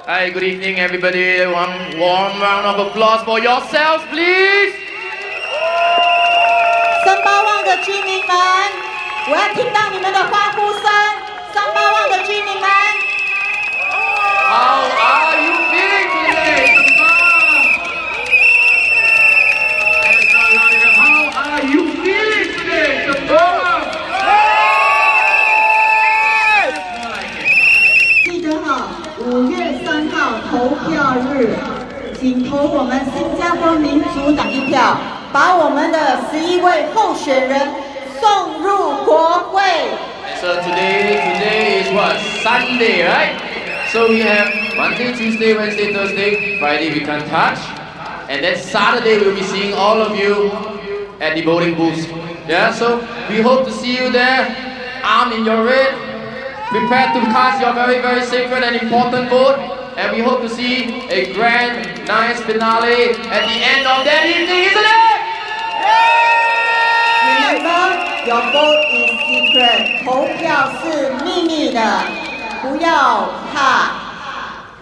Hi, good evening, everybody. One warm round of applause for yourselves, please. 三巴旺的居民们，我要听到你们的欢呼声。三巴旺的居民们 ，How are you feeling today, Sembawang? How are you feeling today, Sembawang? 记得哈，5月3号投票日，请投我们新加坡民主党一票，把我们的11位候选人送入国会。So today is what? Sunday, right? So we have Monday, Tuesday, Wednesday, Thursday, Friday we can't touch, and then Saturday we'll be seeing all of you at the voting booths. Yeah, so we hope to see you there, armed in your red, prepared to cast your very, very sacred and important vote, and we hope to see a grand, nice finale at the end of that evening, isn't it? Remember, your vote is secret. 投票是秘密的，不要怕。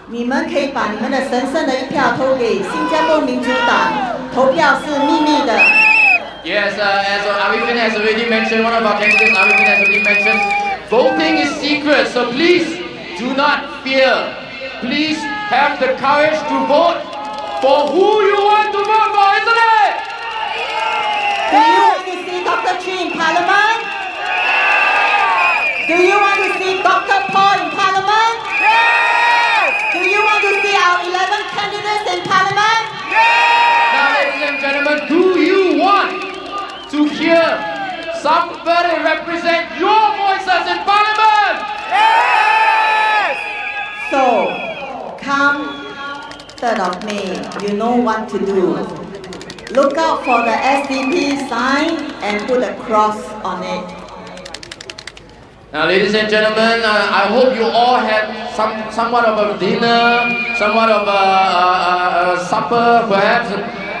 你们可以把你们的神圣的一票投给新加坡民主党。投票是秘密的。Yes, as Arifin has already mentioned, one of our candidates, Arifin has already mentioned, voting is secret, so please do not fear. Please have the courage to vote for who you want to vote for, isn't it? Do you want to see Dr. Chi in Parliament? Do you want to see Dr. Paul in Parliament? Do you want to see our 11 candidates in Parliament? Now, ladies and gentlemen, do you want to hear somebody represent your voices in Parliament? So, come 3rd of May, you know what to do. Look out for the SDP sign and put a cross on it. Now, ladies and gentlemen, I hope you all had somewhat of a dinner, somewhat of a supper, perhaps.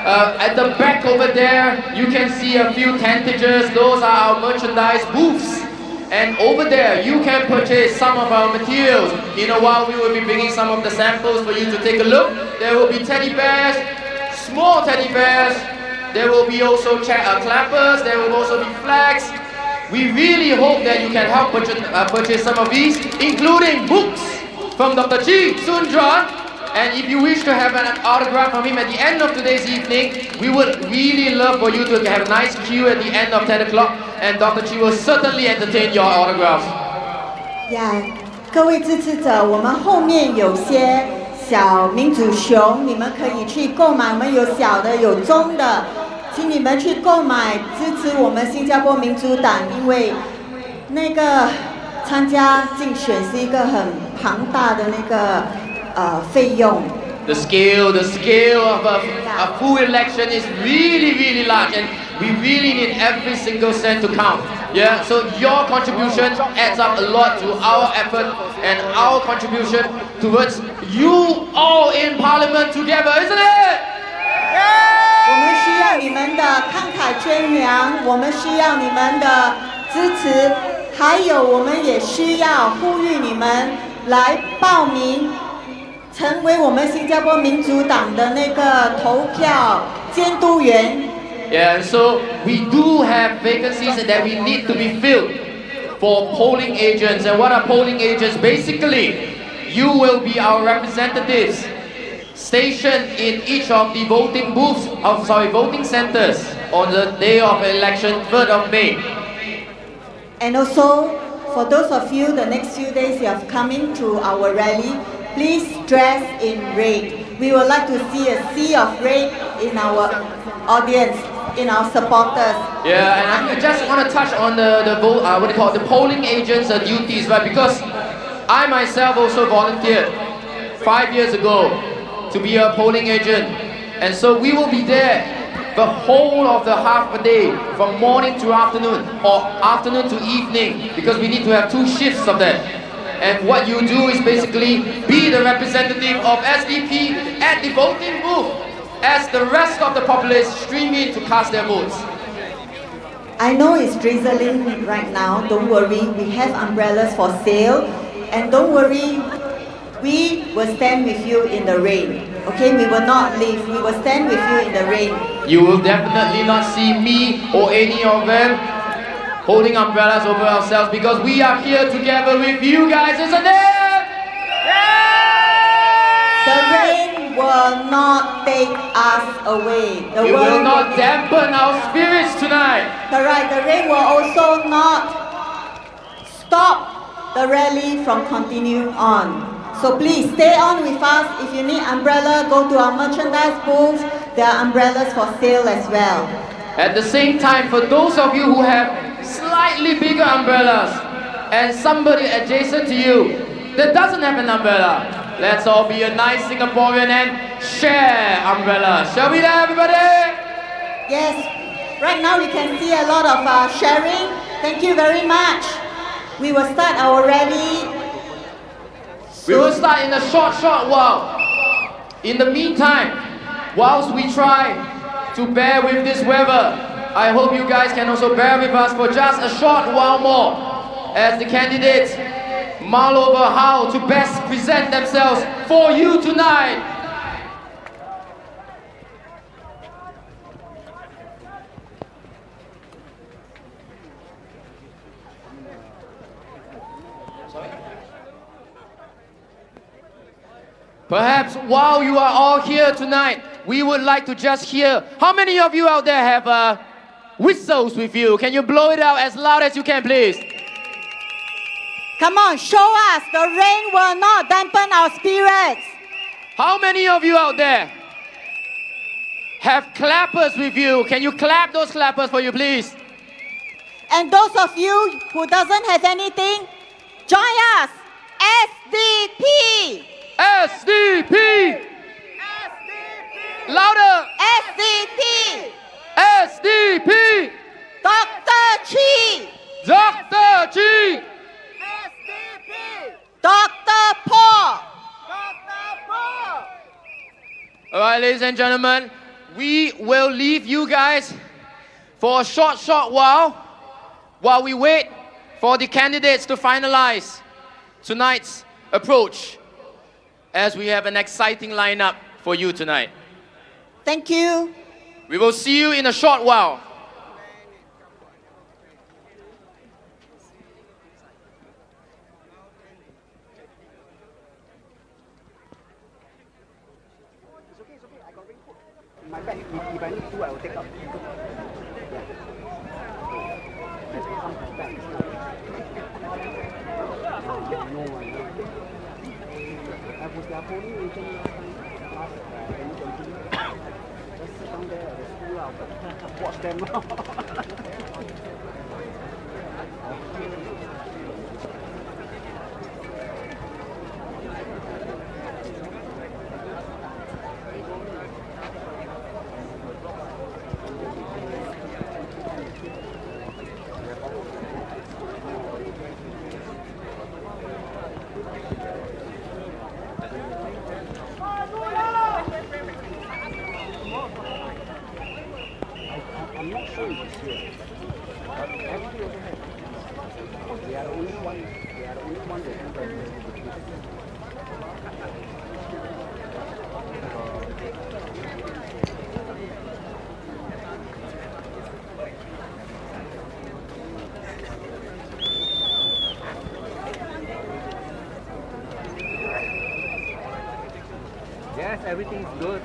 At the back over there, you can see a few tentages. Those are our merchandise booths. And over there, you can purchase some of our materials. In a while, we will be bringing some of the samples for you to take a look. There will be teddy bears, small teddy bears. There will be also clappers. There will also be flags. We really hope that you can help purchase some of these, including books from Dr. Chi Soon John. And if you wish to have an autograph from him at the end of today's evening, we would really love for you to have a nice queue at the end of 10 o'clock. And Dr. Chi will certainly entertain your autographs. 各位支持者，我们后面有些小民主熊，你们可以去购买。我们有小的，有中的，请你们去购买，支持我们新加坡民主党，因为那个参加竞选是一个很庞大的那个费用。The scale of a full election is really large, and we really need every single cent to count. Yeah, so your contribution adds up a lot to our effort and our contribution towards you all in Parliament together, isn't it? 我们需要你们的慷慨捐粮，我们需要你们的支持，还有我们也需要呼吁你们来报名。成为我们新加坡民主党的那个投票监督员。Yeah, so we do have vacancies that we need to be filled for polling agents. And what are polling agents? Basically, you will be our representatives stationed in each of the voting booths, voting centers on the day of election, 3rd of May. And also, for those of you, the next few days you have coming to our rally, please dress in red. We would like to see a sea of red in our audience, in our supporters. Yeah, and I just want to touch on the polling agents' duties, right? Because I myself also volunteered 5 years ago to be a polling agent, and so we will be there the whole of the half a day, from morning to afternoon, or afternoon to evening, because we need to have 2 shifts of that. And what you do is basically be the representative of SDP at the voting booth as the rest of the populace stream in to cast their votes. I know it's drizzling right now, don't worry, we have umbrellas for sale. And don't worry, we will stand with you in the rain. Okay, we will not leave, we will stand with you in the rain. You will definitely not see me or any of them holding umbrellas over ourselves, because we are here together with you guys, isn't it? The rain will not take us away. It will not dampen our spirits tonight. Correct, the rain will also not stop the rally from continuing on. So please stay on with us. If you need umbrella, go to our merchandise booth. There are umbrellas for sale as well. At the same time, for those of you who have slightly bigger umbrellas and somebody adjacent to you that doesn't have an umbrella, let's all be a nice Singaporean and share umbrella. Shall we there, everybody? Yes, right now we can see a lot of sharing. Thank you very much. We will start our rally soon. We will start in a short while. In the meantime, whilst we try to bear with this weather, I hope you guys can also bear with us for just a short while more as the candidates mull over how to best present themselves for you tonight. Perhaps while you are all here tonight, we would like to just hear, how many of you out there have whistles with you? Can you blow it out as loud as you can, please? Come on, show us. The rain will not dampen our spirits. How many of you out there have clappers with you? Can you clap those clappers for you, please? And those of you who doesn't have anything, join us. SDP. SDP! Louder! SDP. SDP! Dr. Chi. Dr. G! Dr. Paul. Alright, ladies and gentlemen, we will leave you guys for a short while we wait for the candidates to finalize tonight's approach, as we have an exciting lineup for you tonight. Thank you. We will see you in a short while. My bag, if I need to, I will take out. I was their polling agent last time, 2018. Just sit down there at the school, watch them now. I'm not sure if it's here. But everything also has. They are the only one. They are the only one that do that. Yes, everything's good.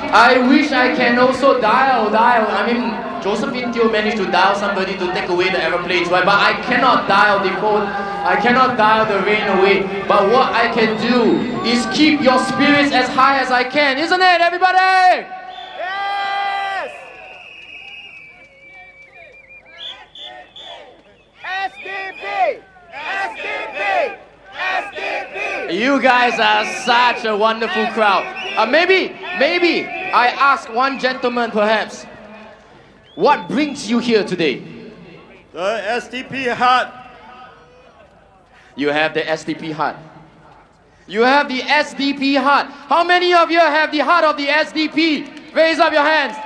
I wish I can also dial. I mean, Josephine Teo managed to dial somebody to take away the aeroplanes, right? But I cannot dial the phone. I cannot dial the rain away. But what I can do is keep your spirits as high as I can, isn't it, everybody? Yes! SDP! SDP! SDP! You guys are such a wonderful crowd. Maybe I ask one gentleman perhaps, what brings you here today? The SDP hat. You have the SDP heart. You have the SDP heart. How many of you have the heart of the SDP? Raise up your hands.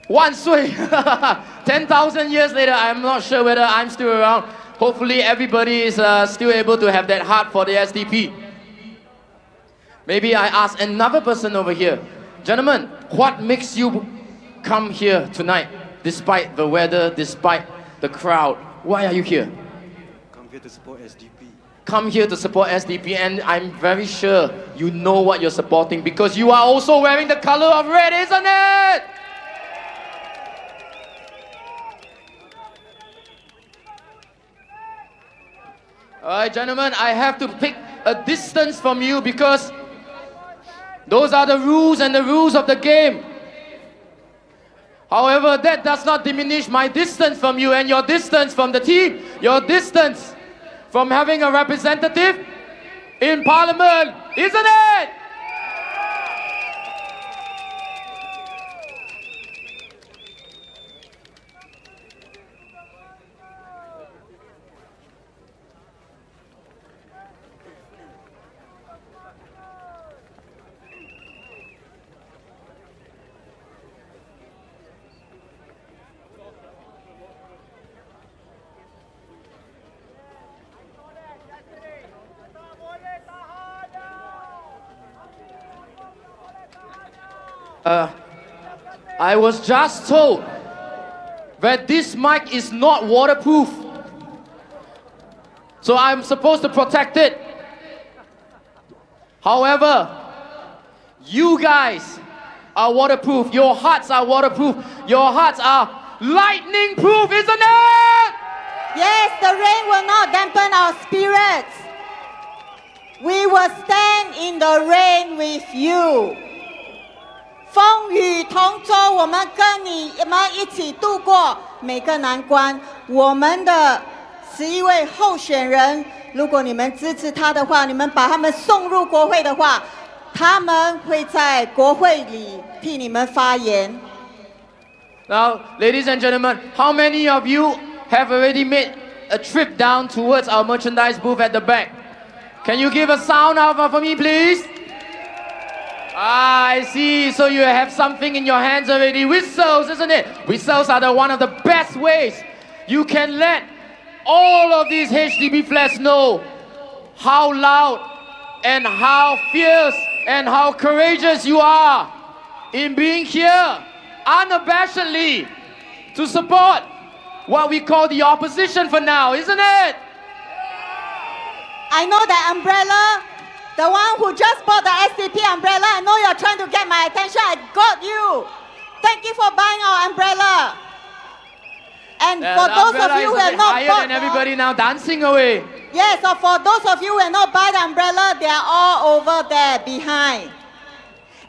One sui. 10,000 years later, I'm not sure whether I'm still around. Hopefully everybody is still able to have that heart for the SDP. Maybe I ask another person over here. Gentlemen, what makes you come here tonight? Despite the weather, despite the crowd, why are you here? Come here to support SDP. Come here to support SDP, and I'm very sure you know what you're supporting because you are also wearing the color of red, isn't it? Alright, gentlemen, I have to pick a distance from you because those are the rules and the rules of the game. However, that does not diminish my distance from you and your distance from the team, your distance from having a representative in Parliament, isn't it? I was just told that this mic is not waterproof. So I'm supposed to protect it. However, you guys are waterproof. Your hearts are waterproof. Your hearts are lightning proof, isn't it? Yes, the rain will not dampen our spirits. We will stand in the rain with you. 风雨同舟，我们跟你们一起度过每个难关。我们的11位候选人，如果你们支持他的话，你们把他们送入国会的话，他们会在国会里替你们发言。Now, ladies and gentlemen, how many of you have already made a trip down towards our merchandise booth at the back? Can you give a sound out for me, please? I see. So you have something in your hands already. Whistles, isn't it? Whistles are one of the best ways you can let all of these HDB flats know how loud and how fierce and how courageous you are in being here unabashedly to support what we call the opposition for now, isn't it? I know that umbrella, the one who just bought the SDP umbrella, I know you're trying to get my attention. I got you. Thank you for buying our umbrella. And for those of you who have not higher bought, than everybody now dancing away. yes, so for those of you who have not bought the umbrella, they are all over there behind.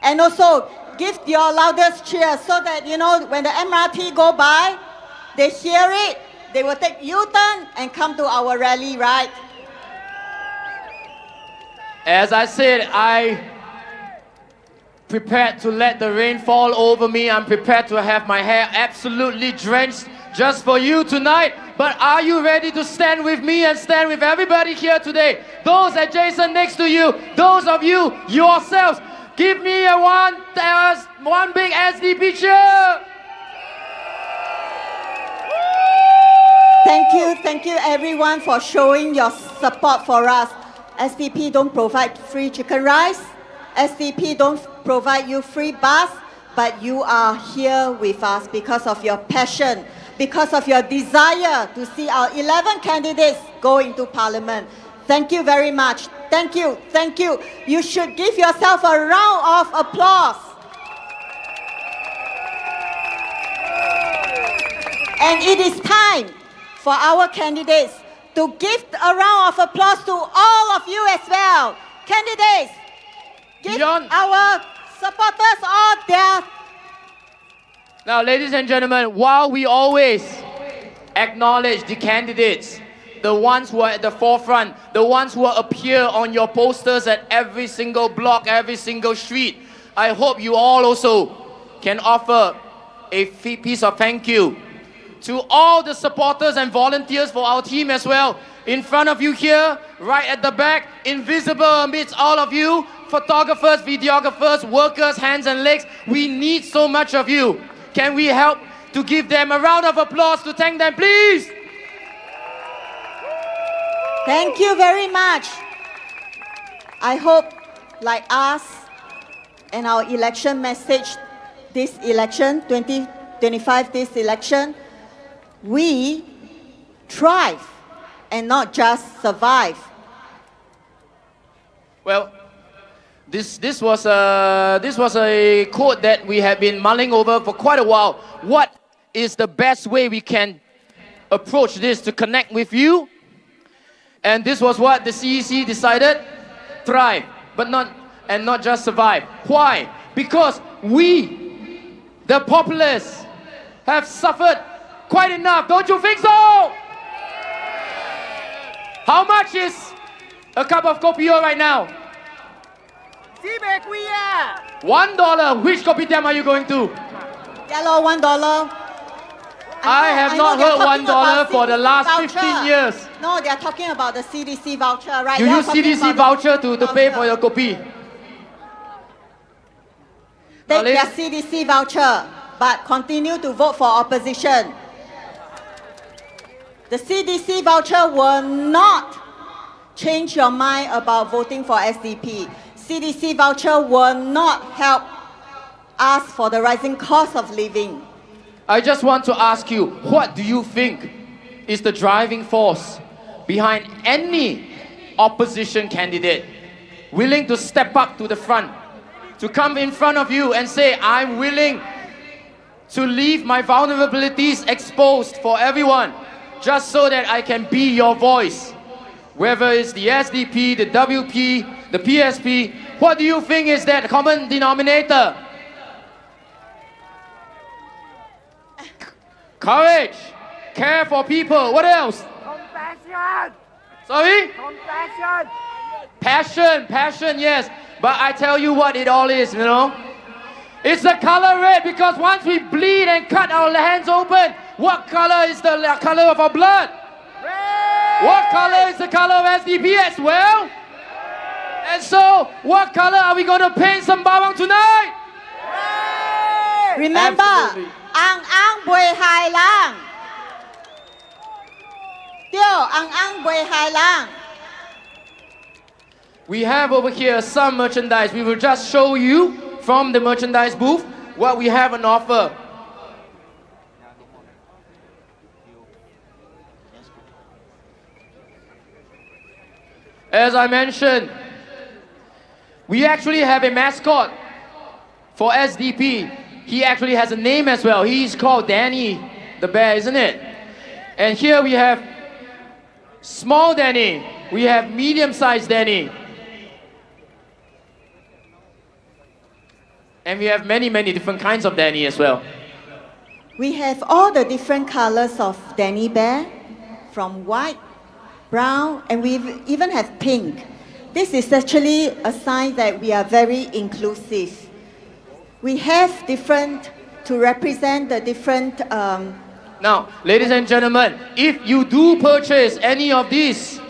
And also, give your loudest cheer so that, you know, when the MRT go by, they hear it, they will take U-turn and come to our rally, right? As I said, I prepared to let the rain fall over me. I'm prepared to have my hair absolutely drenched just for you tonight. But are you ready to stand with me and stand with everybody here today? Those adjacent next to you, those of you yourselves, give me a one big SDP cheer. Thank you everyone for showing your support for us. SDP don't provide free chicken rice. SDP don't provide you free bus, but you are here with us because of your passion, because of your desire to see our 11 candidates go into parliament. Thank you very much. Thank you. Thank you. You should give yourself a round of applause. And it is time for our candidates to give a round of applause to all of you as well. Candidates, give our supporters all their... Now, ladies and gentlemen, while we always acknowledge the candidates, the ones who are at the forefront, the ones who appear on your posters at every single block, every single street, I hope you all also can offer a piece of thank you to all the supporters and volunteers for our team as well. In front of you here, right at the back, invisible amidst all of you, photographers, videographers, workers, hands and legs, we need so much of you. Can we help to give them a round of applause to thank them, please? Thank you very much. I hope, like us and our election message, this election, 2025, this election, we thrive and not just survive. Well, this was a quote that we have been mulling over for quite a while. What is the best way we can approach this to connect with you? And this was what the CEC decided: thrive, but not just survive. Why? Because we, the populace, have suffered quite enough. Don't you think so? How much is a cup of kopi-o right now? $1. Which kopitiam are you going to? Yellow, $1. I have not heard $1 for the last 15 years. No, they are talking about the CDC voucher, right? You use CDC voucher to pay for your kopi. Take their CDC voucher, but continue to vote for opposition. The CDC voucher will not change your mind about voting for SDP. CDC voucher will not help ask for the rising cost of living. I just want to ask you, what do you think is the driving force behind any opposition candidate willing to step up to the front, to come in front of you and say, I'm willing to leave my vulnerabilities exposed for everyone, just so that I can be your voice? Whether it's the SDP, the WP, the PSP, what do you think is that common denominator? Courage, care for people. What else? Compassion! Sorry? Compassion! Passion, yes. But I tell you what it all is, you know? It's the color red, because once we bleed and cut our hands open, what color is the color of our blood? Red! What color is the color of SDP as well? And so, what color are we going to paint Sembawang tonight? Red! Remember, Absolutely. ang ang buhay hai lang. Tio, ang ang buhay hai lang. We have over here some merchandise. We will just show you from the merchandise booth what we have on offer. As I mentioned, we actually have a mascot for SDP. He actually has a name as well. He's called Danny the bear, isn't it? And here we have small Danny. We have medium-sized Danny. And we have many, many different kinds of Danny as well. We have all the different colors of Danny Bear, from white, brown, and we even have pink. This is actually a sign that we are very inclusive. We have different, to represent the different... Now, ladies and gentlemen, if you do purchase any of these,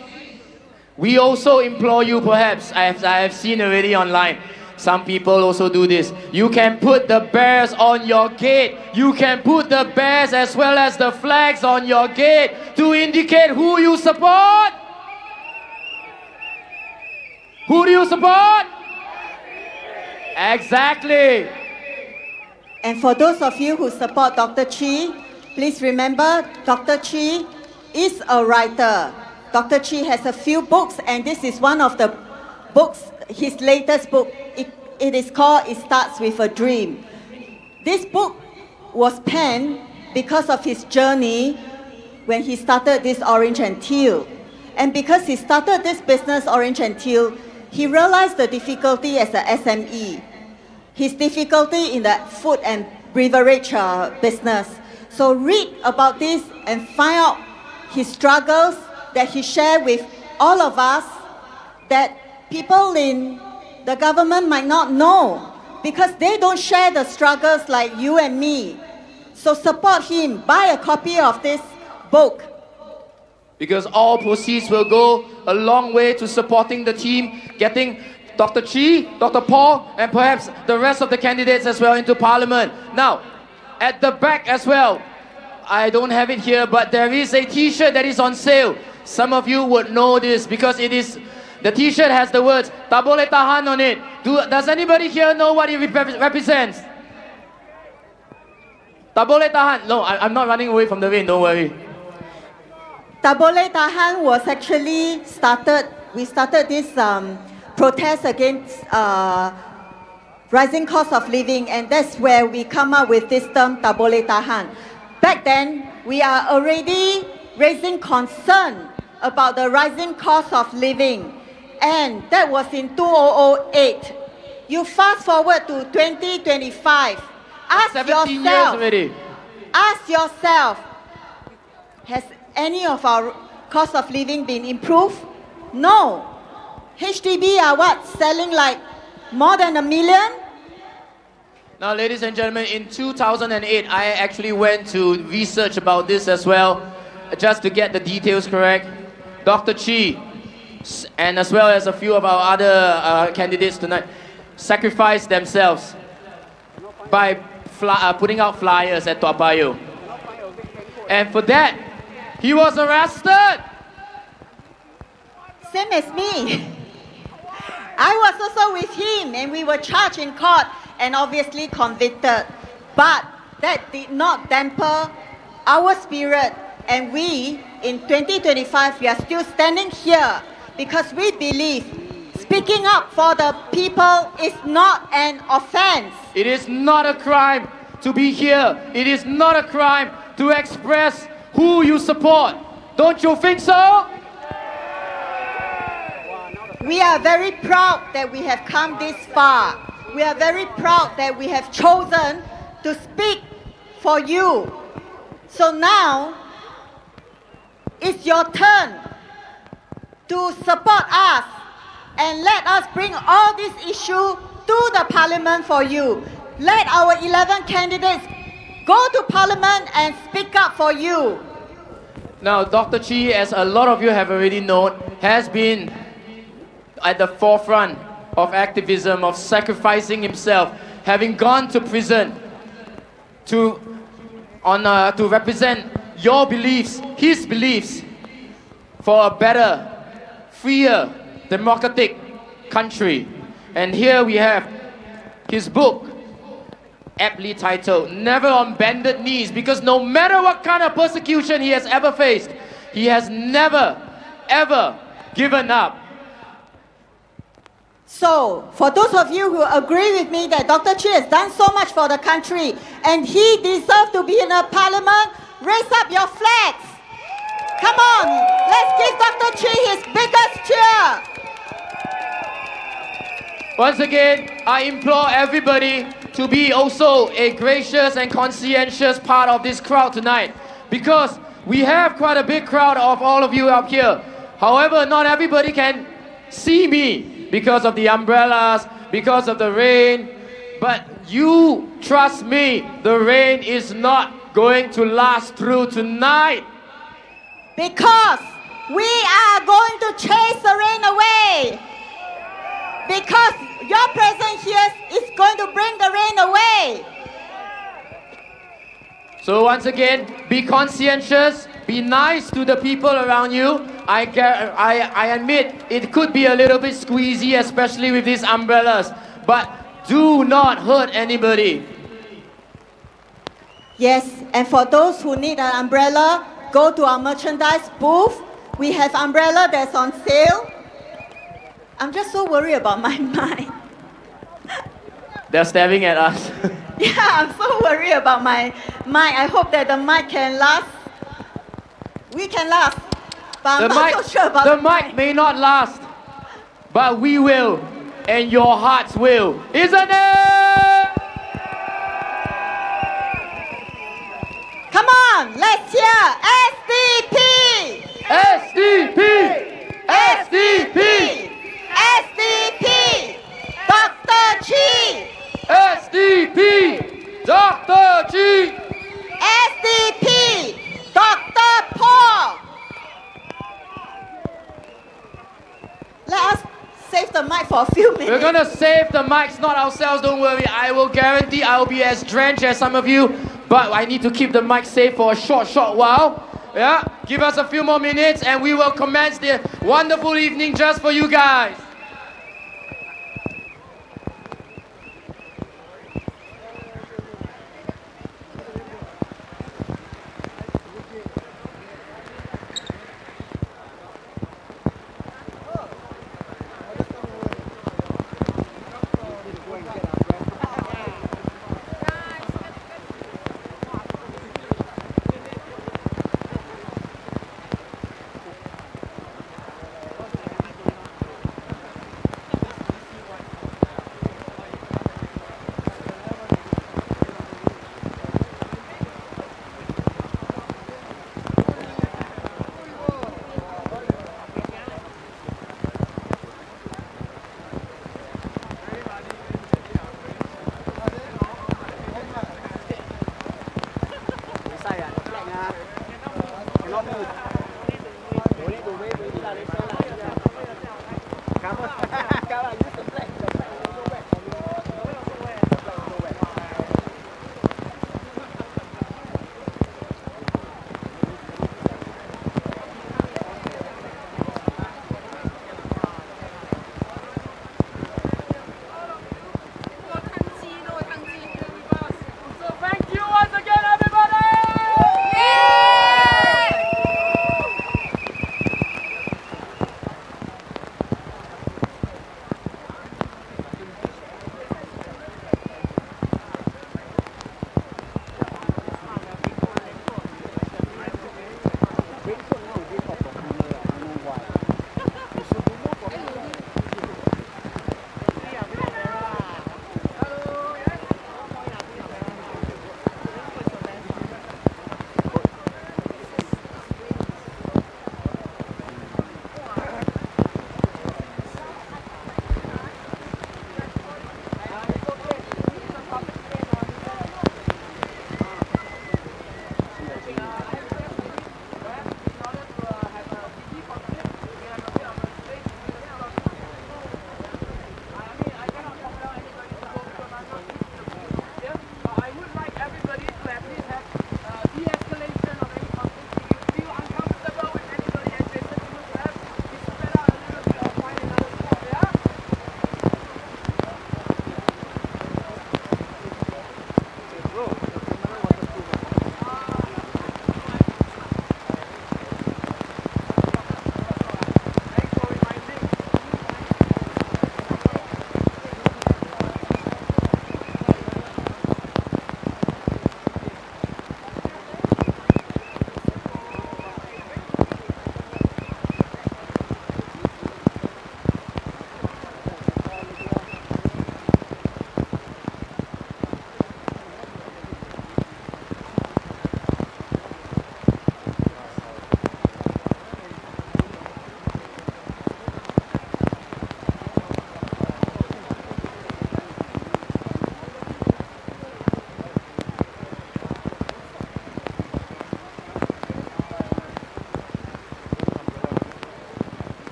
we also implore you, perhaps, I have seen already online, some people also do this. You can put the bears on your gate. You can put the bears as well as the flags on your gate to indicate who you support. Who do you support? Exactly. And for those of you who support Dr. Chi, please remember Dr. Chi is a writer. Dr. Chi has a few books, and this is one of the books, his latest book. It is called It Starts With a Dream. This book was penned because of his journey when he started this Orange and Teal. And because he started this business, Orange and Teal, he realized the difficulty as a SME. His difficulty in the food and beverage business. So read about this and find out his struggles that he shared with all of us, that people in the government might not know, because they don't share the struggles like you and me. So support him. Buy a copy of this book. Because all proceeds will go a long way to supporting the team, getting Dr. Chi, Dr. Paul, and perhaps the rest of the candidates as well into Parliament. Now, at the back as well, I don't have it here, but there is a t-shirt that is on sale. Some of you would know this because it is, the t-shirt has the words "Tak boleh tahan" on it. Does anybody here know what it represents? Tak boleh tahan. No, I'm not running away from the rain, don't worry. Tak boleh tahan was actually we started this protest against rising cost of living, and that's where we come up with this term Tak boleh tahan. Back then, we are already raising concern about the rising cost of living, and that was in 2008. You fast forward to 2025. Ask 17 years yourself, already. ask yourself, has any of our cost of living been improved? No. HDB are what? Selling like more than 1 million? Now, ladies and gentlemen, in 2008, I actually went to research about this as well, just to get the details correct. Dr. Chi, and as well as a few of our other candidates tonight, sacrificed themselves by putting out flyers at Toa Payoh. And for that, he was arrested. Same as me. I was also with him, and we were charged in court and obviously convicted. But that did not damper our spirit, and we, in 2025, we are still standing here because we believe speaking up for the people is not an offense. It is not a crime to be here. It is not a crime to express who you support. Don't you think so? We are very proud that we have come this far. We are very proud that we have chosen to speak for you. So now, it's your turn to support us and let us bring all these issues to the Parliament for you. Let our 11 candidates go to Parliament and speak up for you. Now, Dr. Chi, as a lot of you have already known, has been at the forefront of activism, of sacrificing himself, having gone to prison to represent your beliefs, his beliefs, for a better, freer, democratic country. And here we have his book, aptly titled Never on Bended Knees, because no matter what kind of persecution he has ever faced, he has never, ever given up. So, for those of you who agree with me that Dr. Chi has done so much for the country and he deserves to be in a parliament, raise up your flags. Come on, let's give Dr. Chi his biggest cheer. Once again, I implore everybody to be also a gracious and conscientious part of this crowd tonight, because we have quite a big crowd of all of you up here. However, not everybody can see me because of the umbrellas, because of the rain. But you trust me, the rain is not going to last through tonight. Because we are going to chase the rain away. Because your presence here is going to bring the rain away. So once again, be conscientious, be nice to the people around you. I admit it could be a little bit squeezy, especially with these umbrellas, but do not hurt anybody. Yes, and for those who need an umbrella, go to our merchandise booth. We have umbrella that's on sale. I'm just so worried about my mic. They're staring at us. Yeah, I'm so worried about my mic. I hope that the mic can last. We can last. But I'm not so sure about the mic may not last, but we will, and your hearts will. Isn't it? Come on, let's hear SDP! SDP! SDP! SDP! Dr. Chi! SDP! Dr. G! SDP! Dr. Paul! Let us save the mic for a few minutes. We're gonna save the mics, not ourselves, don't worry. I will guarantee I'll be as drenched as some of you, but I need to keep the mic safe for a short while. Yeah, give us a few more minutes and we will commence the wonderful evening just for you guys.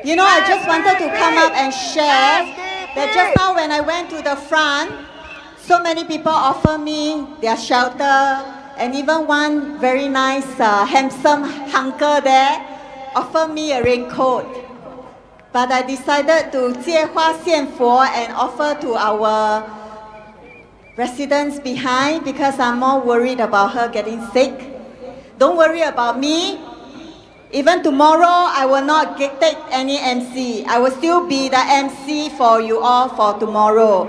You know, I just wanted to come up and share that just now when I went to the front, so many people offer me their shelter, and even one very nice, handsome uncle there offer me a raincoat. But I decided to 借花献佛 and offer to our residents behind because I'm more worried about her getting sick. Don't worry about me. Even tomorrow, I will not take any MC. I will still be the MC for you all for tomorrow.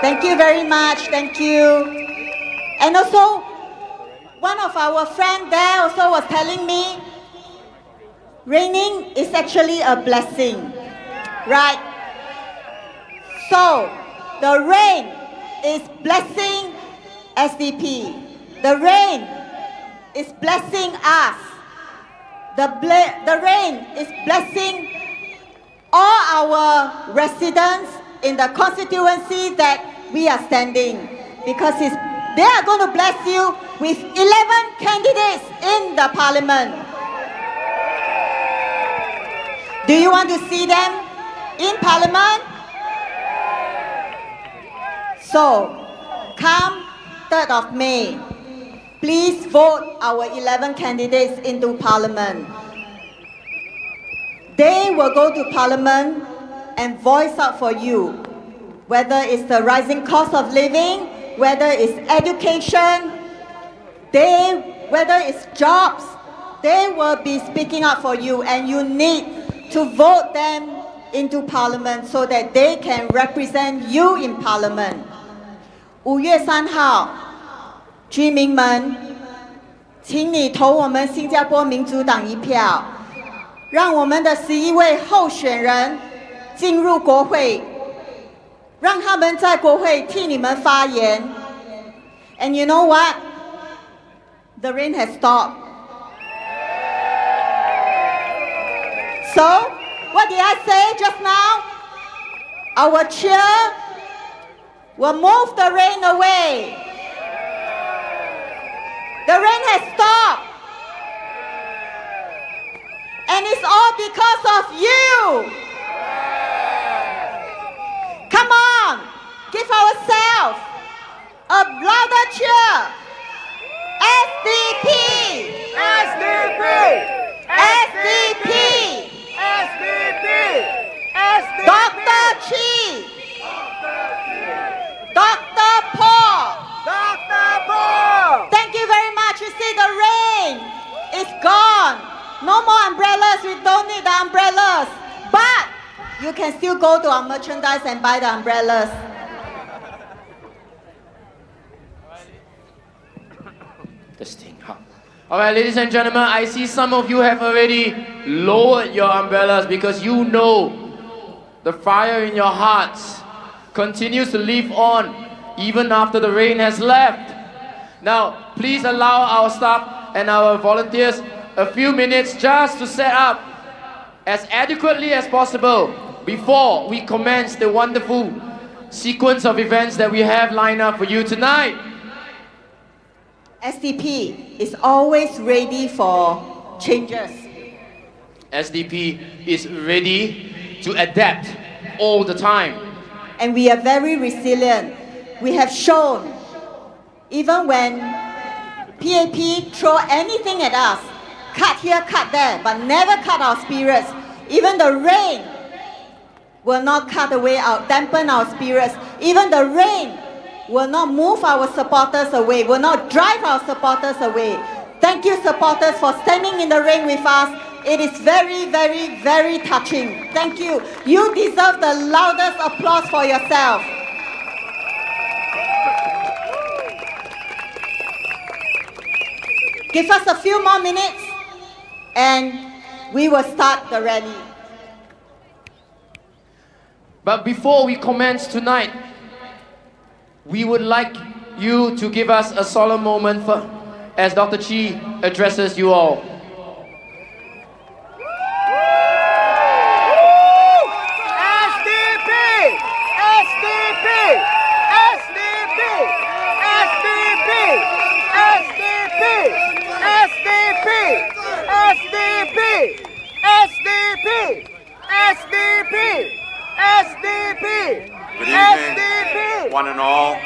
Thank you very much. Thank you. And also, one of our friends there also was telling me, raining is actually a blessing, right? So, the rain is blessing SDP. The rain is blessing us. The rain is blessing all our residents in the constituency that we are standing, because they are going to bless you with 11 candidates in the parliament. Do you want to see them in parliament? So, come 3rd of May, please vote our 11 candidates into parliament. They will go to parliament and voice out for you, whether it's the rising cost of living, whether it's education, whether it's jobs, they will be speaking up for you, and you need to vote them into parliament so that they can represent you in parliament. 5月3号，居民们，请你投我们新加坡民主党一票，让我们的11位候选人进入国会，让他们在国会替你们发言。And you know what? The rain has stopped. So, what did I say just now? Our cheer will move the rain away. The rain has stopped. And it's all because of you. Come on, give ourselves a louder cheer. SDP! SDP! SDP! SDP! SDP! Dr. Chi! Dr. Paul! Dr. Paul! Thank you very much. You see, the rain is gone. No more umbrellas. We don't need the umbrellas. But you can still go to our merchandise and buy the umbrellas. Testing. All right, ladies and gentlemen, I see some of you have already lowered your umbrellas because you know the fire in your hearts continues to live on even after the rain has left. Now, please allow our staff and our volunteers a few minutes just to set up as adequately as possible before we commence the wonderful sequence of events that we have lined up for you tonight. SDP is always ready for changes. SDP is ready to adapt all the time. And we are very resilient. We have shown, even when PAP throw anything at us, cut here, cut there, but never cut our spirits. Even the rain will not cut away dampen our spirits. Even the rain will not move our supporters away, will not drive our supporters away. Thank you, supporters, for standing in the rain with us. It is very, very, very touching. Thank you. You deserve the loudest applause for yourself. Give us a few more minutes and we will start the rally. But before we commence tonight, we would like you to give us a solemn moment as Dr. Chi addresses you all. SDP! SDP! SDP! SDP! SDP! SDP! SDP! SDP! SDP! SDP! Good evening, one and all.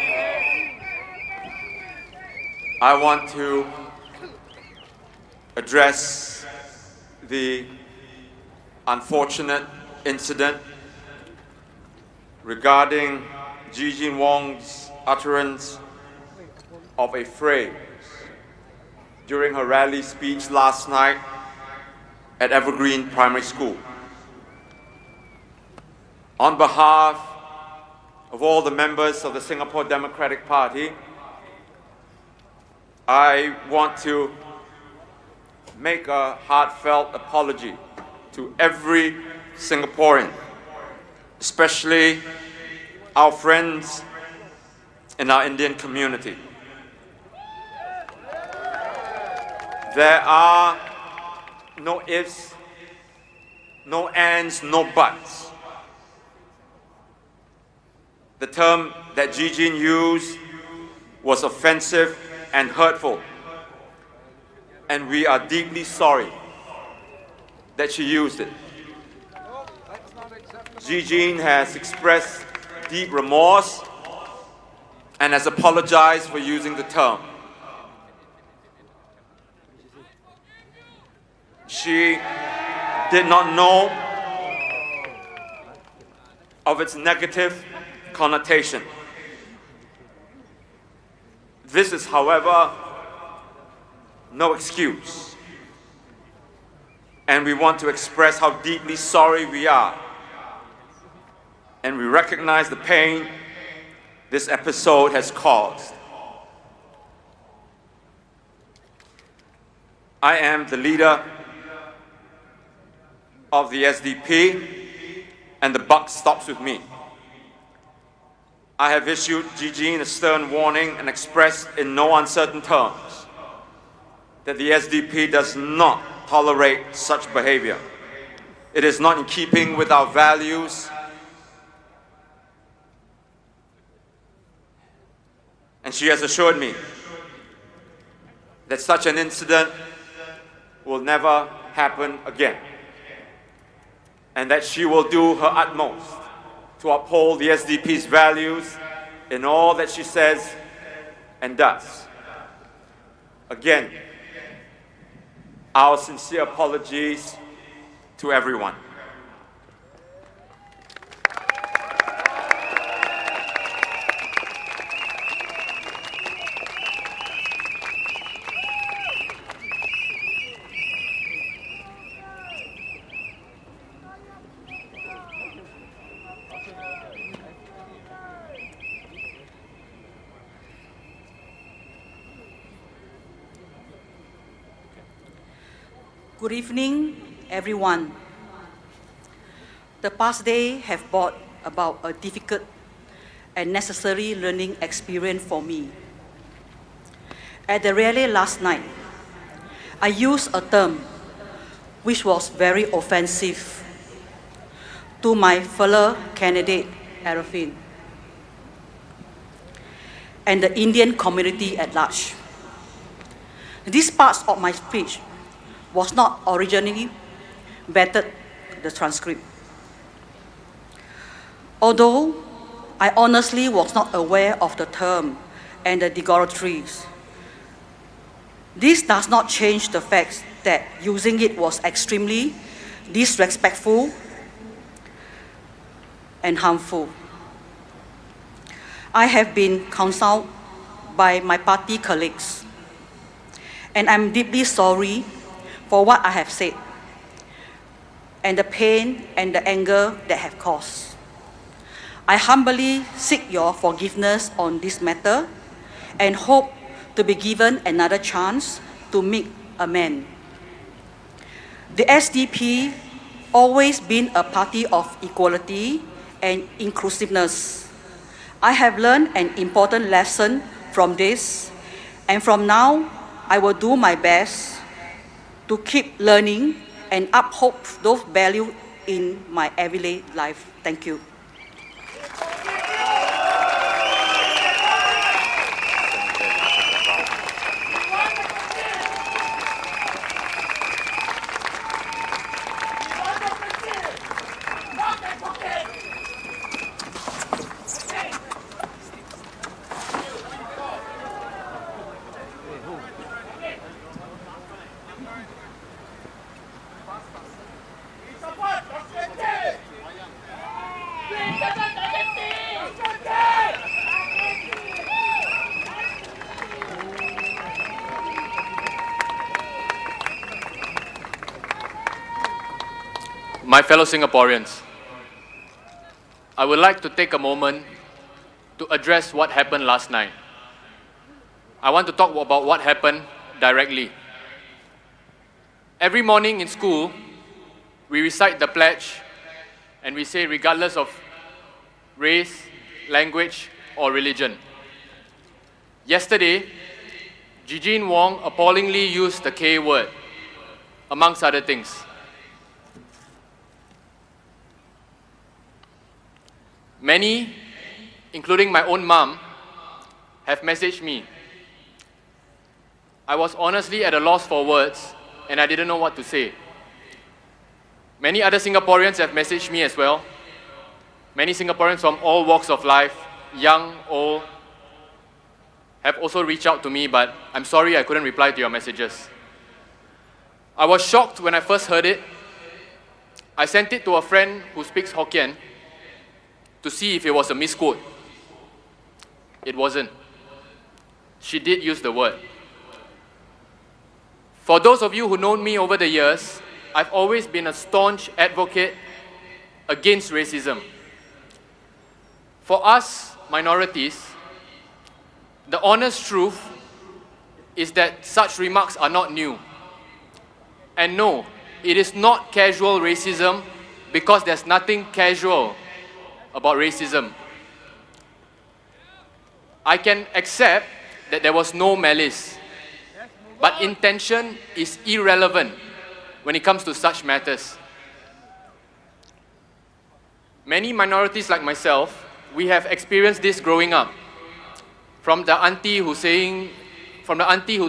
I want to address the unfortunate incident regarding Jijin Wong's utterance of a phrase during her rally speech last night at Evergreen Primary School. On behalf of all the members of the Singapore Democratic Party, I want to make a heartfelt apology to every Singaporean, especially our friends in our Indian community. There are no ifs, no ands, no buts. The term that Jijin used was offensive and hurtful, and we are deeply sorry that she used it. Jijin has expressed deep remorse and has apologized for using the term. She did not know of its negative connotation. This is, however, no excuse. And we want to express how deeply sorry we are. And we recognize the pain this episode has caused. I am the leader of the SDP, and the buck stops with me. I have issued Jijin a stern warning and expressed in no uncertain terms that the SDP does not tolerate such behavior. It is not in keeping with our values, and she has assured me that such an incident will never happen again, and that she will do her utmost to uphold the SDP's values in all that she says and does. Again, our sincere apologies to everyone. Good evening, everyone. The past day have brought about a difficult and necessary learning experience for me. At the rally last night, I used a term which was very offensive to my fellow candidate, Arifin, and the Indian community at large. These parts of my speech was not originally vetted the transcript. Although I honestly was not aware of the term and the derogatories, this does not change the fact that using it was extremely disrespectful and harmful. I have been counseled by my party colleagues, and I'm deeply sorry for what I have said, and the pain and the anger that have caused. I humbly seek your forgiveness on this matter and hope to be given another chance to make amends. The SDP always been a party of equality and inclusiveness. I have learned an important lesson from this, and from now, I will do my best to keep learning and uphold those values in my everyday life. Thank you. My fellow Singaporeans, I would like to take a moment to address what happened last night. I want to talk about what happened directly. Every morning in school, we recite the pledge and we say regardless of race, language, or religion. Yesterday, Jijin Wong appallingly used the K word, amongst other things. Many, including my own mom, have messaged me. I was honestly at a loss for words and I didn't know what to say. Many other Singaporeans have messaged me as well. Many Singaporeans from all walks of life, young, old, have also reached out to me, but I'm sorry I couldn't reply to your messages. I was shocked when I first heard it. I sent it to a friend who speaks Hokkien to see if it was a misquote. It wasn't. She did use the word. For those of you who know me over the years, I've always been a staunch advocate against racism. For us, minorities, the honest truth is that such remarks are not new. And no, it is not casual racism because there's nothing casual about racism. I can accept that there was no malice, but intention is irrelevant when it comes to such matters. Many minorities like myself, we have experienced this growing up. From the auntie who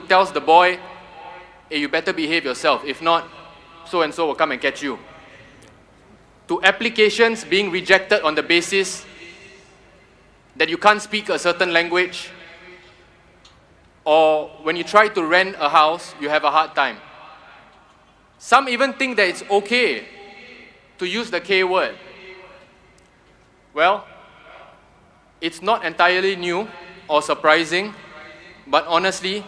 tells the boy, hey, you better behave yourself, if not, so and so will come and catch you. To applications being rejected on the basis that you can't speak a certain language, or when you try to rent a house, you have a hard time. Some even think that it's okay to use the K word. Well, it's not entirely new or surprising, but honestly,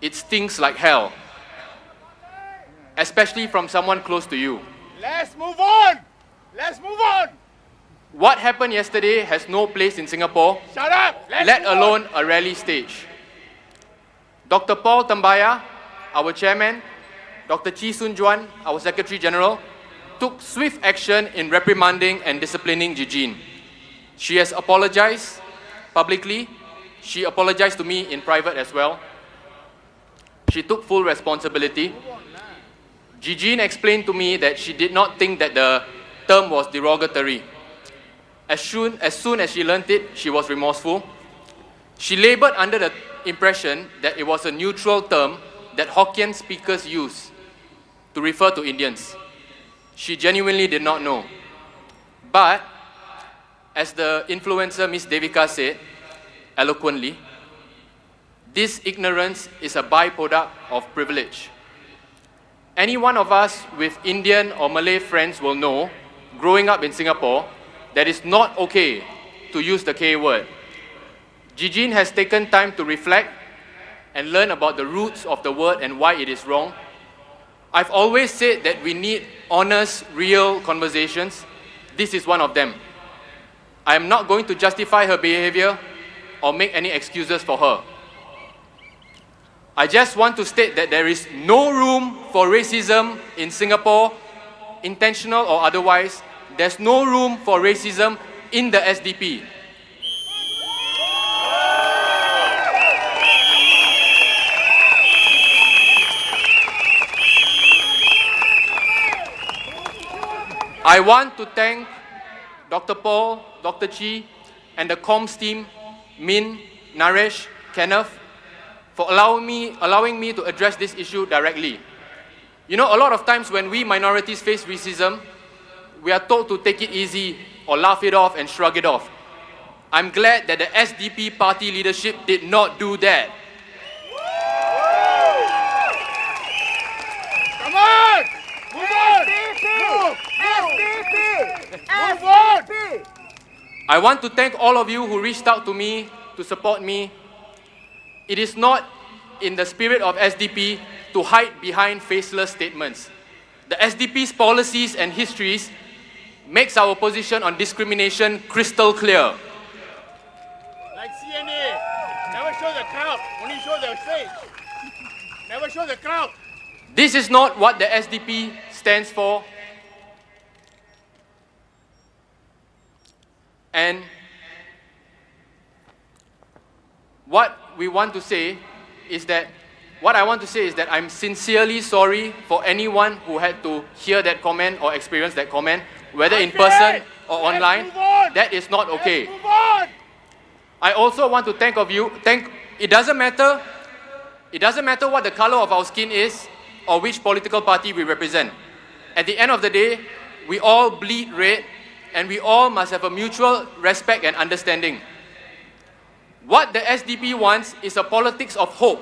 it stings like hell, especially from someone close to you. Let's move on! Let's move on! What happened yesterday has no place in Singapore, Shut up! let alone a rally stage. Dr. Paul Tambaya, our chairman, Dr. Chee Soon Juan, our Secretary General, took swift action in reprimanding and disciplining Jijin. She has apologized publicly. She apologized to me in private as well. She took full responsibility. Jijin explained to me that she did not think that the term was derogatory. As soon as she learnt it, she was remorseful. She labored under the impression that it was a neutral term that Hokkien speakers use to refer to Indians. She genuinely did not know. But, as the influencer Miss Devika said, eloquently, this ignorance is a byproduct of privilege. Any one of us with Indian or Malay friends will know, growing up in Singapore, that it's not okay to use the K word. Jijin has taken time to reflect and learn about the roots of the word and why it is wrong. I've always said that we need honest, real conversations. This is one of them. I am not going to justify her behavior or make any excuses for her. I just want to state that there is no room for racism in Singapore, intentional or otherwise. There's no room for racism in the SDP. I want to thank Dr. Paul, Dr. Chee, and the comms team, Min, Naresh, Kenneth, for allowing me to address this issue directly. You know, a lot of times when we minorities face racism, we are told to take it easy or laugh it off and shrug it off. I'm glad that the SDP party leadership did not do that. Come on! Move on! Move on! I want to thank all of you who reached out to me to support me. It is not in the spirit of SDP to hide behind faceless statements. the SDP's policies and histories makes our position on discrimination crystal clear. Like CNA, never show the crowd, only show the stage. Never show the crowd. This is not what the SDP stands for. And what I want to say is that I'm sincerely sorry for anyone who had to hear that comment or experience that comment, whether in person or online. That is not okay. Let's move on. I also want to it doesn't matter what the color of our skin is or which political party we represent. At the end of the day, we all bleed red and we all must have a mutual respect and understanding. What the SDP wants is a politics of hope,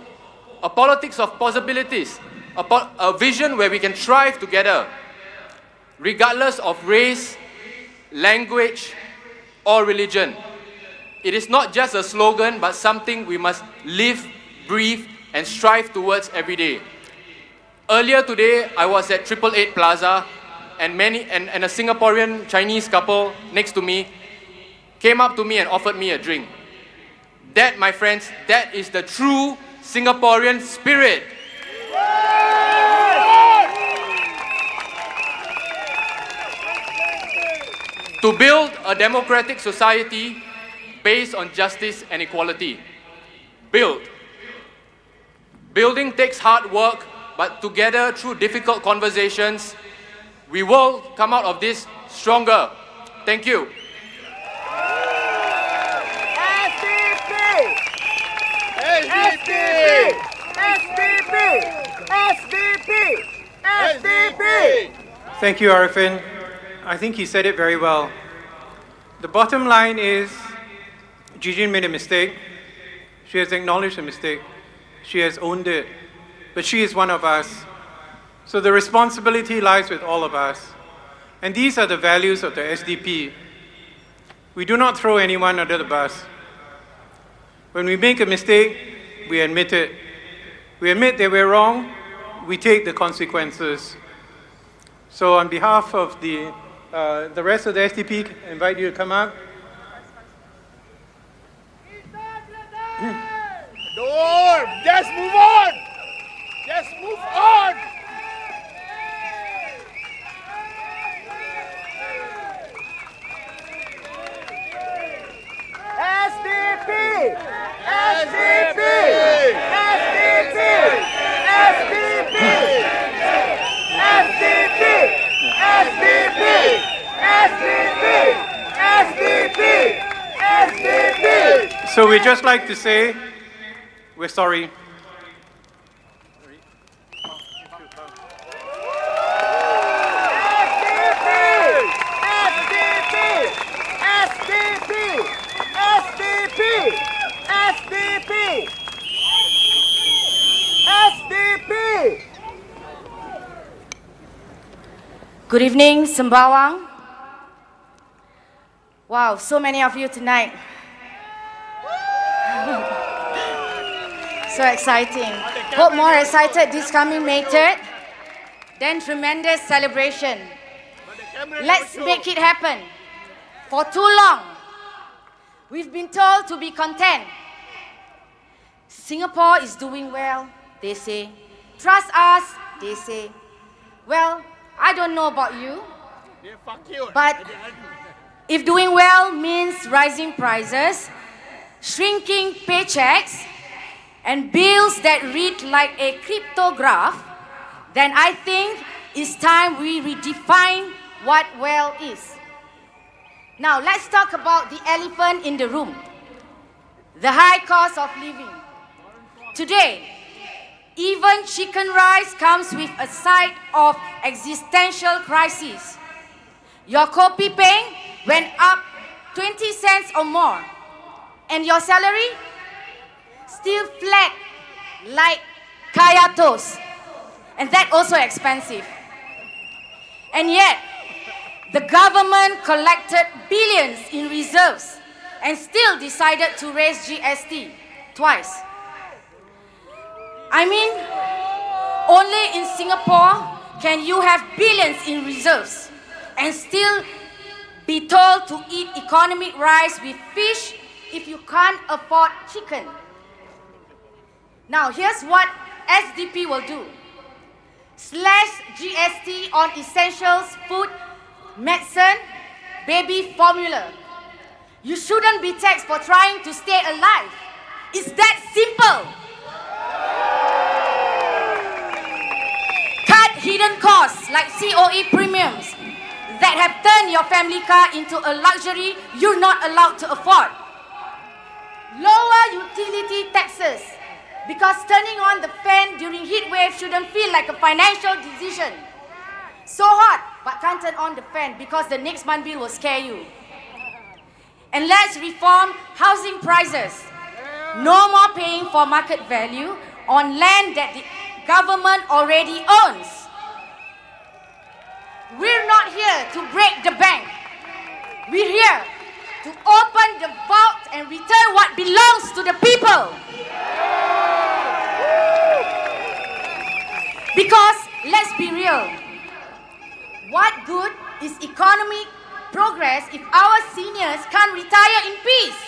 a politics of possibilities, a vision where we can thrive together, regardless of race, language, or religion. It is not just a slogan, but something we must live, breathe, and strive towards every day. Earlier today, I was at 888 Plaza, and a Singaporean Chinese couple next to me came up to me and offered me a drink. That, my friends, that is the true Singaporean spirit. To build a democratic society based on justice and equality. Building takes hard work, but together through difficult conversations, we will come out of this stronger. Thank you. SDP! Thank you, Arifin. I think he said it very well. The bottom line is, Jijin made a mistake. She has acknowledged the mistake. She has owned it. But she is one of us. So the responsibility lies with all of us. And these are the values of the SDP. We do not throw anyone under the bus. When we make a mistake, we admit it. We admit that we're wrong. We take the consequences. So on behalf of the rest of the SDP, I invite you to come up. No, just move on. Just move on. SDP! SDP! SDP! SDP! SDP! SDP! SDP! SDP! So we'd just like to say, we're sorry. Good evening, Sembawang. Wow, so many of you tonight. So exciting. Hope more excited this coming May 3rd. Then tremendous celebration. Let's make it happen. For too long, we've been told to be content. Singapore is doing well, they say. Trust us, they say. Well, I don't know about you, but if doing well means rising prices, shrinking paychecks, and bills that read like a cryptograph, then I think it's time we redefine what well is. Now let's talk about the elephant in the room, the high cost of living. Today, even chicken rice comes with a side of existential crisis. Your kopi peng went up 20 cents or more, and your salary still flat like kaya toast, and that also expensive. And yet, the government collected billions in reserves and still decided to raise GST twice. I mean, only in Singapore can you have billions in reserves and still be told to eat economic rice with fish if you can't afford chicken? Now, here's what SDP will do. Slash GST on essentials, food, medicine, baby formula. You shouldn't be taxed for trying to stay alive. It's that simple. Cut hidden costs like COE premiums that have turned your family car into a luxury you're not allowed to afford. Lower utility taxes, because turning on the fan during heat wave shouldn't feel like a financial decision. So hot, but can't turn on the fan because the next month bill will scare you. And let's reform housing prices. No more paying for market value on land that the government already owns. We're not here to break the bank. We're here to open the vault and return what belongs to the people. Because, let's be real, what good is economic progress if our seniors can't retire in peace?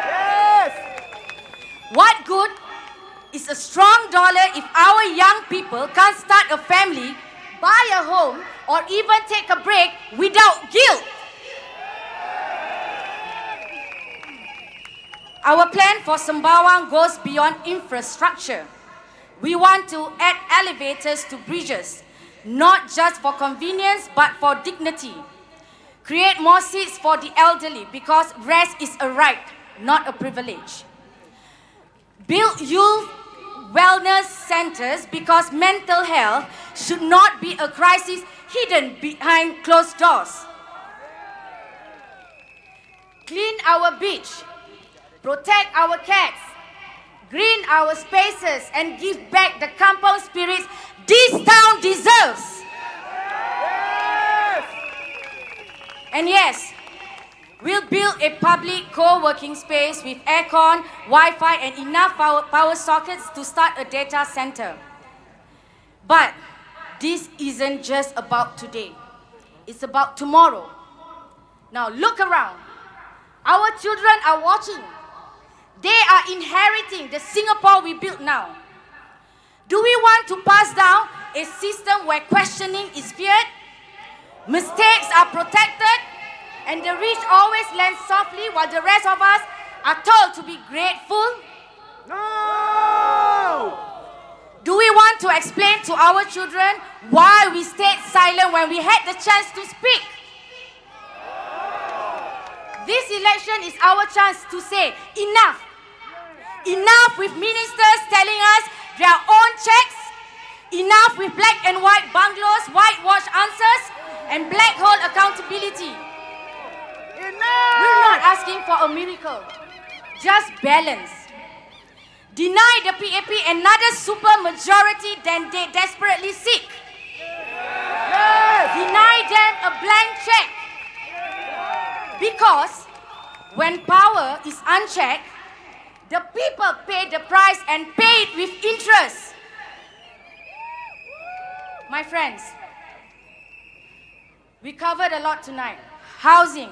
Yes! What good is a strong dollar if our young people can't start a family, buy a home, or even take a break without guilt? Our plan for Sembawang goes beyond infrastructure. We want to add elevators to bridges, not just for convenience, but for dignity. Create more seats for the elderly, because rest is a right, not a privilege. Build youth wellness centers, because mental health should not be a crisis hidden behind closed doors. Clean our beach, protect our cats, green our spaces, and give back the kampung spirits this town deserves. Yes. And yes, we'll build a public co-working space with aircon, Wi-Fi, and enough power sockets to start a data center. But this isn't just about today. It's about tomorrow. Now look around. Our children are watching. They are inheriting the Singapore we build now. Do we want to pass down a system where questioning is feared, mistakes are protected, and the rich always land softly while the rest of us are told to be grateful? No! Do we want to explain to our children why we stayed silent when we had the chance to speak? This election is our chance to say enough. Enough with ministers telling us their own checks. Enough with black and white bungalows, whitewash answers, and black hole accountability. Enough! We're not asking for a miracle, just balance. Deny the PAP another super majority than they desperately seek. Yes. Deny them a blank check. Because when power is unchecked, the people pay the price, and pay it with interest. My friends, we covered a lot tonight. Housing,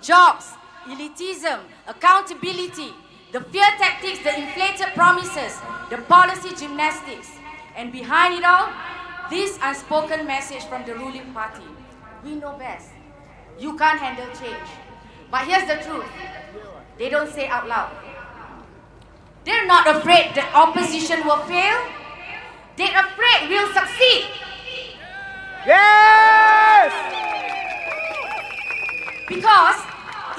jobs, elitism, accountability, the fear tactics, the inflated promises, the policy gymnastics. And behind it all, this unspoken message from the ruling party. We know best. You can't handle change. But here's the truth. They don't say out loud. They're not afraid the opposition will fail. They're afraid we'll succeed. Yes! Because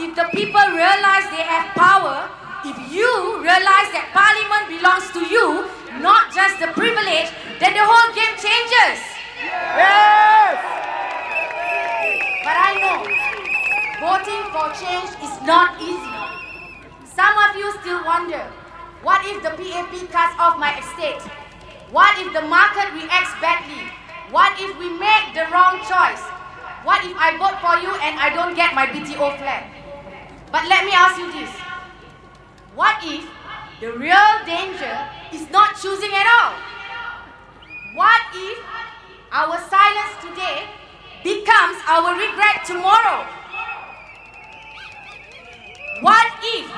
if the people realize they have power, if you realize that parliament belongs to you, not just the privilege, then the whole game changes. Yes! But I know voting for change is not easy. Some of you still wonder, what if the PAP cuts off my estate? What if the market reacts badly? What if we make the wrong choice? What if I vote for you and I don't get my BTO flat? But let me ask you this. What if the real danger is not choosing at all? What if our silence today becomes our regret tomorrow? What if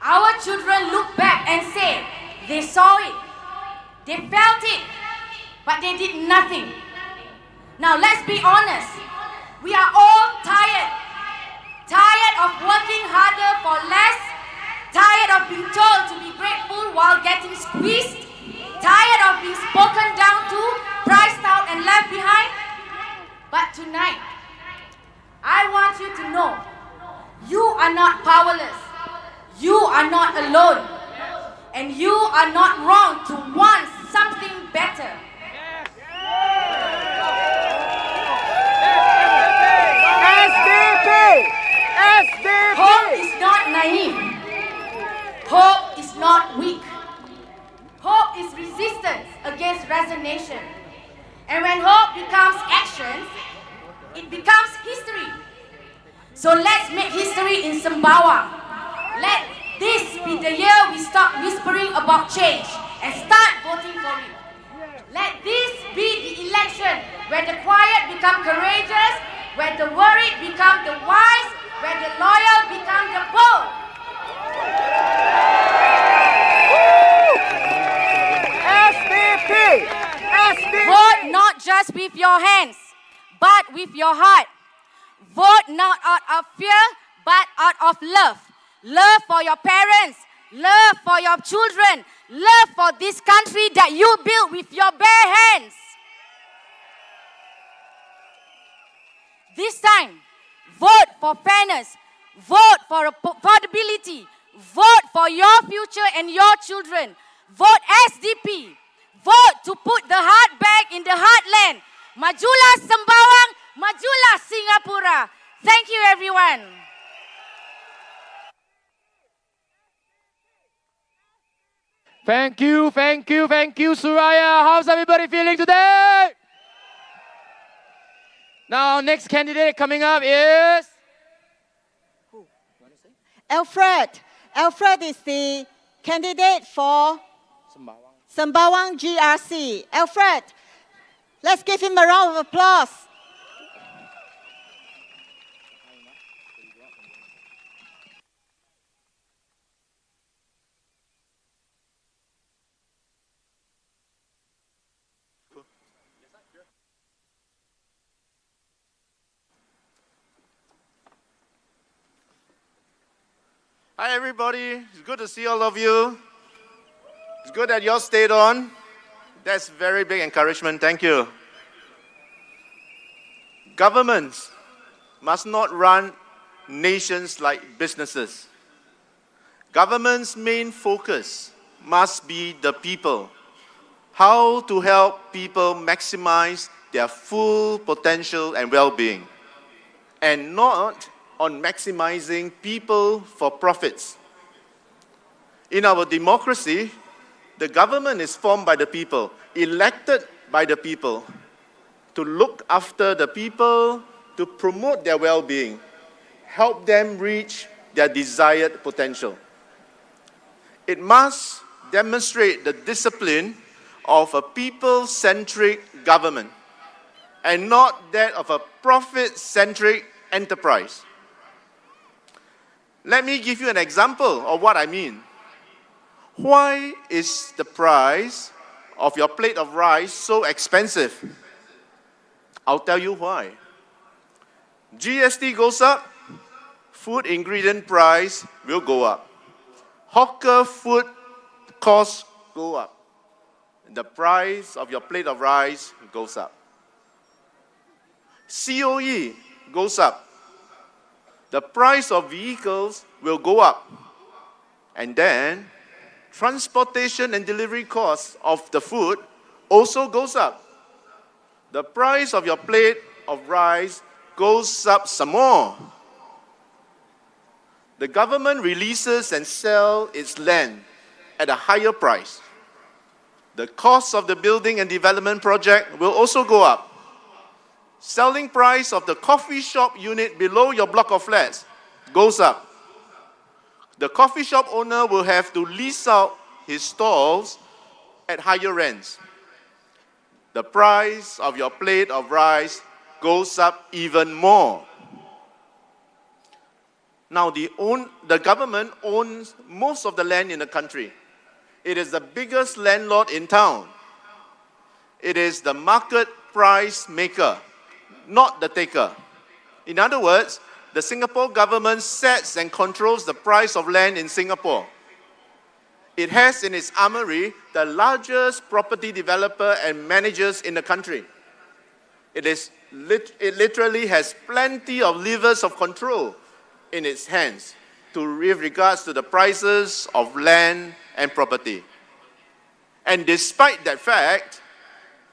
our children look back and say they saw it, they felt it, but they did nothing? Now let's be honest. We are all tired. Tired of working harder for less. Tired of being told to be grateful while getting squeezed. Tired of being spoken down to, priced out and left behind. But tonight, I want you to know, you are not powerless. You are not alone. And you are not wrong to want something better. SDP! Hope is not naive. Hope is not weak. Hope is resistance against resignation. And when hope becomes action, it becomes history. So let's make history in Sembawang. Let this be the year we stop whispering about change and start voting for it. Let this be the election where the quiet become courageous, where the worried become the wise, where the loyal become the bold. SDP! SDP! Vote not just with your hands, but with your heart. Vote not out of fear, but out of love. Love for your parents, love for your children, love for this country that you built with your bare hands. This time, vote for fairness, vote for affordability, vote for your future and your children. Vote SDP. Vote to put the heart back in the heartland. Majulah Sembawang, Majulah Singapura. Thank you, everyone. Thank you, Suraya. How's everybody feeling today? Now, next candidate coming up is... Alfred. Alfred is the candidate for Sembawang GRC. Alfred, let's give him a round of applause. Hi, everybody. It's good to see all of you. It's good that you all stayed on. That's very big encouragement. Thank you. Governments must not run nations like businesses. Government's main focus must be the people. How to help people maximize their full potential and well-being, and not on maximizing people for profits. In our democracy, the government is formed by the people, elected by the people, to look after the people, to promote their well-being, help them reach their desired potential. It must demonstrate the discipline of a people-centric government and not that of a profit-centric enterprise. Let me give you an example of what I mean. Why is the price of your plate of rice so expensive? I'll tell you why. GST goes up, food ingredient price will go up. Hawker food costs go up. The price of your plate of rice goes up. COE goes up. The price of vehicles will go up. And then, transportation and delivery costs of the food also goes up. The price of your plate of rice goes up some more. The government releases and sells its land at a higher price. The cost of the building and development project will also go up. Selling price of the coffee shop unit below your block of flats goes up. The coffee shop owner will have to lease out his stalls at higher rents. the price of your plate of rice goes up even more. Now, the government owns most of the land in the country. It is the biggest landlord in town. It is the market price maker, not the taker. In other words, the Singapore government sets and controls the price of land in Singapore. It has in its armory the largest property developer and managers in the country. It literally has plenty of levers of control in its hands with regards to the prices of land and property. And despite that fact,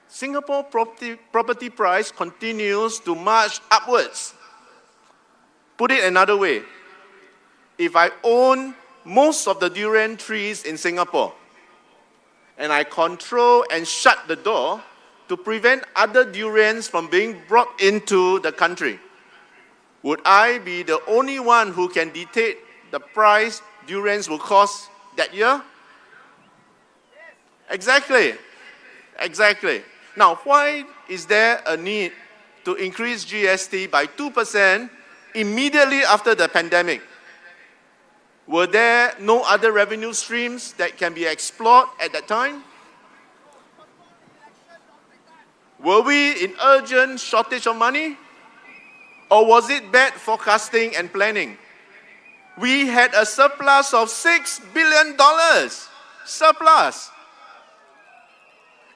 Singapore property price continues to march upwards. Put it another way, if I own most of the durian trees in Singapore, and I control and shut the door to prevent other durians from being brought into the country, would I be the only one who can dictate the price durians will cost that year? Exactly. Now, why is there a need to increase GST by 2% immediately after the pandemic? Were there no other revenue streams that can be explored at that time? Were we in urgent shortage of money? Or was it bad forecasting and planning? We had a surplus of $6 billion. Surplus.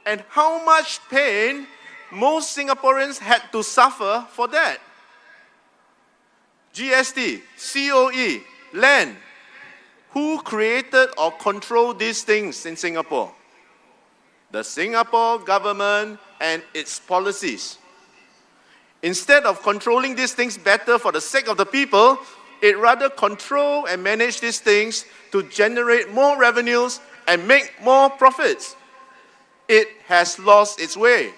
And how much pain most Singaporeans had to suffer for that? GST, COE, land. Who created or controlled these things in Singapore? The Singapore government and its policies. Instead of controlling these things better for the sake of the people, it rather control and manage these things to generate more revenues and make more profits. It has lost its way.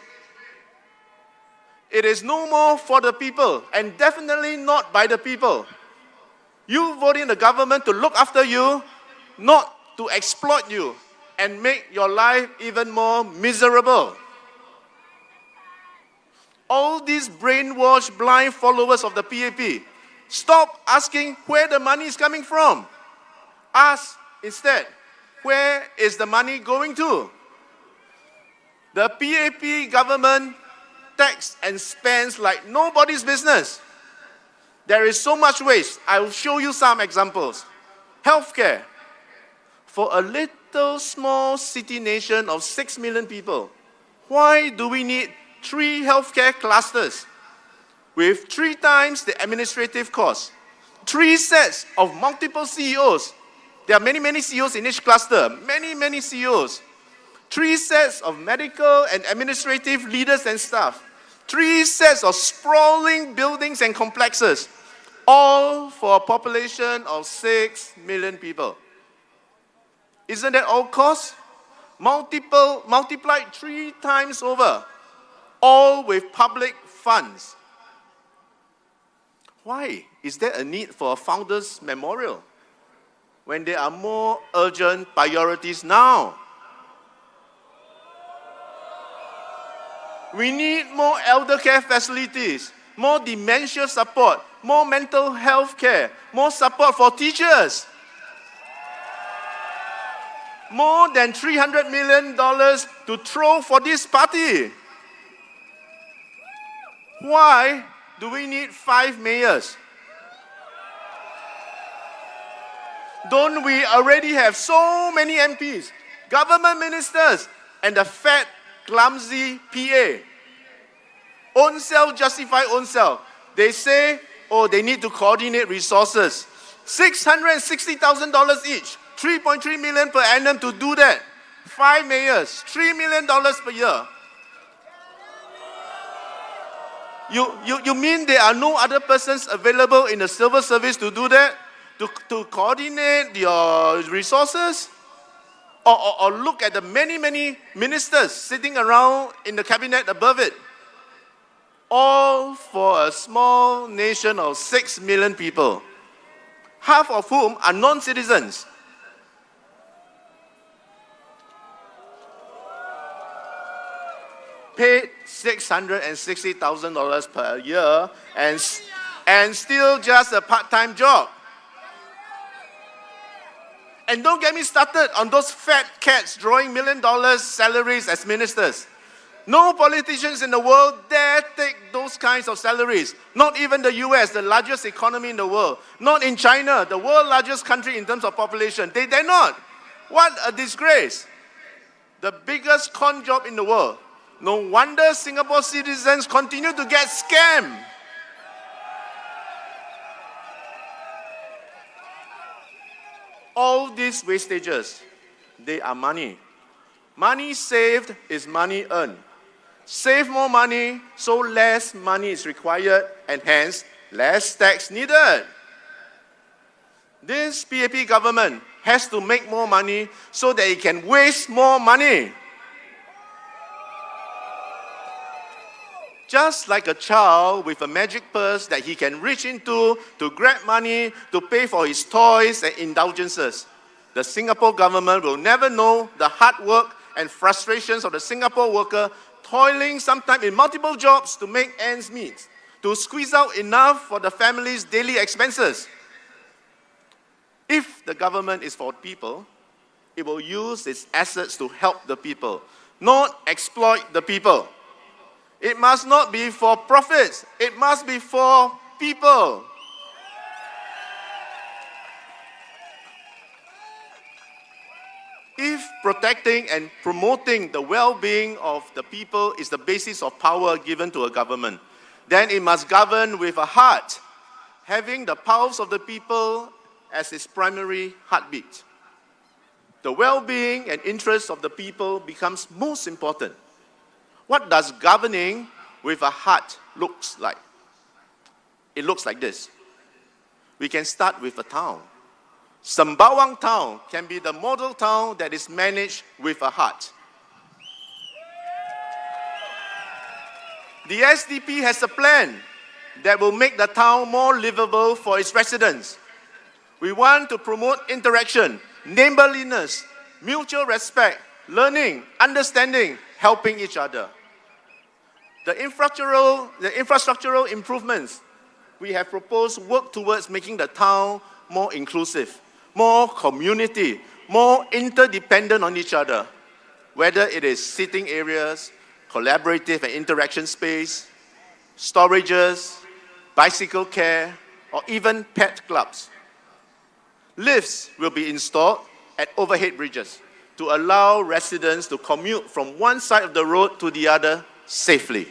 It is no more for the people, and definitely not by the people. You vote in the government to look after you, not to exploit you and make your life even more miserable. All these brainwashed, blind followers of the PAP, stop asking where the money is coming from. Ask instead, where is the money going to? The PAP government taxes and spends like nobody's business. There is so much waste. I will show you some examples. Healthcare. For a little small city nation of 6 million people, why do we need 3 healthcare clusters with 3 times the administrative cost? 3 sets of multiple CEOs. There are many CEOs in each cluster. Many CEOs. 3 sets of medical and administrative leaders and staff. 3 sets of sprawling buildings and complexes. All for a population of 6 million people. Isn't that all cost? Multiplied 3 times over. All with public funds. Why is there a need for a founder's memorial when there are more urgent priorities now? We need more elder care facilities, more dementia support, more mental health care, more support for teachers. More than $300 million to throw for this party. Why do we need 5 mayors? Don't we already have so many MPs, government ministers, and the fat, clumsy PA? Own self justify own self. They say, oh, they need to coordinate resources. $660,000 each, 3.3 million per annum to do that. 5 mayors, $3 million per year. You mean there are no other persons available in the civil service to do that? To coordinate your resources? Or look at the many ministers sitting around in the cabinet above it. All for a small nation of 6 million people, half of whom are non-citizens. paid $660,000 per year and still just a part-time job. And don't get me started on those fat cats drawing $1 million salaries as ministers. No politicians in the world dare take those kinds of salaries. Not even the US, the largest economy in the world. Not in China, the world's largest country in terms of population. They dare not. What a disgrace. The biggest con job in the world. No wonder Singapore citizens continue to get scammed. All these wastages, they are money. Money saved is money earned. Save more money, so less money is required, and hence, less tax needed. This PAP government has to make more money so that it can waste more money. Just like a child with a magic purse that he can reach into to grab money to pay for his toys and indulgences, the Singapore government will never know the hard work and frustrations of the Singapore worker toiling sometimes in multiple jobs to make ends meet, to squeeze out enough for the family's daily expenses. If the government is for people, it will use its assets to help the people, not exploit the people. It must not be for profits, it must be for people. If protecting and promoting the well-being of the people is the basis of power given to a government, then it must govern with a heart, having the pulse of the people as its primary heartbeat. The well-being and interests of the people becomes most important. What does governing with a heart looks like? It looks like this. We can start with a town. Sembawang town can be the model town that is managed with a heart. The SDP has a plan that will make the town more livable for its residents. We want to promote interaction, neighborliness, mutual respect, learning, understanding, helping each other. The infrastructural improvements we have proposed work towards making the town more inclusive, more community, more interdependent on each other, whether it is sitting areas, collaborative and interaction space, storages, bicycle care, or even pet clubs. Lifts will be installed at overhead bridges to allow residents to commute from one side of the road to the other safely.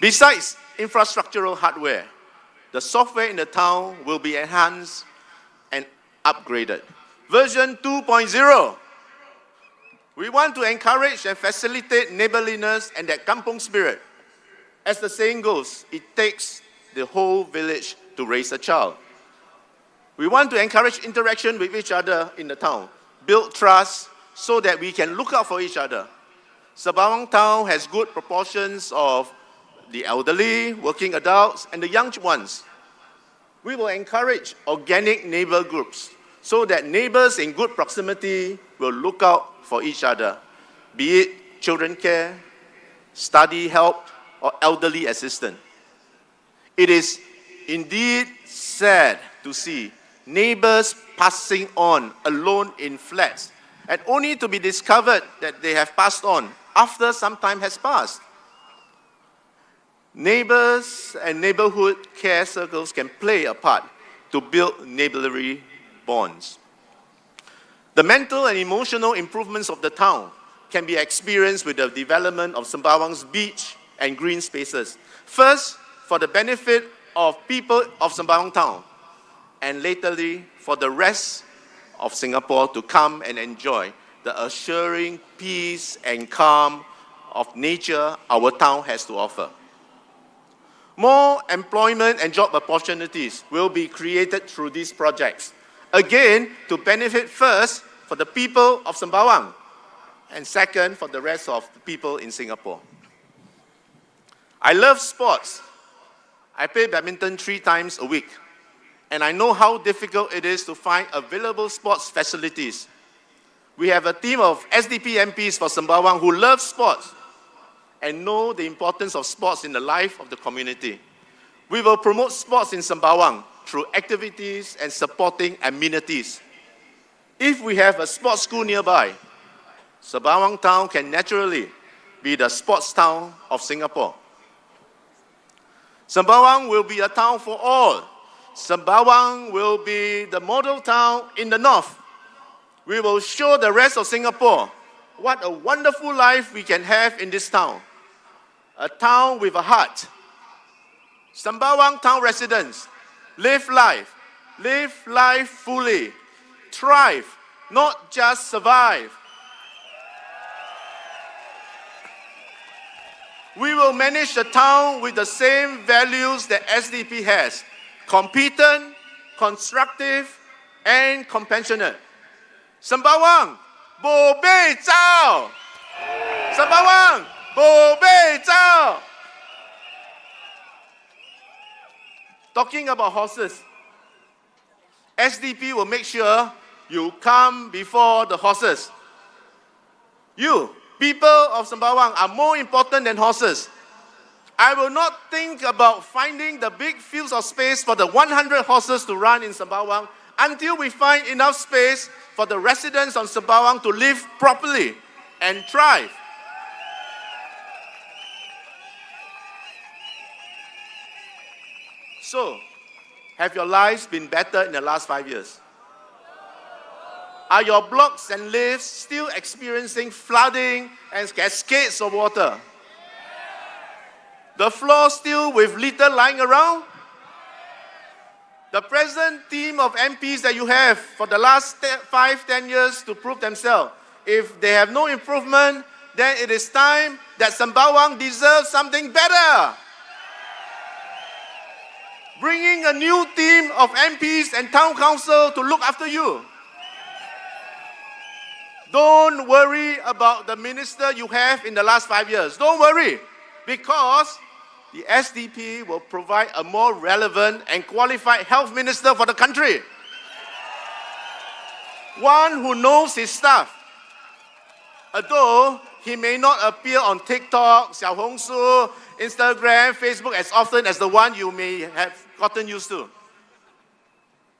Besides infrastructural hardware, the software in the town will be enhanced and upgraded. Version 2.0. We want to encourage and facilitate neighborliness and that kampung spirit. As the saying goes, it takes the whole village to raise a child. We want to encourage interaction with each other in the town, build trust so that we can look out for each other. Sembawang town has good proportions of the elderly, working adults, and the young ones. We will encourage organic neighbor groups so that neighbors in good proximity will look out for each other, be it children care, study help, or elderly assistance. It is indeed sad to see neighbors passing on alone in flats and only to be discovered that they have passed on after some time has passed. Neighbors and neighborhood care circles can play a part to build neighborly bonds. The mental and emotional improvements of the town can be experienced with the development of Sembawang's beach and green spaces. First, for the benefit of people of Sembawang town, and laterly for the rest of Singapore to come and enjoy the assuring peace and calm of nature our town has to offer. More employment and job opportunities will be created through these projects. Again, to benefit first for the people of Sembawang, and second for the rest of the people in Singapore. I love sports. I play badminton 3 times a week, and I know how difficult it is to find available sports facilities. we have a team of SDP MPs for Sembawang who love sports and know the importance of sports in the life of the community. We will promote sports in Sembawang through activities and supporting amenities. If we have a sports school nearby, Sembawang town can naturally be the sports town of Singapore. Sembawang will be a town for all. Sembawang will be the model town in the north. We will show the rest of Singapore what a wonderful life we can have in this town. A town with a heart. Sembawang town residents, live life fully, thrive, not just survive. We will manage the town with the same values that SDP has: competent, constructive, and compassionate. Sembawang, bo bei zhao! Sembawang, bo bei zhao! Talking about horses, SDP will make sure you come before the horses. You, people of Sembawang, are more important than horses. I will not think about finding the big fields of space for the 100 horses to run in Sembawang until we find enough space for the residents of Sembawang to live properly and thrive. So, have your lives been better in the last 5 years? Are your blocks and lifts still experiencing flooding and cascades of water? The floor still with litter lying around? The present team of MPs that you have for the last 5-10 years to prove themselves, if they have no improvement, then it is time that Sembawang deserves something better. Bringing a new team of MPs and town council to look after you. Don't worry about the minister you have in the last 5 years. Don't worry, because the SDP will provide a more relevant and qualified health minister for the country. One who knows his stuff. Although he may not appear on TikTok, Xiaohongshu, Instagram, Facebook as often as the one you may have gotten used to.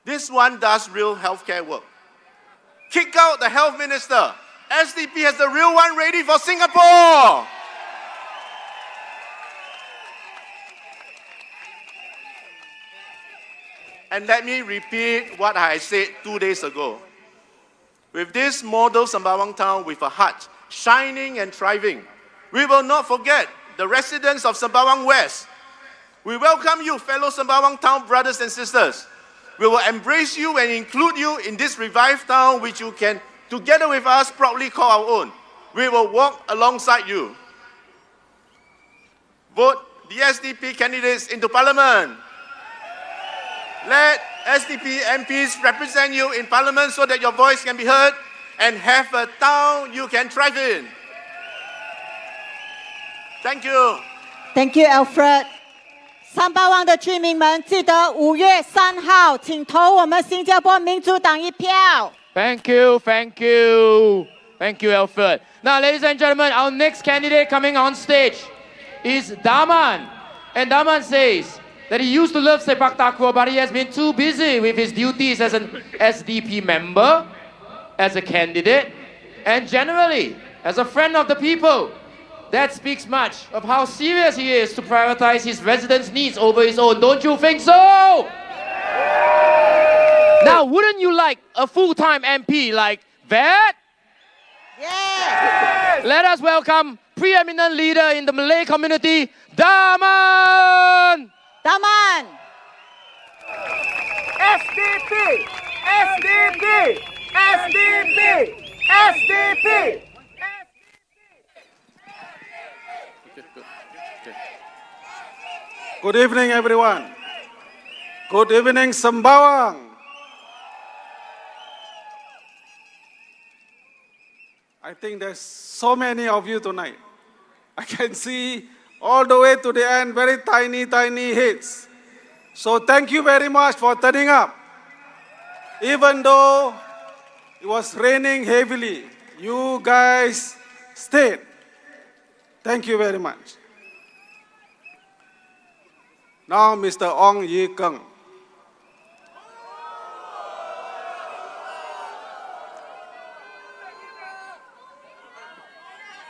This one does real healthcare work. Kick out the health minister. SDP has the real one ready for Singapore. And let me repeat what I said 2 days ago. With this model Sembawang town with a heart, shining and thriving, we will not forget the residents of Sembawang West. We welcome you, fellow Sembawang town brothers and sisters. We will embrace you and include you in this revived town which you can, together with us, proudly call our own. We will walk alongside you. Vote the SDP candidates into Parliament. Let SDP MPs represent you in Parliament so that your voice can be heard and have a town you can thrive in. Thank you. Thank you, Alfred. Sembawang的居民们，记得5月3号，请投我们新加坡民主党一票。Thank you, thank you. Thank you, Alfred. Now, ladies and gentlemen, our next candidate coming on stage is Daman. And Daman says that he used to love sepak takraw, but he has been too busy with his duties as an SDP member, as a candidate, and generally as a friend of the people. That speaks much of how serious he is to prioritize his residents' needs over his own. Don't you think so? Now, wouldn't you like a full-time MP like that? Yes. Let us welcome preeminent leader in the Malay community, Daman! Daman. SDP! SDP! SDP! SDP! Good evening, everyone. Good evening, Sembawang. I think there's so many of you tonight. I can see all the way to the end, very tiny, tiny heads. So thank you very much for turning up. Even though it was raining heavily, you guys stayed. Thank you very much. Now, Mr. Ong Ye Kung.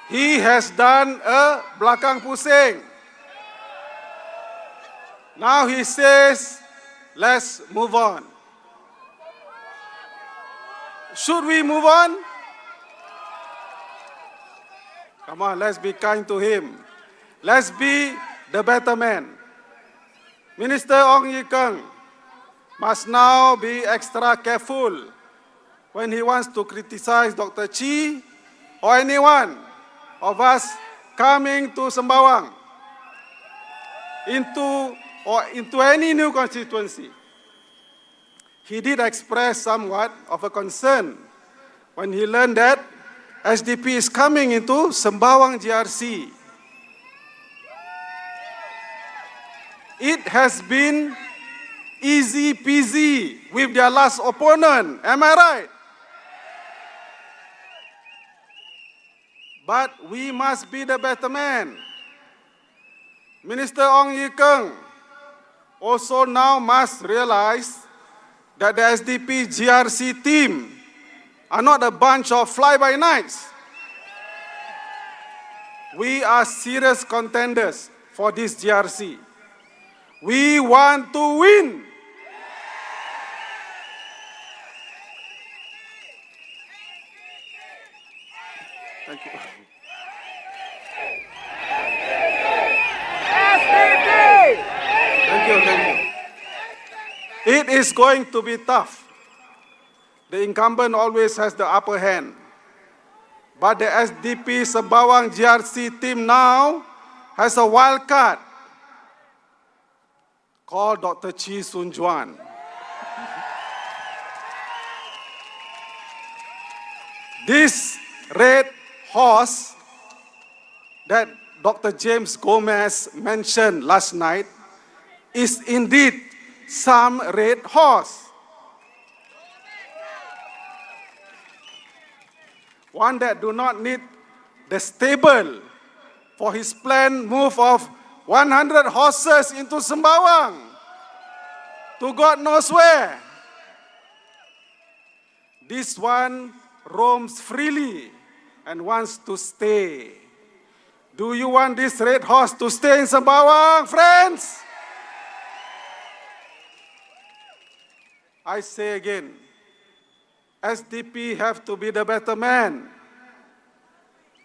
He has done a belakang pusing. Now he says, let's move on. Should we move on? Come on, let's be kind to him. Let's be the better man. Minister Ong Ye Kung must now be extra careful when he wants to criticize Dr. Chi or anyone of us coming to Sembawang into any new constituency. He did express somewhat of a concern when he learned that SDP is coming into Sembawang GRC. It has been easy peasy with their last opponent, am I right? But we must be the better man. Minister Ong Ye Kung also now must realize that the SDP GRC team are not a bunch of fly-by-nights. We are serious contenders for this GRC. We want to win. Thank you. Thank you. It is going to be tough. The incumbent always has the upper hand. But the SDP Sembawang GRC team now has a wild card called Dr. Chi Sun Juan. This red horse that Dr. James Gomez mentioned last night is indeed some red horse. One that do not need the stable for his planned move of 100 horses into Sembawang to God knows where. This one roams freely and wants to stay. Do you want this red horse to stay in Sembawang, friends? I say again, SDP have to be the better man.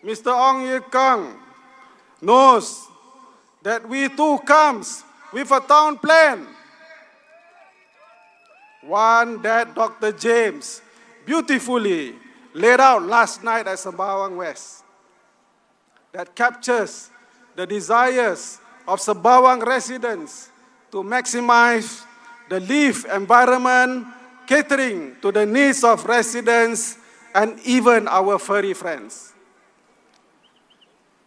Mr. Ong Ye Kung knows that we too comes with a town plan. One that Dr. James beautifully laid out last night at Sembawang West, that captures the desires of Sembawang residents to maximize the live environment, catering to the needs of residents and even our furry friends.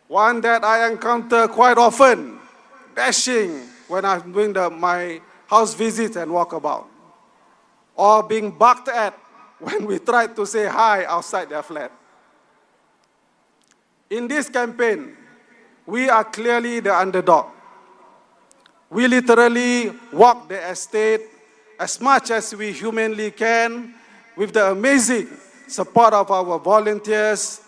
One that I encounter quite often, dashing when I'm doing my house visits and walkabout, or being barked at when we try to say hi outside their flat. In this campaign, we are clearly the underdog. We literally walk the estate as much as we humanly can with the amazing support of our volunteers,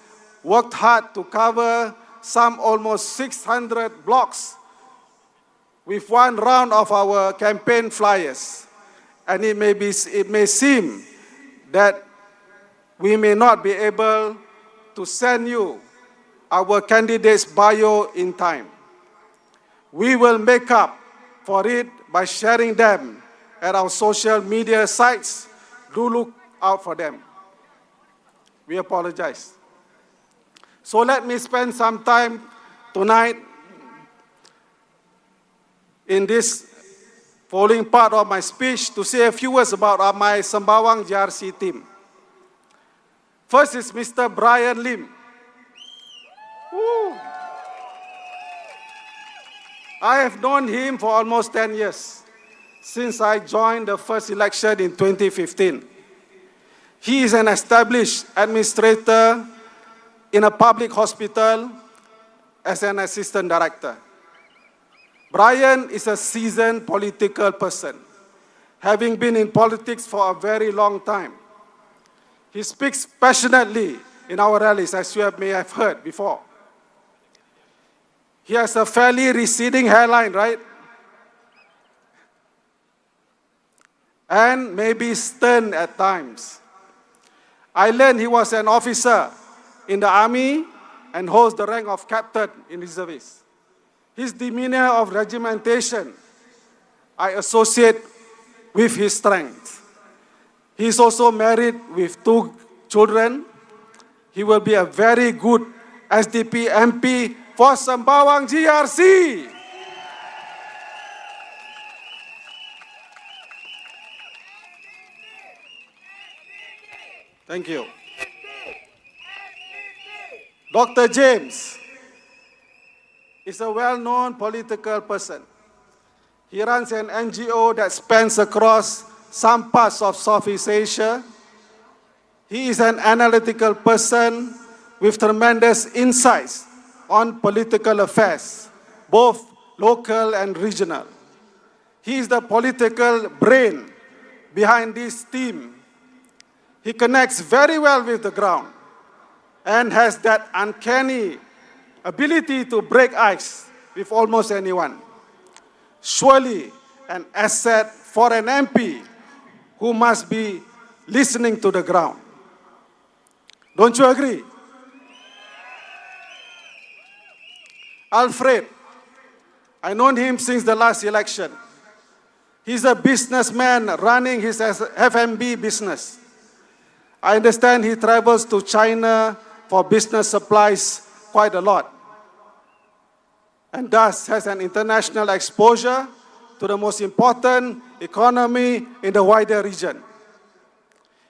worked hard to cover some almost 600 blocks with one round of our campaign flyers. And it may seem that we may not be able to send you our candidate's bio in time. We will make up for it by sharing them at our social media sites. Do look out for them. We apologize. So let me spend some time tonight in this following part of my speech to say a few words about my Sembawang GRC team. First is Mr. Brian Lim. Woo. I have known him for almost 10 years, since I joined the first election in 2015. He is an established administrator in a public hospital as an assistant director. Brian is a seasoned political person, having been in politics for a very long time. He speaks passionately in our rallies, as you may have heard before. He has a fairly receding hairline, right? And maybe stern at times. I learned he was an officer in the army and holds the rank of captain in reservists. His demeanor of regimentation, I associate with his strength. He is also married with 2 children. He will be a very good SDP MP for Sembawang GRC. Thank you. Dr. James is a well-known political person. He runs an NGO that spans across some parts of Southeast Asia. He is an analytical person with tremendous insights on political affairs, both local and regional. He is the political brain behind this team. He connects very well with the ground and has that uncanny ability to break ice with almost anyone. Surely an asset for an MP who must be listening to the ground. Don't you agree? Alfred, I've known him since the last election. He's a businessman running his F&B business. I understand he travels to China for business supplies quite a lot, and thus has an international exposure to the most important economy in the wider region.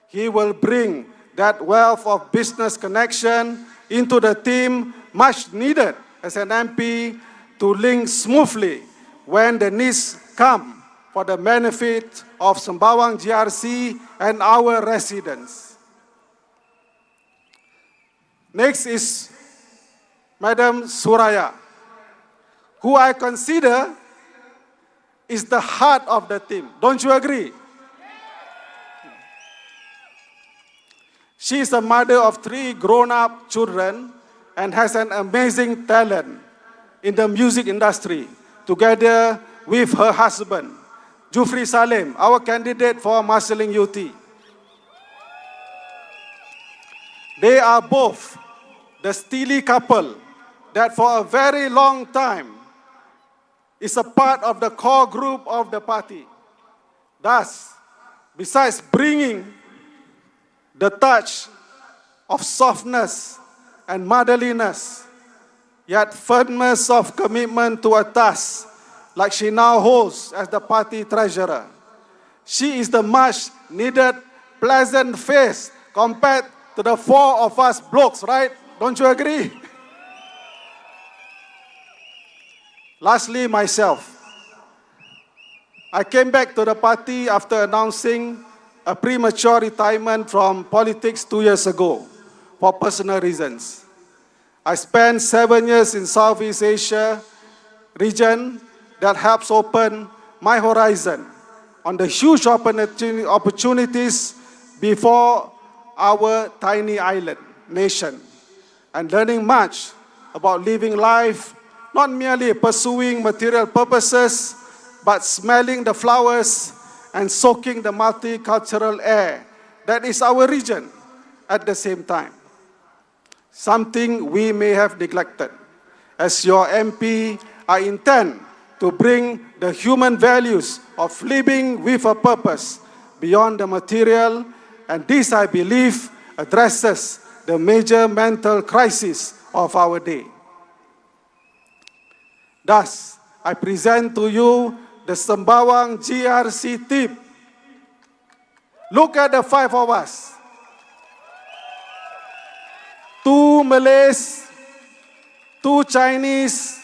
He will bring that wealth of business connection into the team, much needed as an MP to link smoothly when the needs come for the benefit of Sembawang GRC and our residents. Next is Madam Suraya, who I consider is the heart of the team. Don't you agree? She is a mother of 3 grown-up children and has an amazing talent in the music industry, together with her husband, Jufri Salim, our candidate for Marsiling UT. They are both the steely couple that for a very long time is a part of the core group of the party. Thus, besides bringing the touch of softness and motherliness, yet firmness of commitment to a task like she now holds as the party treasurer. She is the much needed pleasant face compared to the 4 of us blokes, right? Don't you agree? Lastly, myself. I came back to the party after announcing a premature retirement from politics 2 years ago for personal reasons. I spent 7 years in Southeast Asia region that helps open my horizon on the huge opportunities before our tiny island nation, and learning much about living life, not merely pursuing material purposes, but smelling the flowers and soaking the multicultural air that is our region at the same time. Something we may have neglected. As your MP, I intend to bring the human values of living with a purpose beyond the material, and this, I believe, addresses the major mental crisis of our day. Thus, I present to you the Sembawang GRC team. Look at the 5 of us. 2 Malays, 2 Chinese,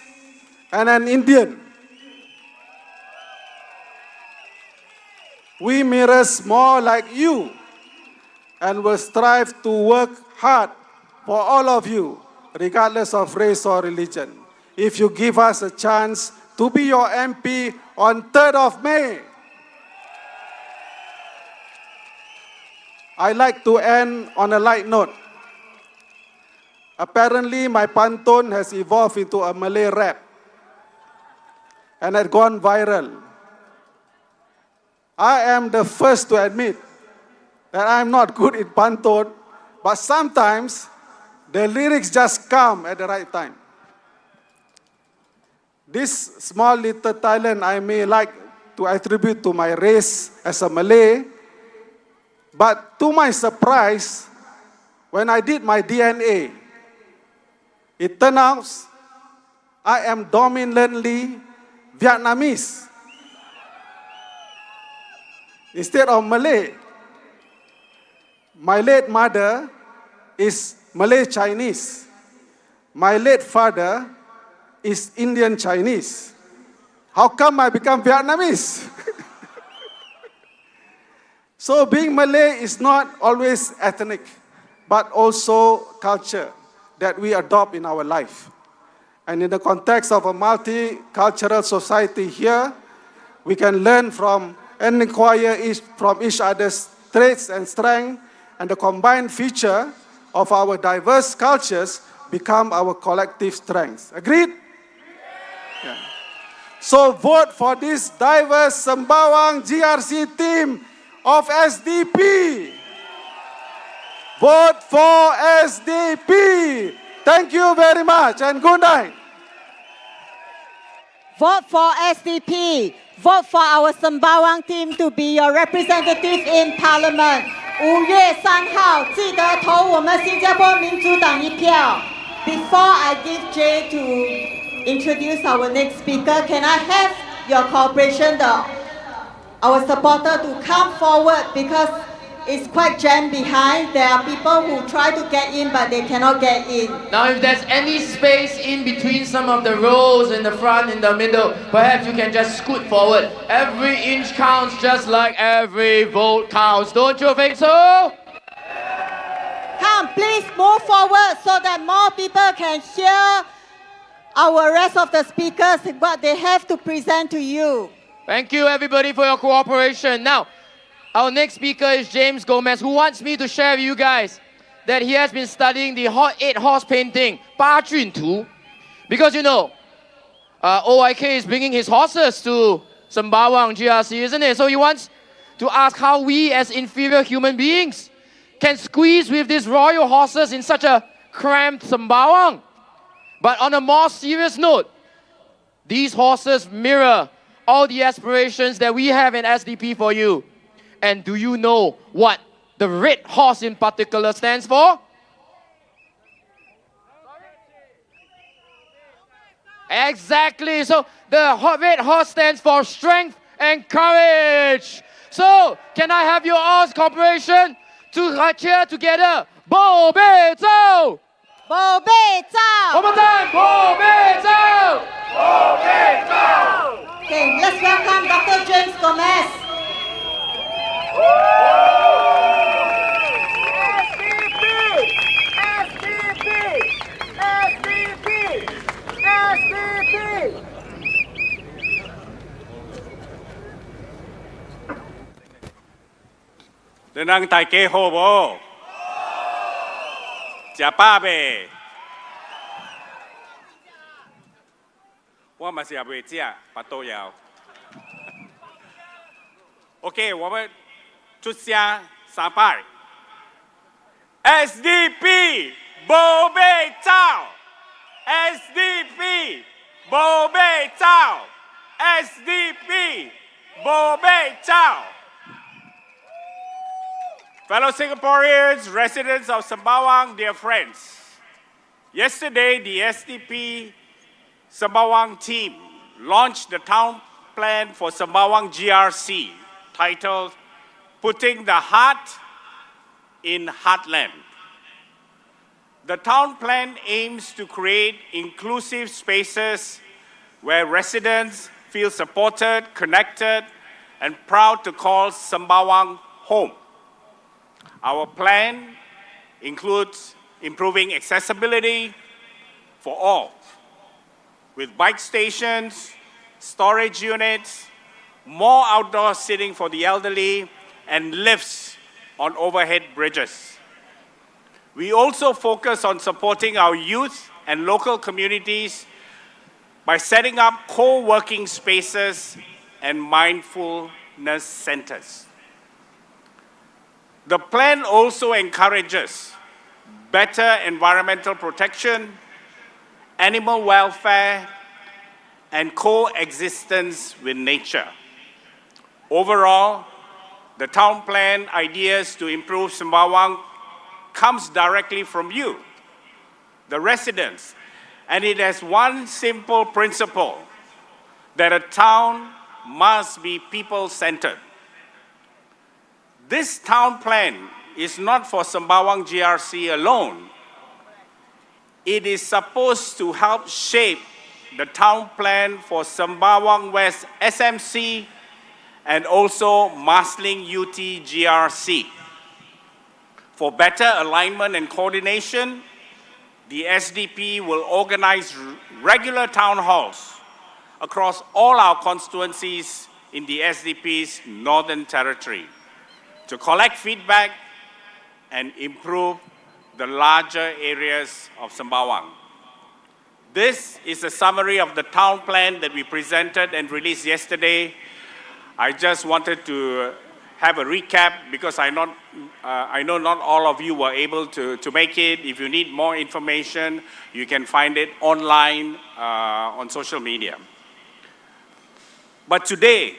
and an Indian. We mirrors more like you and will strive to work hard for all of you, regardless of race or religion, if you give us a chance to be your MP on 3rd of May. I like to end on a light note. Apparently, my pantun has evolved into a Malay rap and had gone viral. I am the first to admit that I am not good in pantun, but sometimes the lyrics just come at the right time. This small little talent I may like to attribute to my race as a Malay, but to my surprise, when I did my DNA, it turned out I am dominantly Vietnamese instead of Malay. My late mother is Malay Chinese. My late father is Indian Chinese. How come I become Vietnamese? So being Malay is not always ethnic, but also culture that we adopt in our life. And in the context of a multicultural society here, we can learn from and inquire from each other's traits and strengths, and the combined feature of our diverse cultures become our collective strengths. Agreed? Yeah. So vote for this diverse Sembawang GRC team of SDP. Vote for SDP. Thank you very much and good night. Vote for SDP. Vote for our Sembawang team to be your representative in Parliament. 5月3号，记得投我们新加坡民主党一票。Before I give Jay to introduce our next speaker, can I have your cooperation, our supporter, to come forward because it's quite jammed behind. There are people who try to get in, but they cannot get in. Now, if there's any space in between some of the rows in the front, in the middle, perhaps you can just scoot forward. Every inch counts just like every vote counts. Don't you think so? Come, please move forward so that more people can hear our rest of the speakers, what they have to present to you. Thank you, everybody, for your cooperation. Now, our next speaker is James Gomez, who wants me to share with you guys that he has been studying the 8-horse painting, 八骏图. Because you know, OIK is bringing his horses to Sembawang GRC, isn't it? So he wants to ask how we as inferior human beings can squeeze with these royal horses in such a cramped Sembawang. But on a more serious note, these horses mirror all the aspirations that we have in SDP for you. And do you know what the red horse in particular stands for? Exactly. So the red horse stands for strength and courage. So can I have your all's cooperation to cheer together? Bo Bei Zhao! Bo Bei Zhao! One more time! Bo Bei Zhao! Bo Bei Zhao! Okay, let's welcome Dr. James Gomez. Đừng năng tài kê hồ bố. Chả ba bề. 我嘛是也袂食，巴肚枵。OK， 我们出声三摆。SDP 无被走 ，SDP 无被走 ，SDP 无被走。Fellow Singaporeans, residents of Sembawang, dear friends. Yesterday, the SDP Sembawang team launched the town plan for Sembawang GRC, titled Putting the Heart in Heartland. The town plan aims to create inclusive spaces where residents feel supported, connected, and proud to call Sembawang home. Our plan includes improving accessibility for all, with bike stations, storage units, more outdoor seating for the elderly, and lifts on overhead bridges. We also focus on supporting our youth and local communities by setting up co-working spaces and mindfulness centers. The plan also encourages better environmental protection, animal welfare, and coexistence with nature. Overall, the town plan ideas to improve Sembawang comes directly from you, the residents, and it has one simple principle, that a town must be people-centered. This town plan is not for Sembawang GRC alone. It is supposed to help shape the town plan for Sembawang West SMC and also Marsiling UT GRC. For better alignment and coordination, the SDP will organize regular town halls across all our constituencies in the SDP's Northern Territory to collect feedback and improve the larger areas of Sembawang. This is a summary of the town plan that we presented and released yesterday. I just wanted to have a recap because I know not all of you were able to make it. If you need more information, you can find it online on social media. But today,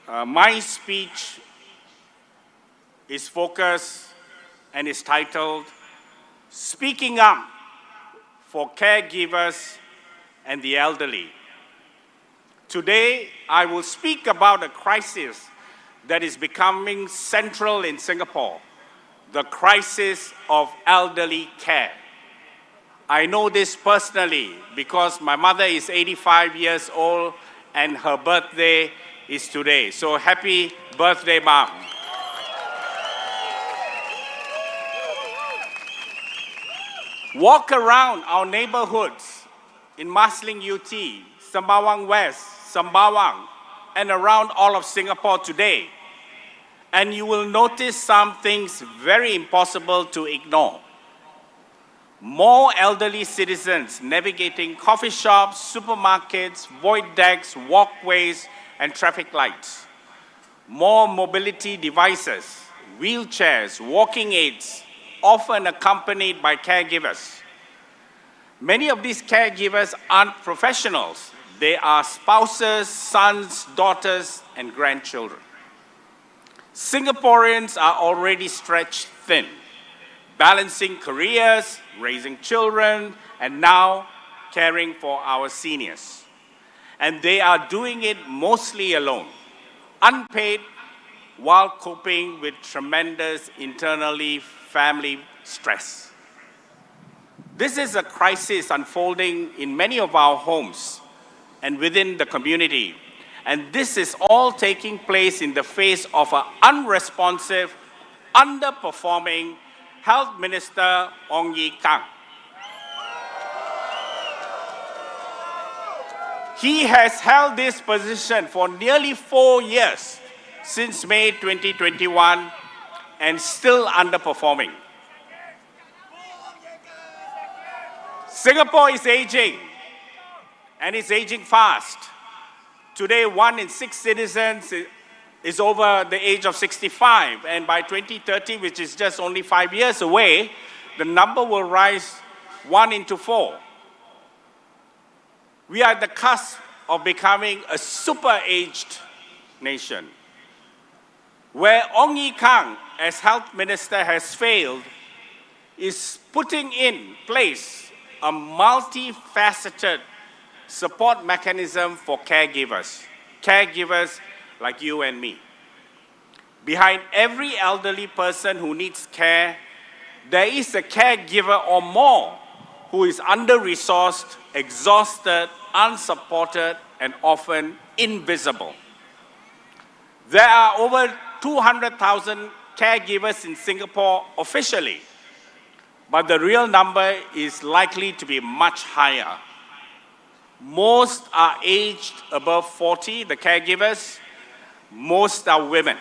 my speech is focused and is titled, Speaking Up for Caregivers and the Elderly. Today, I will speak about a crisis that is becoming central in Singapore, the crisis of elderly care. I know this personally because my mother is 85 years old and her birthday is today. So happy birthday, Mom. Walk around our neighborhoods in Marsiling UT, Sembawang West, Sembawang, and around all of Singapore today, and you will notice some things very impossible to ignore. More elderly citizens navigating coffee shops, supermarkets, void decks, walkways, and traffic lights. More mobility devices, wheelchairs, walking aids, often accompanied by caregivers. Many of these caregivers aren't professionals. They are spouses, sons, daughters, and grandchildren. Singaporeans are already stretched thin, balancing careers, raising children, and now caring for our seniors. And they are doing it mostly alone, unpaid, while coping with tremendous internally family stress. This is a crisis unfolding in many of our homes and within the community. And this is all taking place in the face of an unresponsive, underperforming Health Minister Ong Ye Kung. He has held this position for nearly 4 years, since May 2021, and still underperforming. Singapore is aging, and it's aging fast. Today, 1 in 6 citizens is over the age of 65, and by 2030, which is just only 5 years away, the number will rise 1 into 4. We are at the cusp of becoming a super-aged nation, where Ong Ye Kung, as health minister, has failed, is putting in place a multifaceted support mechanism for caregivers like you and me. Behind every elderly person who needs care, there is a caregiver or more who is under-resourced, exhausted, unsupported, and often invisible. There are over 200,000 caregivers in Singapore officially, but the real number is likely to be much higher. Most are aged above 40, the caregivers. Most are women.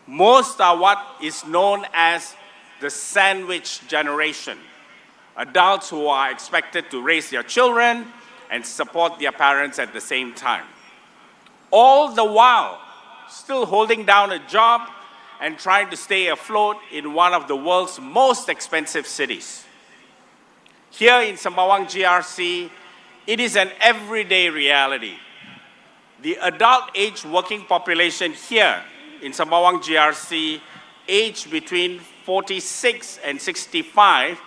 Most are what is known as the sandwich generation, adults who are expected to raise their children and support their parents at the same time. All the while, still holding down a job and trying to stay afloat in one of the world's most expensive cities. Here in Sembawang GRC, it is an everyday reality. The adult age working population here in Sembawang GRC, aged between 46 and 65,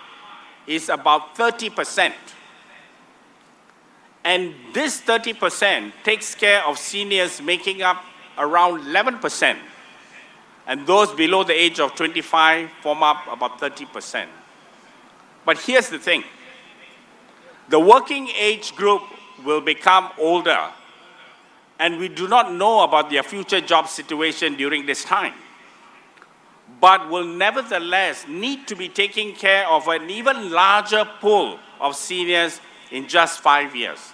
is about 30%. And this 30% takes care of seniors making up around 11%. And those below the age of 25 form up about 30%. But here's the thing. The working age group will become older, and we do not know about their future job situation during this time, but will nevertheless need to be taking care of an even larger pool of seniors in just 5 years,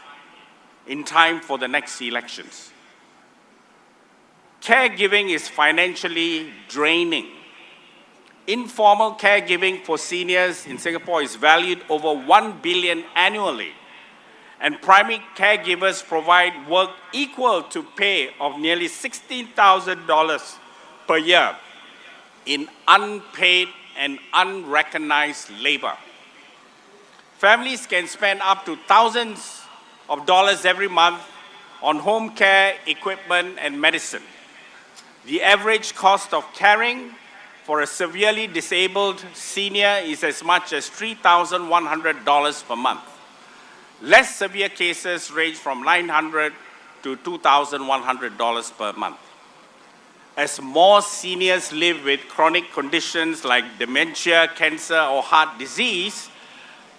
in time for the next elections. Caregiving is financially draining. Informal caregiving for seniors in Singapore is valued over $1 billion annually, and primary caregivers provide work equal to pay of nearly $16,000 per year in unpaid and unrecognized labor. Families can spend up to thousands of dollars every month on home care, equipment, and medicine. The average cost of caring for a severely disabled senior is as much as $3,100 per month. Less severe cases range from $900 to $2,100 per month. As more seniors live with chronic conditions like dementia, cancer, or heart disease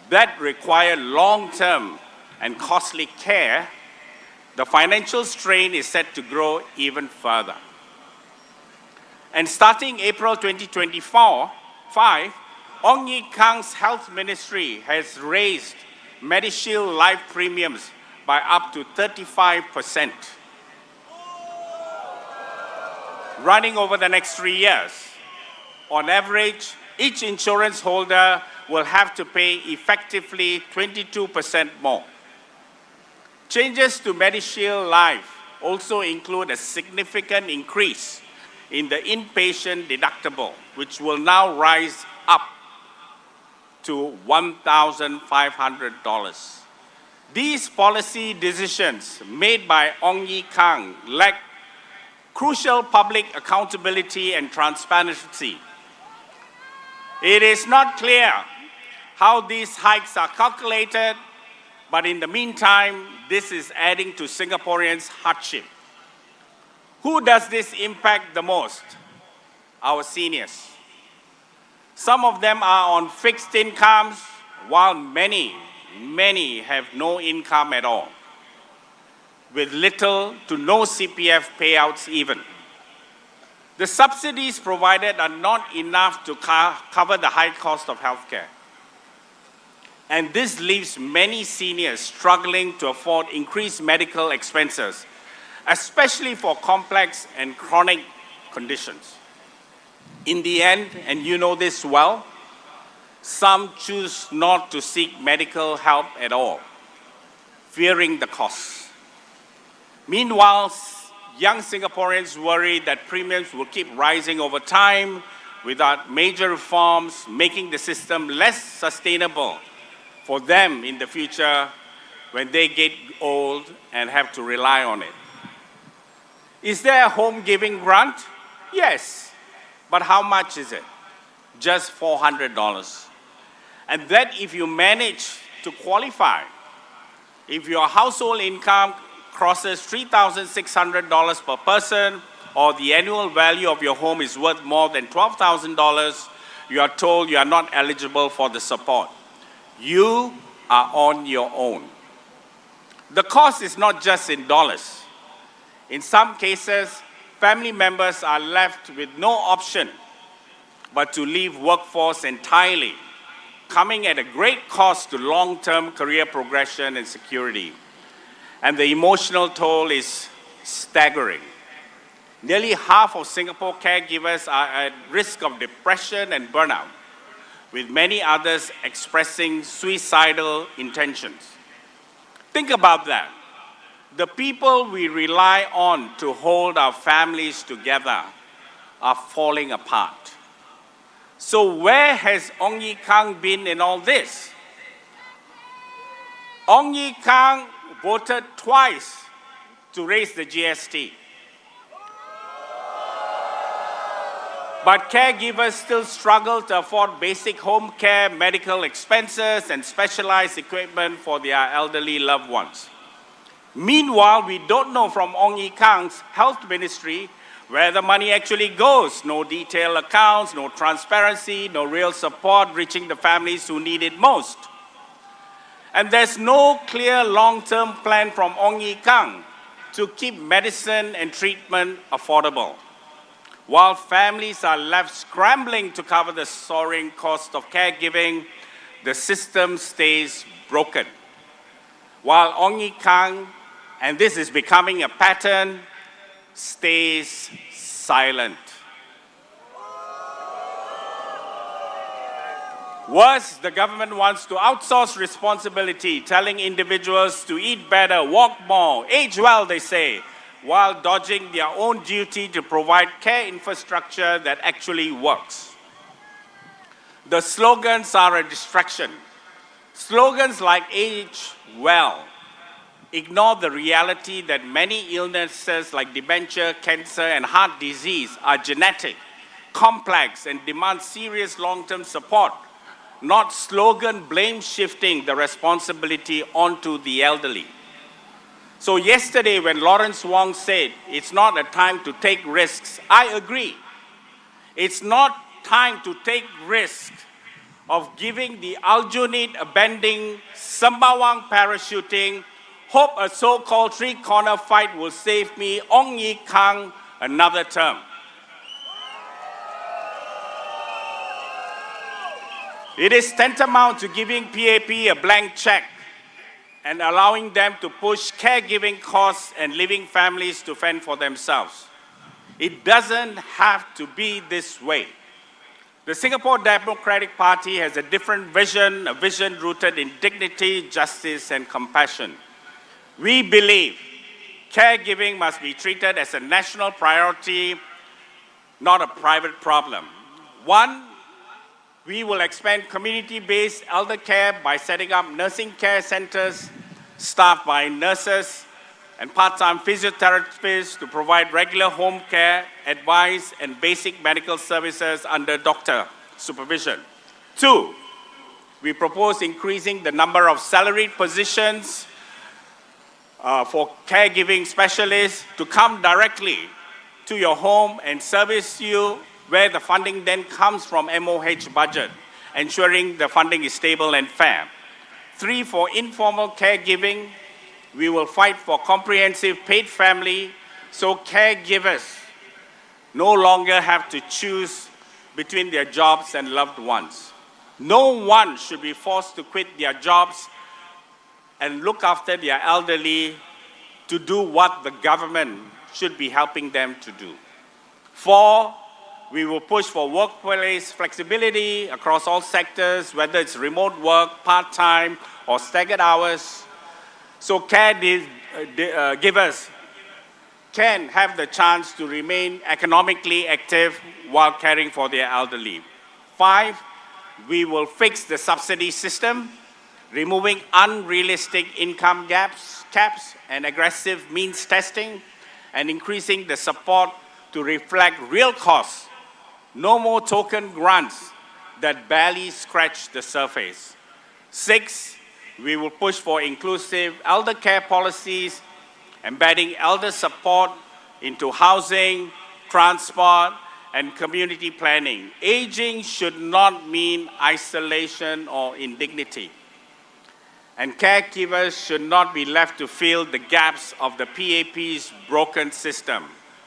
that require long-term and costly care, the financial strain is set to grow even further. And starting April 2025, Ong Ye Kung's health ministry has raised MediShield life premiums by up to 35%. Running over the next 3 years. On average, each insurance holder will have to pay effectively 22% more. Changes to MediShield Life also include a significant increase in the inpatient deductible, which will now rise up to $1,500. These policy decisions made by Ong Ye Kung lack crucial public accountability and transparency. It is not clear how these hikes are calculated, but in the meantime, this is adding to Singaporeans' hardship. Who does this impact the most? Our seniors. Some of them are on fixed incomes, while many have no income at all, with little to no CPF payouts even. The subsidies provided are not enough to cover the high cost of healthcare. And this leaves many seniors struggling to afford increased medical expenses, especially for complex and chronic conditions. In the end, and you know this well, some choose not to seek medical help at all, fearing the costs. Meanwhile, young Singaporeans worry that premiums will keep rising over time without major reforms, making the system less sustainable for them in the future when they get old and have to rely on it. Is there a home giving grant? Yes. But how much is it? Just $400. And that if you manage to qualify, if your household income crosses $3,600 per person, or the annual value of your home is worth more than $12,000, you are told you are not eligible for the support. You are on your own. The cost is not just in dollars. In some cases, family members are left with no option but to leave workforce entirely, coming at a great cost to long-term career progression and security. And the emotional toll is staggering. Nearly half of Singapore caregivers are at risk of depression and burnout, with many others expressing suicidal intentions. Think about that. The people we rely on to hold our families together are falling apart. So where has Ong Ye Kung been in all this? Ong Ye Kung voted twice to raise the GST. But caregivers still struggle to afford basic home care, medical expenses, and specialized equipment for their elderly loved ones. Meanwhile, we don't know from Ong Ye Kung's health ministry where the money actually goes. No detailed accounts, no transparency, no real support reaching the families who need it most. And there's no clear long-term plan from Ong Ye Kung to keep medicine and treatment affordable. While families are left scrambling to cover the soaring cost of caregiving, the system stays broken. While Ong Ye Kung, and this is becoming a pattern, stays silent. Worse, the government wants to outsource responsibility, telling individuals to eat better, walk more, age well, they say, while dodging their own duty to provide care infrastructure that actually works. The slogans are a distraction. Slogans like age well ignore the reality that many illnesses like dementia, cancer, and heart disease are genetic, complex, and demand serious long-term support, not slogan blame shifting the responsibility onto the elderly. So yesterday when Lawrence Wong said it's not a time to take risks, I agree. It's not time to take risks of giving the Aljunied abandoning Sembawang parachuting, hope a so-called three-corner fight will save me, Ong Ye Kung, another term. It is tantamount to giving PAP a blank check and allowing them to push caregiving costs and leaving families to fend for themselves. It doesn't have to be this way. The Singapore Democratic Party has a different vision, a vision rooted in dignity, justice, and compassion. We believe caregiving must be treated as a national priority, not a private problem. One, we will expand community-based elder care by setting up nursing care centers staffed by nurses and part-time physiotherapists to provide regular home care, advice, and basic medical services under doctor supervision. Two, we propose increasing the number of salaried positions for caregiving specialists to come directly to your home and service you, where the funding then comes from MOH budget, ensuring the funding is stable and fair. Three, for informal caregiving, we will fight for comprehensive paid family so caregivers no longer have to choose between their jobs and loved ones. No one should be forced to quit their jobs and look after their elderly to do what the government should be helping them to do. Four, we will push for workplace flexibility across all sectors, whether it's remote work, part-time, or staggered hours, so caregivers can have the chance to remain economically active while caring for their elderly. Five, we will fix the subsidy system, removing unrealistic income caps, and aggressive means testing, and increasing the support to reflect real costs. No more token grants that barely scratch the surface. Six, we will push for inclusive elder care policies, embedding elder support into housing, transport, and community planning. Aging should not mean isolation or indignity. And caregivers should not be left to fill the gaps of the PAP's broken system.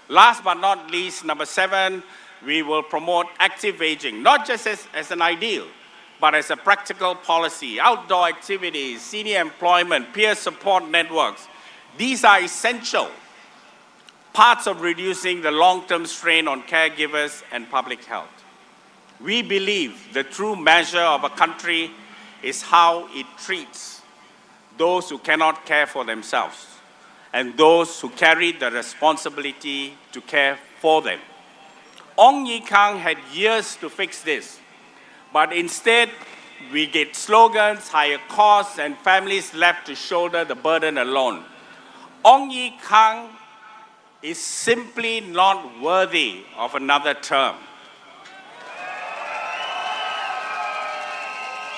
Last but not least, number 7, we will promote active aging, not just as an ideal, but as a practical policy. Outdoor activities, senior employment, peer support networks, these are essential parts of reducing the long-term strain on caregivers and public health. We believe the true measure of a country is how it treats those who cannot care for themselves and those who carry the responsibility to care for them. Ong Ye Kung had years to fix this, but instead we get slogans, higher costs, and families left to shoulder the burden alone. Ong Ye Kung is simply not worthy of another term.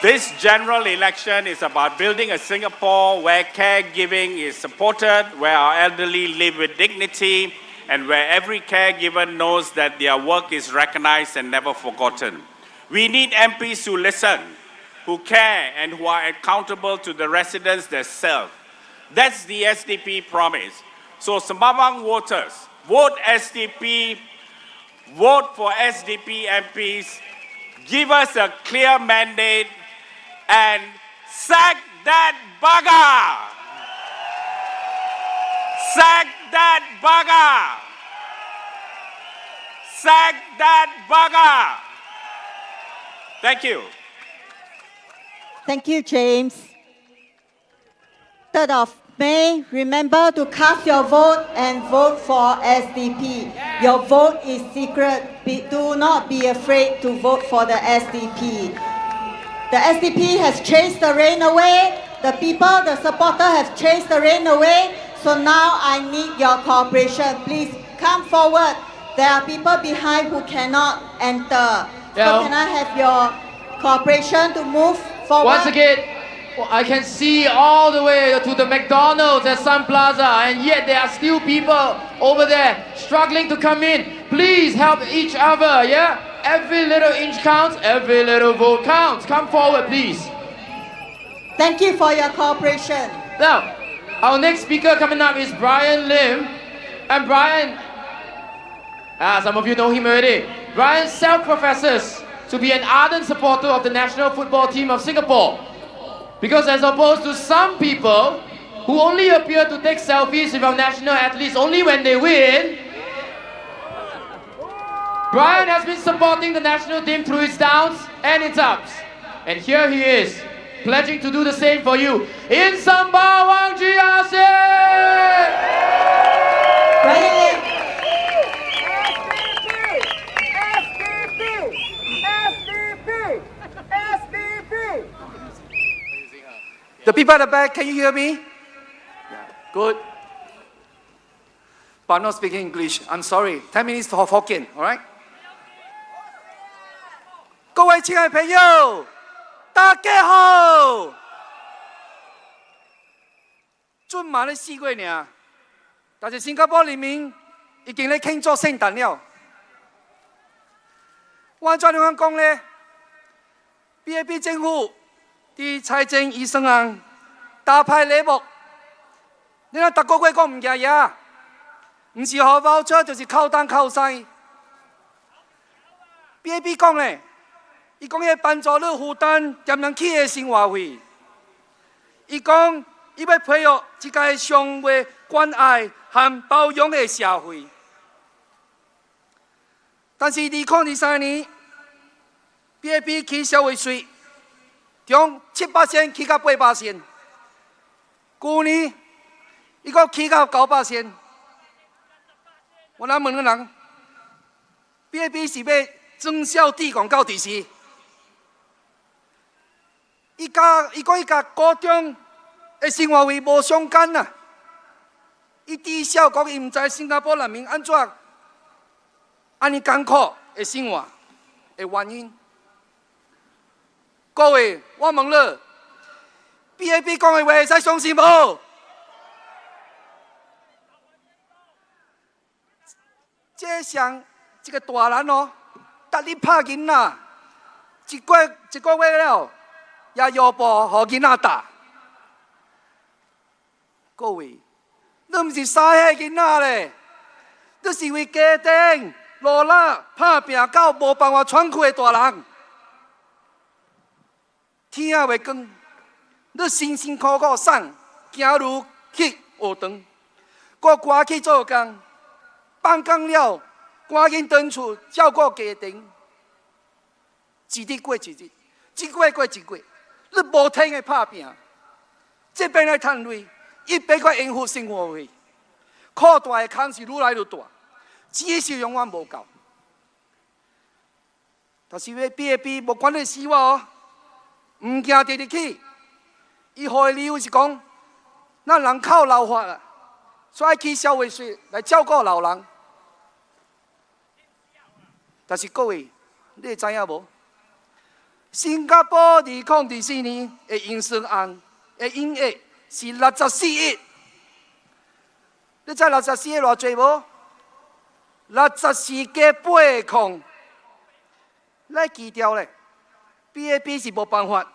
This general election is about building a Singapore where caregiving is supported, where our elderly live with dignity, and where every caregiver knows that their work is recognized and never forgotten. We need MPs who listen, who care, and who are accountable to the residents they serve. That's the SDP promise. So Sembawang voters, vote SDP, vote for SDP MPs, give us a clear mandate, and sack that bugger! Sack that bugger! Sack that bugger! Thank you. Thank you, James. 3rd of May, remember to cast your vote and vote for SDP. Your vote is secret. Do not be afraid to vote for the SDP. The SDP has chased the rain away. The people, the supporters have chased the rain away. So now I need your cooperation. Please come forward. There are people behind who cannot enter. So can I have your cooperation to move forward? Once again, I can see all the way to the McDonald's at Sun Plaza, and yet there are still people over there struggling to come in. Please help each other, yeah? Every little inch counts, every little vote counts. Come forward, please. Thank you for your cooperation. Now, our next speaker coming up is Brian Lim. And Brian, some of you know him already. Brian self-professes to be an ardent supporter of the national football team of Singapore. Because as opposed to some people who only appear to take selfies with our national athletes only when they win, Brian has been supporting the national team through its downs and its ups. And here he is, pledging to do the same for you in Sembawang GRC! Brian. The people at the back, can you hear me? Yeah, good. But I'm not speaking English. I'm sorry. 10 minutes for Hokkien, all right? 各位亲爱的朋友，大家好。准嘛咧4月呢，但是新加坡人民已經咧慶祝聖誕了。我怎樣講咧 ？BAP 政府啲財政預算案大派禮物，你睇逐個月講唔驚嘢，唔是荷包車就是靠單靠勢。BAP 講咧，伊講要幫助你負擔點樣起嘅生活費，伊講伊要培育一個相互關愛和包容嘅社會。但是2023年 ，BAP 起消費稅從7%起到8%，去年伊個起到9%。我來問個人 ，BAP 是要增效地廣告地市？伊講伊甲高中嘅生活費無相干啊！伊低效講伊唔知新加坡人民安怎安尼艱苦嘅生活嘅原因。各位，我問你 ，BAP 講嘅話會使相信無？這像一個大人哦，搭你拍囡仔，一個月了，也要報互囡仔打。各位，你唔是嘥迄囡仔咧，你是為家庭，落力打拼到无办法喘气的大人，天也袂光，你辛辛苦苦送行路去学堂，我赶去做工，放工了赶紧转厝照顾家庭，一日过一日，一月过一月，你无停的打拼，这边来赚钱，一边去应付生活费，扩大的空是愈来愈大，钱是永远无够。但是要比无管你死我哦，唔惊直直去。伊予的理由是讲，咱人口老化啦，所以起消费税来照顾老人。但是各位，你会知影无？新加坡2024年的预算案的营业是64亿，你知64亿偌济无？64加8控，咱记掉咧。BAP 是无办法，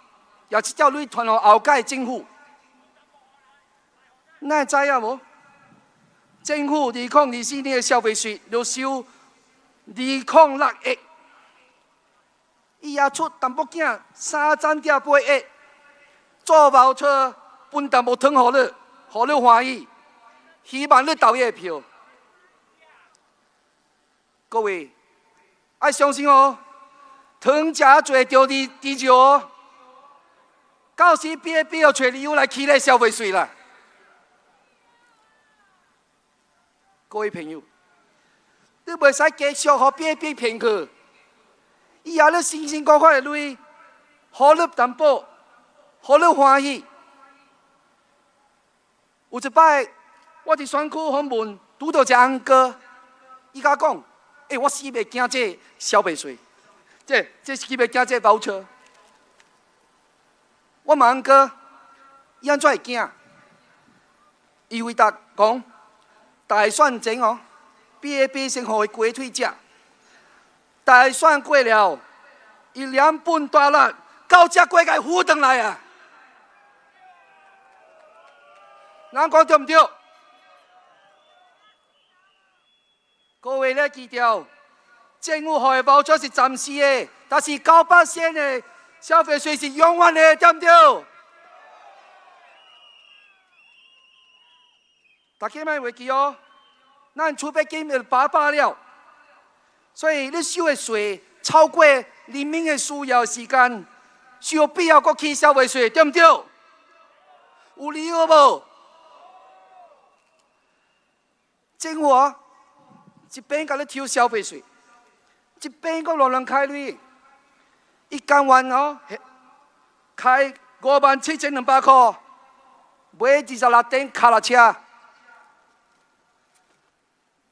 也这条路传予后届政府。咱会知影无？政府2024年的消费税就收206亿。伊也出淡薄囝3.8亿，做毛车分淡薄汤互你，互你欢喜，希望你投伊的票。各位，爱相信哦，汤食侪着地少哦，到时BAP要找理由来起咧消费税啦。各位朋友，你袂使继续互BAP骗去。伊也咧辛辛苦苦的累，互你淡薄，互你欢喜。有一摆，我伫选区访问，拄到一个翁哥，伊甲讲：“我死袂惊这消费税，这死袂惊这包车。”我问翁哥，伊安怎会惊？伊回答讲：“大选前哦，BAP 先互伊鸡腿食。”大选过了，伊2本大力到这过来扶转来啊！人讲对唔对？各位咧记住，政府予的包装是暂时的，但是9%的消费税是永远的，对唔对？大家莫忘记哦，咱储备金800了。所以你收的税超过人民的需要时间，是有必要搁起消费税，对唔对？有理由无？政府啊，一边甲你抽消费税，一边搁乱乱开税，伊甘愿哦，开57200块，买26顶脚踏车，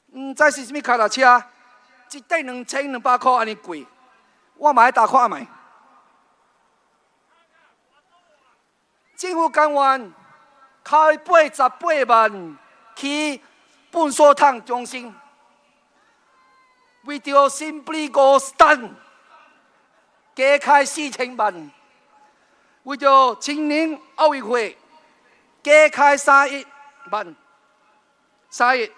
唔知是啥物脚踏车。一顶2200块安尼贵，我嘛爱大看卖。政府甘愿开88万去粪扫桶中心，为着 Simply Go Stand 加开4000万，为着青年奥运会加开3亿万，3亿，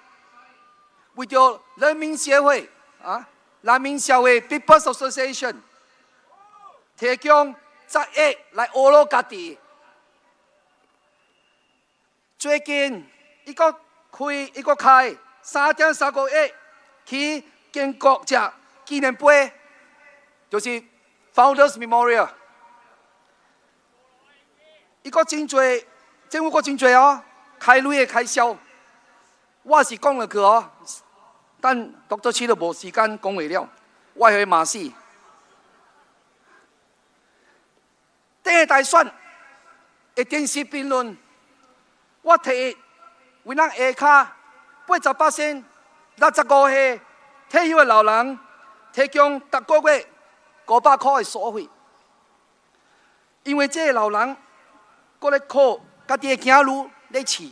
为着人民协会。人民社会 People's Association 提供10亿来学罗家己。最近伊个开3.3个亿去建国这纪念碑，就是 Founders Memorial。伊个真多，政府个真多哦，开税的开销，我是讲落去哦。但读到书都无时间讲话了，我会骂死。顶个大选的电视评论，我提为咱下骹88% 65岁退休的老人提供逐个月500块的所费，因为这个老人搁咧靠家己的囝女咧饲，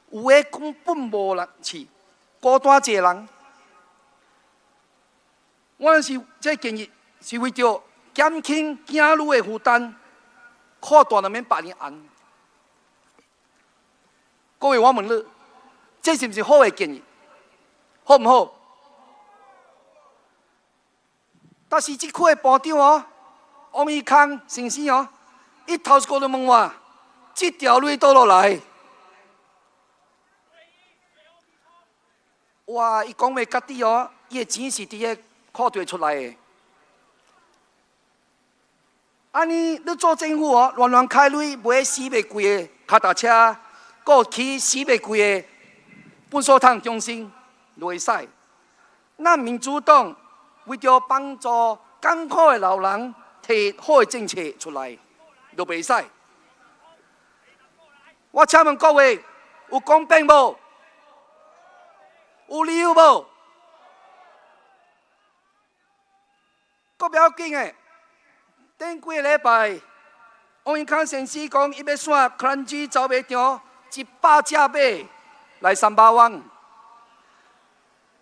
有的根本无人饲。孤单一个人，我是这建议是为着减轻囝女的负担，扩大人免8年安。各位，我问你，这是不是好的建议？好唔好？但是这区的部长哦，王义康先生哦，伊头一个就问我，这条路倒落来？哇！伊讲话家己哦，伊的钱是伫个库袋出来的。安尼，你做政府哦，乱乱开钱买死袂贵的脚踏车，搁起死袂贵的粪扫桶中心，就会使。咱民主党为着帮助艰苦的老人，提好的政策出来，就袂使。我请问各位，有公平无？有理由无？搁不要紧的。顶几个礼拜，王永康先生讲，伊要选克兰居招卖场100只马来Sembawang。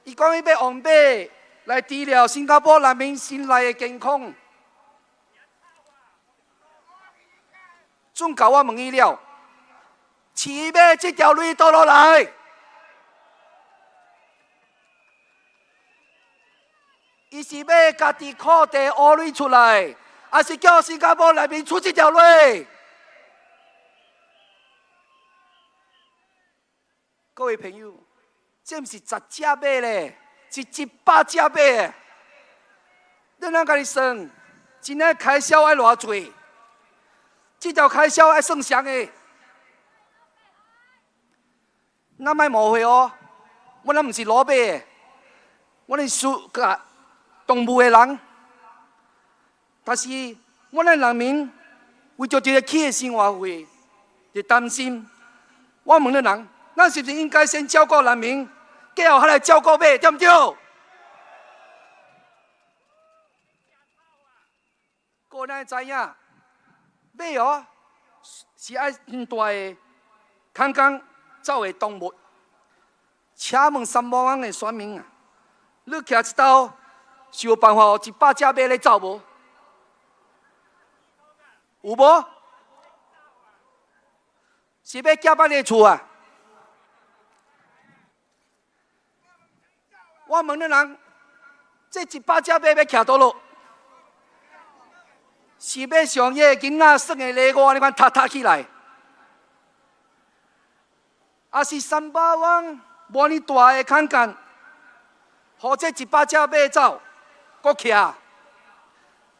伊讲伊要用马来治疗新加坡人民心内的健康。准甲我问伊了，饲马这条路倒落来？伊是要家己库地挖钱出来？还是叫新加坡内面出这条路？各位朋友，这不是10只马咧，是100只马。你哪家己算？真个开销要偌济？这条开销要算谁的？咱莫误会哦，我咱不是老马的，我是属个动物的人。但是，我们人民为着这个企业生活费，就担心。我问你人，咱是不是应该先照顾人民，然后才来照顾马，对不对？个人知影，马哦是爱很大的空间走的动物。请问Sembawang的选民啊，你徛一道是有办法有100只马来走无？有无？是要寄捌你厝啊？我问你人，这100只马要徛倒落？是要像迄个囡仔耍的礼物安尼款塌起来？还是Sembawang无呢大的空间，互这100只马走，搁徛？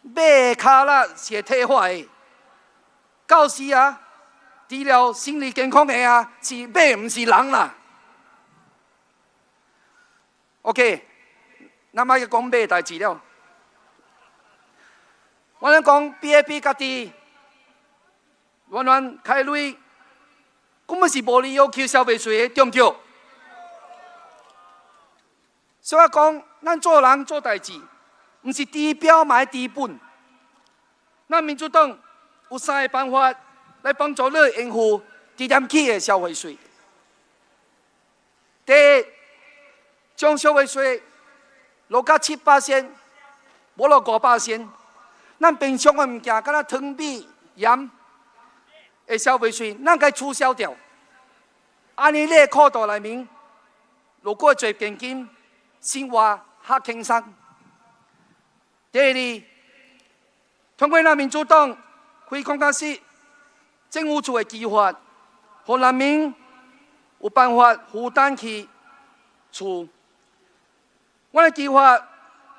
马的骹力是会退化的。到时啊，治疗心理健康的啊，是马，唔是人啦。OK， 咱莫去讲马的代志了。我咱讲 BAP 家己乱乱开钱，根本是无理由扣消费税的，对唔对？所以讲，咱做人做代志，唔是治标买治本。咱民主党有3个办法来帮助你应付低点起的消费税。第一，将消费税落到7%，无落5%。咱平常的物件，敢若汤米、盐的消费税，咱该取消掉。安尼，你的裤袋内面如果最现金，生活较轻松。第二，通过咱民主党开工作室政府处的计划，让人民有办法负担起厝。我的计划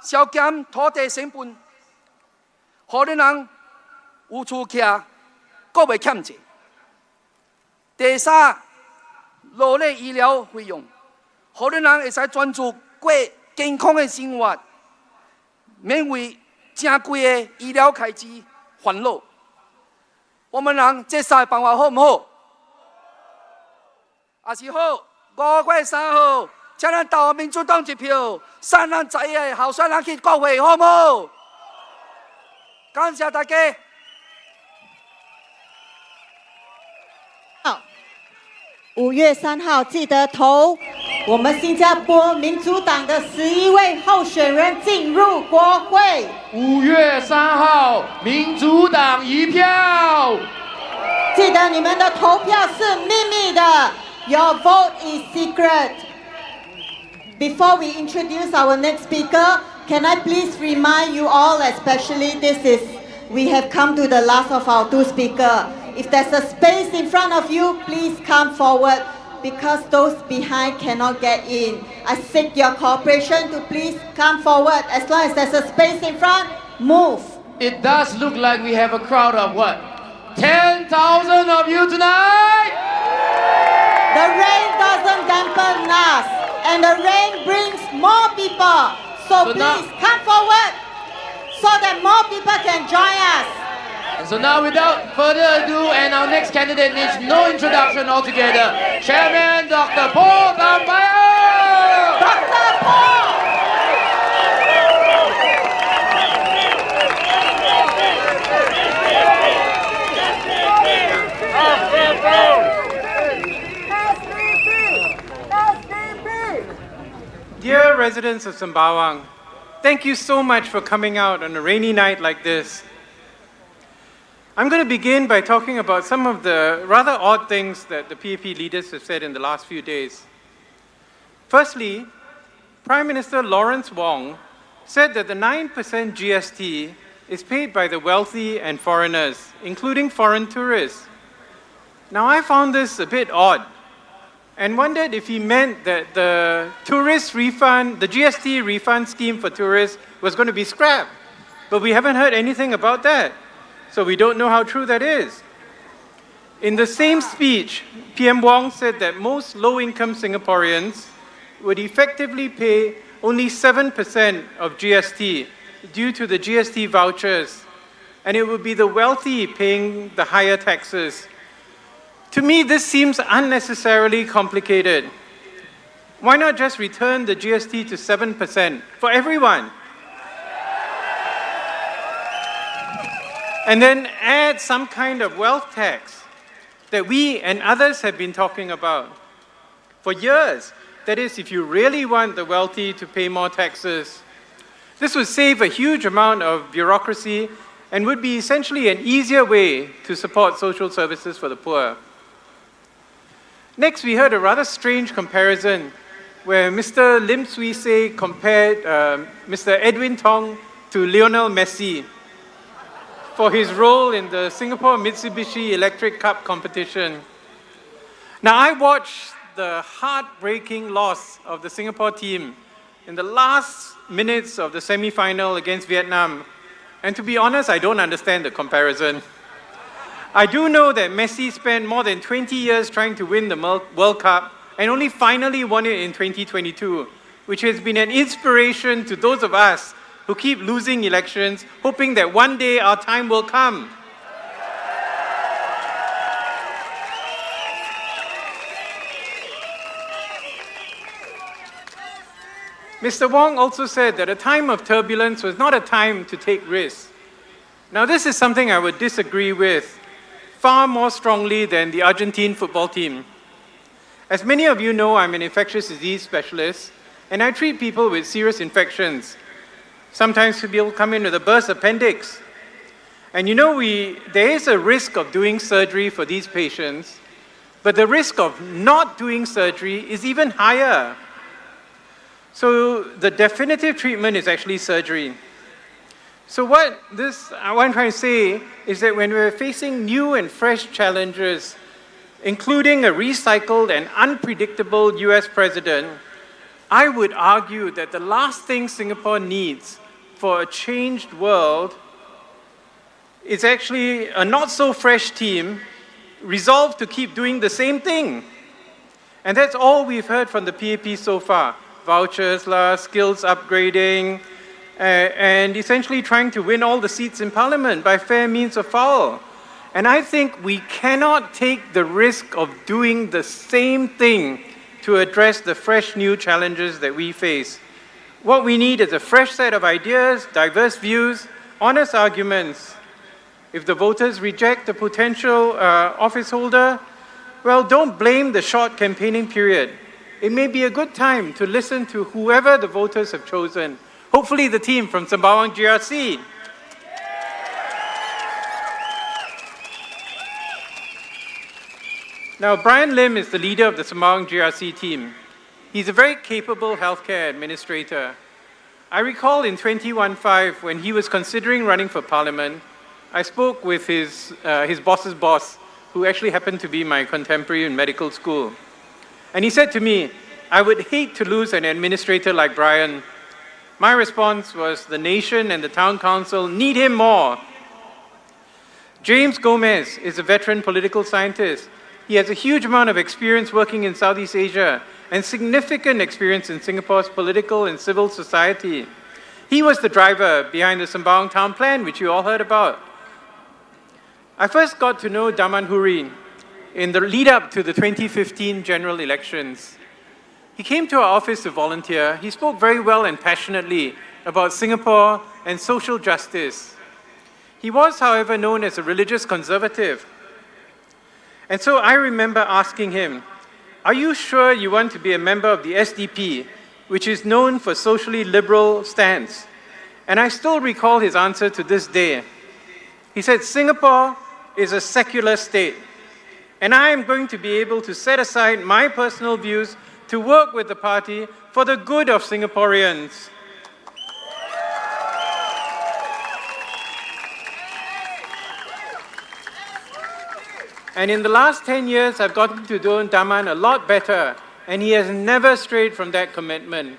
削减土地成本，让你人有厝徛，阁袂欠债。第三，落来医疗费用，让你人会使专注过健康的生活，免为正贵的医疗开支烦恼。我们人这3个办法好唔好？也是好。5月3号，请咱投民主党一票，送咱在野候选人去国会，好唔好？感谢大家。5月3号，记得投我们新加坡民主党的11位候选人进入国会。5月3号，民主党1票。记得你们的投票是秘密的。Your vote is secret. Before we introduce our next speaker, Can I please remind you all, especially we have come to the last of our two speakers. If there's a space in front of you, please come forward because those behind cannot get in. I seek your cooperation to please come forward. As long as there's a space in front, move. It does look like we have a crowd of what? 10,000 of you tonight? The rain doesn't dampen us, and the rain brings more people. So please come forward so that more people can join us. And so now, without further ado, and our next candidate needs no introduction altogether, Chairman Dr. Paul Tambaya! Dr. Paul! Dear residents of Sembawang, thank you so much for coming out on a rainy night like this. I'm going to begin by talking about some of the rather odd things that the PAP leaders have said in the last few days. Firstly, Prime Minister Lawrence Wong said that the 9% GST is paid by the wealthy and foreigners, including foreign tourists. Now, I found this a bit odd and wondered if he meant that the tourist refund, the GST refund scheme for tourists was going to be scrapped. But we haven't heard anything about that, so we don't know how true that is. In the same speech, PM Wong said that most low-income Singaporeans would effectively pay only 7% of GST due to the GST vouchers, and it would be the wealthy paying the higher taxes. To me, this seems unnecessarily complicated. Why not just return the GST to 7% for everyone? And then add some kind of wealth tax that we and others have been talking about for years. That is, if you really want the wealthy to pay more taxes, this would save a huge amount of bureaucracy and would be essentially an easier way to support social services for the poor. Next, we heard a rather strange comparison where Mr. Lim Swee Say compared Mr. Edwin Tong to Lionel Messi for his role in the Singapore Mitsubishi Electric Cup competition. Now, I watched the heartbreaking loss of the Singapore team in the last minutes of the semi-final against Vietnam, and to be honest, I don't understand the comparison. I do know that Messi spent more than 20 years trying to win the World Cup and only finally won it in 2022, which has been an inspiration to those of us who keep losing elections, hoping that one day our time will come. Mr. Wong also said that a time of turbulence was not a time to take risks. Now, this is something I would disagree with far more strongly than the Argentine football team. As many of you know, I'm an infectious disease specialist, and I treat people with serious infections. Sometimes people come in with a burst appendix. And you know, there is a risk of doing surgery for these patients, but the risk of not doing surgery is even higher. So the definitive treatment is actually surgery. So what I'm trying to say is that when we're facing new and fresh challenges, including a recycled and unpredictable US president, I would argue that the last thing Singapore needs for a changed world is actually a not-so-fresh team resolved to keep doing the same thing. And that's all we've heard from the PAP so far. Vouchers, skills upgrading, and essentially trying to win all the seats in Parliament by fair means or foul. And I think we cannot take the risk of doing the same thing to address the fresh new challenges that we face. What we need is a fresh set of ideas, diverse views, honest arguments. If the voters reject the potential office holder, well, don't blame the short campaigning period. It may be a good time to listen to whoever the voters have chosen. Hopefully the team from Sembawang GRC. Now, Brian Lim is the leader of the Sembawang GRC team. He's a very capable healthcare administrator. I recall in 2015, when he was considering running for parliament, I spoke with his boss's boss, who actually happened to be my contemporary in medical school. And he said to me, I would hate to lose an administrator like Brian. My response was, the nation and the town council need him more. James Gomez is a veteran political scientist. He has a huge amount of experience working in Southeast Asia and significant experience in Singapore's political and civil society. He was the driver behind the Sembawang town plan, which you all heard about. I first got to know Daman Huri in the lead up to the 2015 general elections. He came to our office to volunteer. He spoke very well and passionately about Singapore and social justice. He was, however, known as a religious conservative. And so I remember asking him, are you sure you want to be a member of the SDP, which is known for socially liberal stance? And I still recall his answer to this day. He said, Singapore is a secular state, and I am going to be able to set aside my personal views to work with the party for the good of Singaporeans. And in the last 10 years, I've gotten to know Daman a lot better, and he has never strayed from that commitment.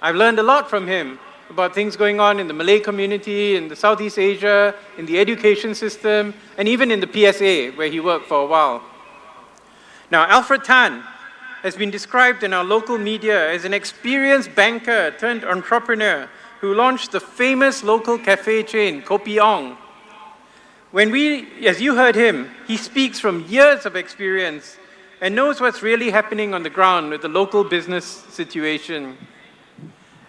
I've learned a lot from him about things going on in the Malay community, in the Southeast Asia, in the education system, and even in the PSA, where he worked for a while. Now, Alfred Tan has been described in our local media as an experienced banker turned entrepreneur who launched the famous local cafe chain, Kopi Ong. As you heard him, he speaks from years of experience and knows what's really happening on the ground with the local business situation.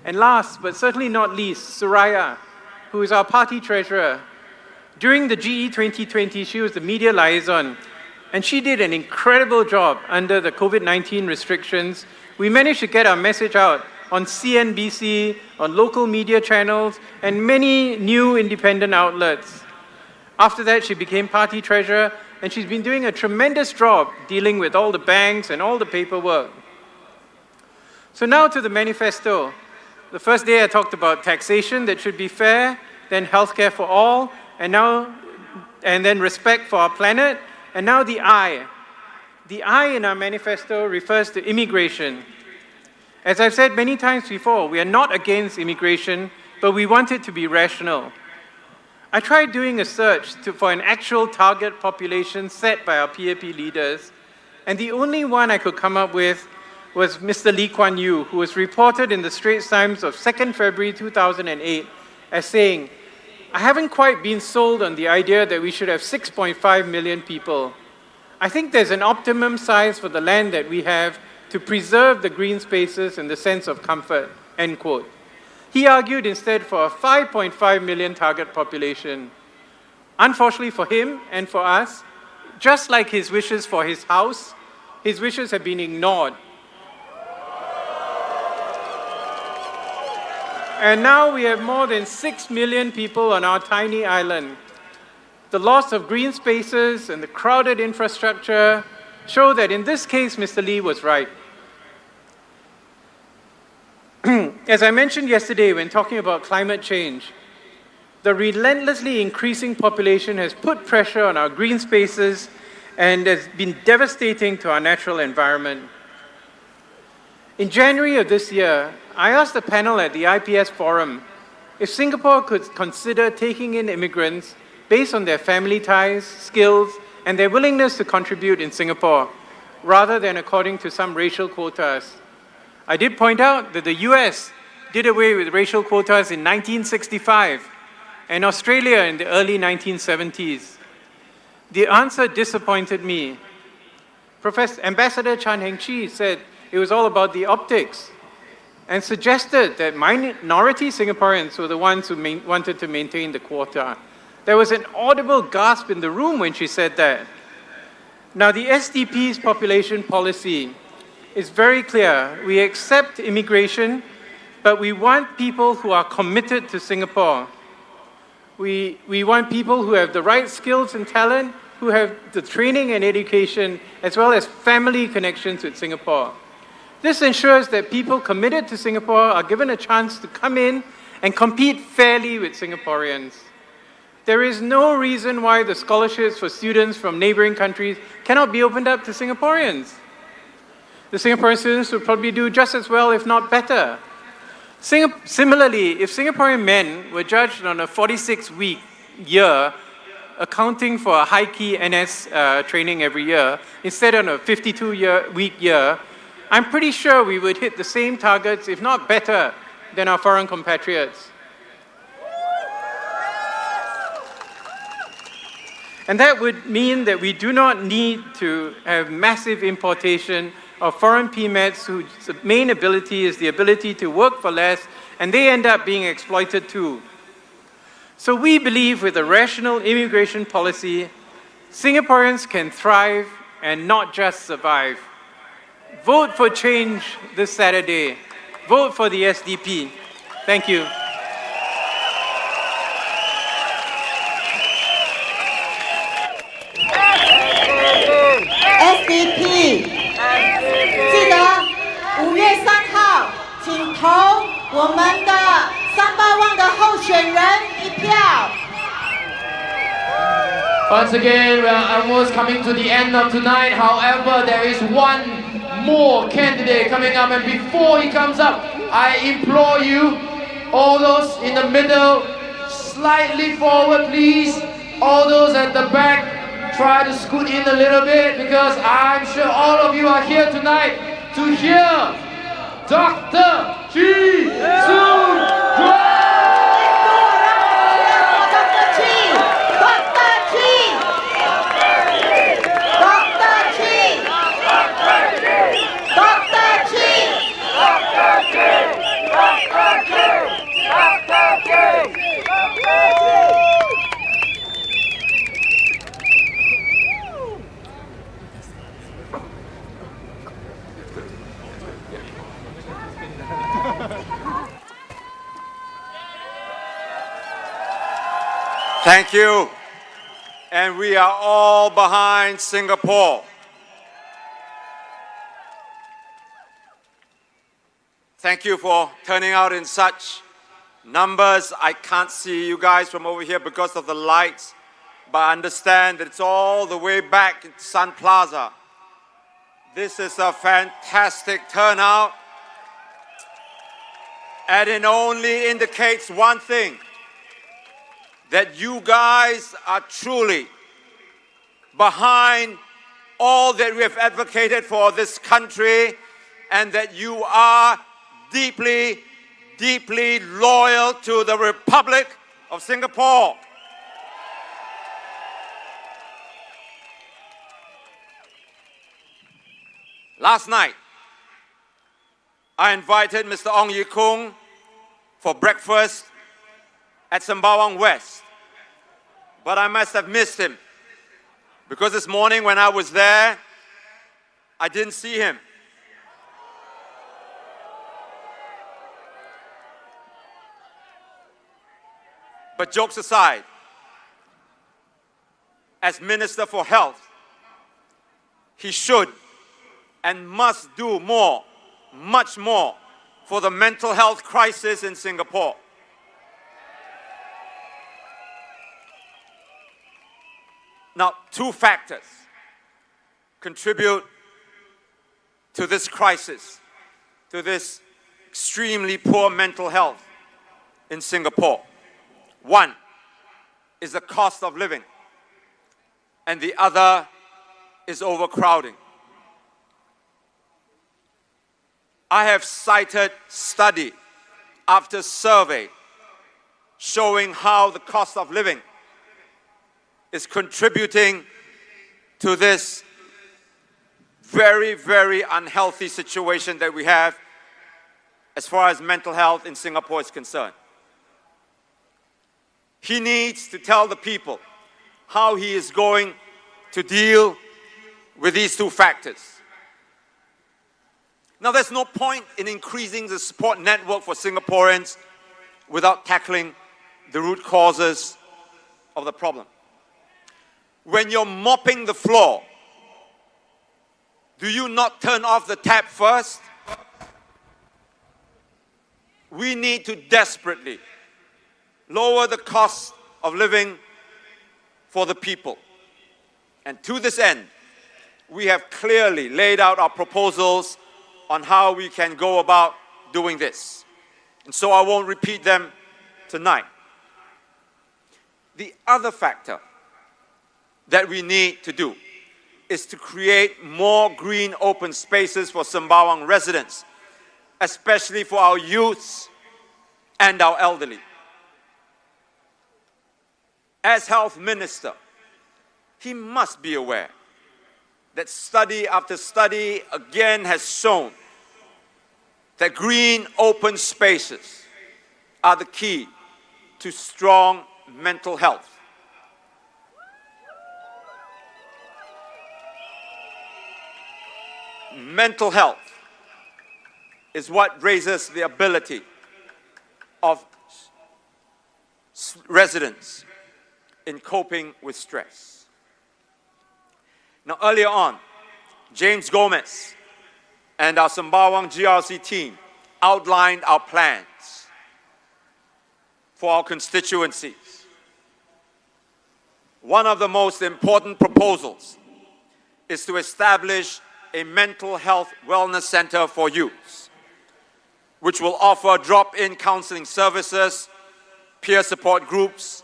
And last, but certainly not least, Suraya, who is our party treasurer. During the GE 2020, she was the media liaison, and she did an incredible job under the COVID-19 restrictions. We managed to get our message out on CNBC, on local media channels, and many new independent outlets. After that, she became party treasurer, and she's been doing a tremendous job dealing with all the banks and all the paperwork. So now to the manifesto. The first day I talked about taxation that should be fair, then healthcare for all, and then respect for our planet, and now the I. The I in our manifesto refers to immigration. As I've said many times before, we are not against immigration, but we want it to be rational. I tried doing a search for an actual target population set by our PAP leaders, and the only one I could come up with was Mr. Lee Kuan Yew, who was reported in the Straits Times of 2nd February 2008 as saying, I haven't quite been sold on the idea that we should have 6.5 million people. I think there's an optimum size for the land that we have to preserve the green spaces and the sense of comfort, end quote. He argued instead for a 5.5 million target population. Unfortunately for him and for us, just like his wishes for his house, his wishes have been ignored. And now we have more than 6 million people on our tiny island. The loss of green spaces and the crowded infrastructure show that in this case, Mr. Lee was right. As I mentioned yesterday when talking about climate change, the relentlessly increasing population has put pressure on our green spaces and has been devastating to our natural environment. In January of this year, I asked the panel at the IPS Forum if Singapore could consider taking in immigrants based on their family ties, skills, and their willingness to contribute in Singapore, rather than according to some racial quotas. I did point out that the US did away with racial quotas in 1965 and Australia in the early 1970s. The answer disappointed me. Ambassador Chan Heng-Chi said it was all about the optics and suggested that minority Singaporeans were the ones who wanted to maintain the quota. There was an audible gasp in the room when she said that. Now, the SDP's population policy is very clear. We accept immigration, but we want people who are committed to Singapore. We want people who have the right skills and talent, who have the training and education, as well as family connections with Singapore. This ensures that people committed to Singapore are given a chance to come in and compete fairly with Singaporeans. There is no reason why the scholarships for students from neighboring countries cannot be opened up to Singaporeans. The Singaporean students would probably do just as well, if not better. Similarly, if Singaporean men were judged on a 46-week year, accounting for a high-key NS training every year, instead of a 52-week year, I'm pretty sure we would hit the same targets, if not better, than our foreign compatriots. And that would mean that we do not need to have massive importation of foreign PMETs whose main ability is the ability to work for less, and they end up being exploited too. So we believe with a rational immigration policy, Singaporeans can thrive and not just survive. Vote for change this Saturday. Vote for the SDP. Thank you. SDP，记得5月3号，请投我们的Sembawang的候选人一票。Once again, we are almost coming to the end of tonight. However, there is one more candidate coming up, and before he comes up, I implore you, all those in the middle, slightly forward, please. All those at the back, try to scoot in a little bit, because I'm sure all of you are here tonight to hear Dr. Sun Plaza. Thank you. And we are all behind Singapore. Thank you for turning out in such numbers. I can't see you guys from over here because of the lights, but I understand that it's all the way back in Sun Plaza. This is a fantastic turnout, and it only indicates one thing, that you guys are truly behind all that we have advocated for this country, and that you are deeply, deeply loyal to the Republic of Singapore. Last night, I invited Mr. Ong Ye Kung for breakfast at Sembawang West, but I must have missed him, because this morning when I was there, I didn't see him. But jokes aside, as Minister for Health, he should and must do more, much more, for the mental health crisis in Singapore. Now, two factors contribute to this crisis, to this extremely poor mental health in Singapore. One is the cost of living, and the other is overcrowding. I have cited study after survey showing how the cost of living is contributing to this very, very unhealthy situation that we have as far as mental health in Singapore is concerned. He needs to tell the people how he is going to deal with these two factors. Now, there's no point in increasing the support network for Singaporeans without tackling the root causes of the problem. When you're mopping the floor, do you not turn off the tap first? we need to desperately lower the cost of living for the people. And to this end, we have clearly laid out our proposals on how we can go about doing this. And so I won't repeat them tonight. The other factor that we need to do is to create more green open spaces for Sembawang residents, especially for our youths and our elderly. As Health Minister, he must be aware that study after study again has shown that green open spaces are the key to strong mental health. Mental health is what raises the ability of residents in coping with stress. Now, earlier on, James Gomez and our Sembawang GRC team outlined our plans for our constituencies. One of the most important proposals is to establish a mental health wellness center for youths, which will offer drop-in counseling services, peer support groups,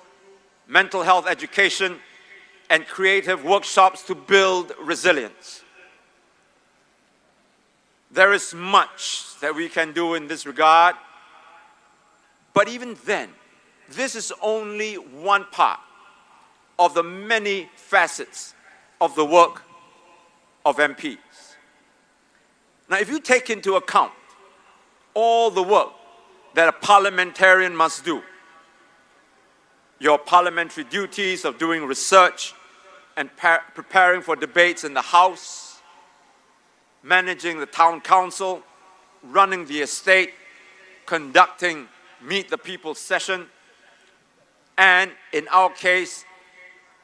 mental health education, and creative workshops to build resilience. There is much that we can do in this regard, but even then, this is only one part of the many facets of the work of MPs. Now, if you take into account all the work that a parliamentarian must do, your parliamentary duties of doing research and preparing for debates in the House, managing the town council, running the estate, conducting Meet the People session, and in our case,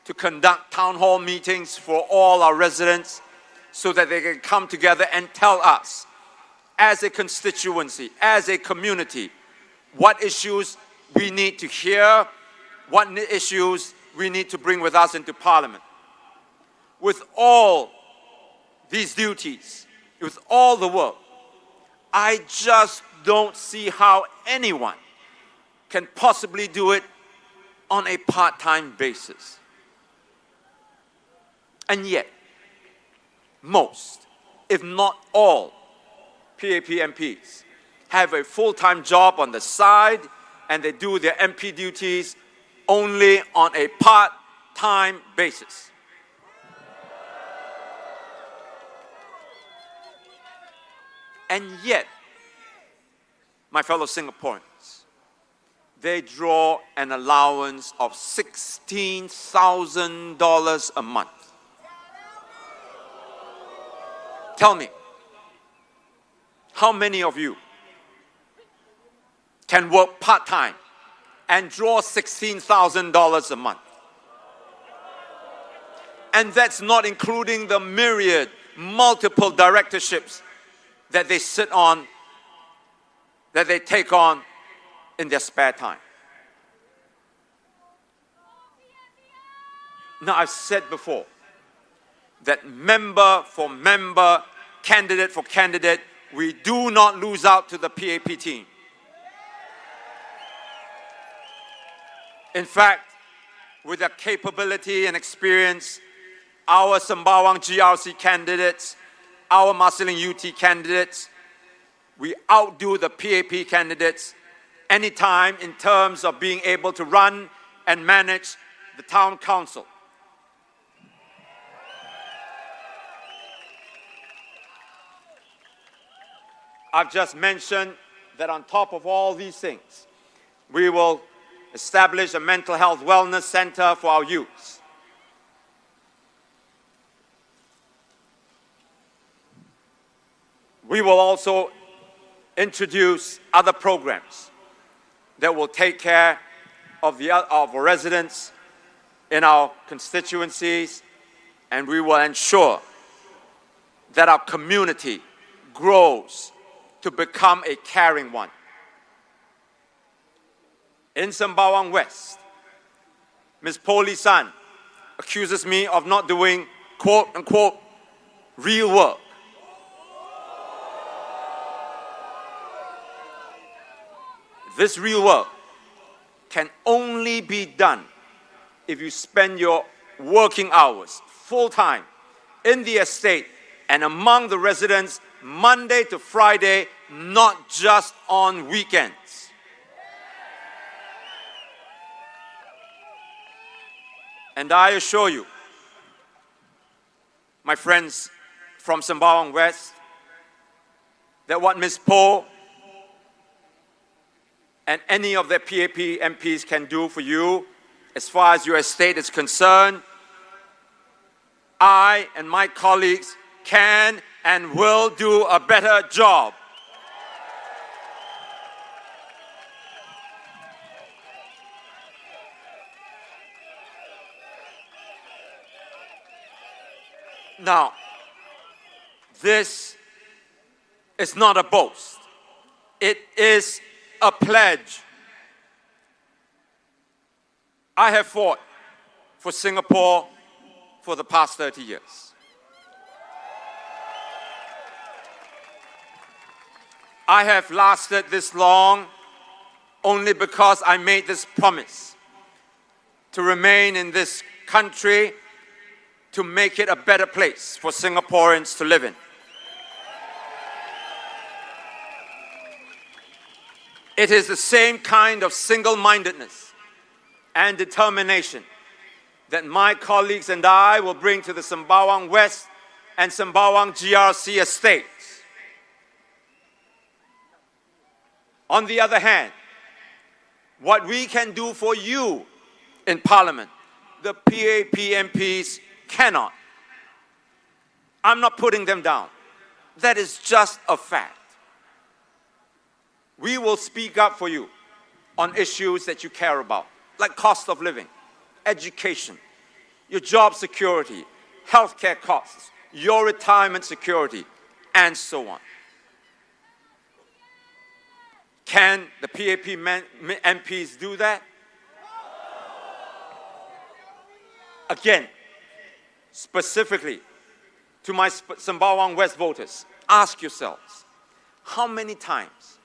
to conduct town hall meetings for all our residents so that they can come together and tell us, as a constituency, as a community, what issues we need to hear, what issues we need to bring with us into Parliament. With all these duties, with all the work, I just don't see how anyone can possibly do it on a part-time basis. And yet, most, if not all, PAP MPs have a full-time job on the side and they do their MP duties only on a part-time basis. And yet, my fellow Singaporeans, they draw an allowance of $16,000 a month. Tell me, how many of you can work part-time and draw $16,000 a month? And that's not including the myriad, multiple directorships that they sit on, that they take on in their spare time. Now, I've said before that member for member, candidate for candidate, we do not lose out to the PAP team. In fact, with their capability and experience, our Sembawang GRC candidates, our Marsiling UT candidates, we outdo the PAP candidates anytime in terms of being able to run and manage the town council. I've just mentioned that on top of all these things, we will establish a mental health wellness center for our youths. We will also introduce other programs that will take care of our residents in our constituencies, and we will ensure that our community grows to become a caring one. in Sembawang West, Ms. Po Lee San accuses me of not doing quote-unquote real work. This real work can only be done if you spend your working hours full-time in the estate and among the residents Monday to Friday, not just on weekends. And I assure you, my friends from Sembawang West, that what Ms. Po and any of their PAP MPs can do for you, as far as your estate is concerned, I and my colleagues can and will do a better job. Now, this is not a boast. It is a pledge. I have fought for Singapore for the past 30 years. I have lasted this long only because I made this promise to remain in this country to make it a better place for Singaporeans to live in. It is the same kind of single-mindedness and determination that my colleagues and I will bring to the Sembawang West and Sembawang GRC estates. On the other hand, what we can do for you in Parliament, the PAP MPs cannot. I'm not putting them down. That is just a fact. We will speak up for you on issues that you care about, like cost of living, education, your job security, healthcare costs, your retirement security, and so on. Can the PAP MPs do that? Again, specifically to my Sembawang West voters, ask yourselves, how many times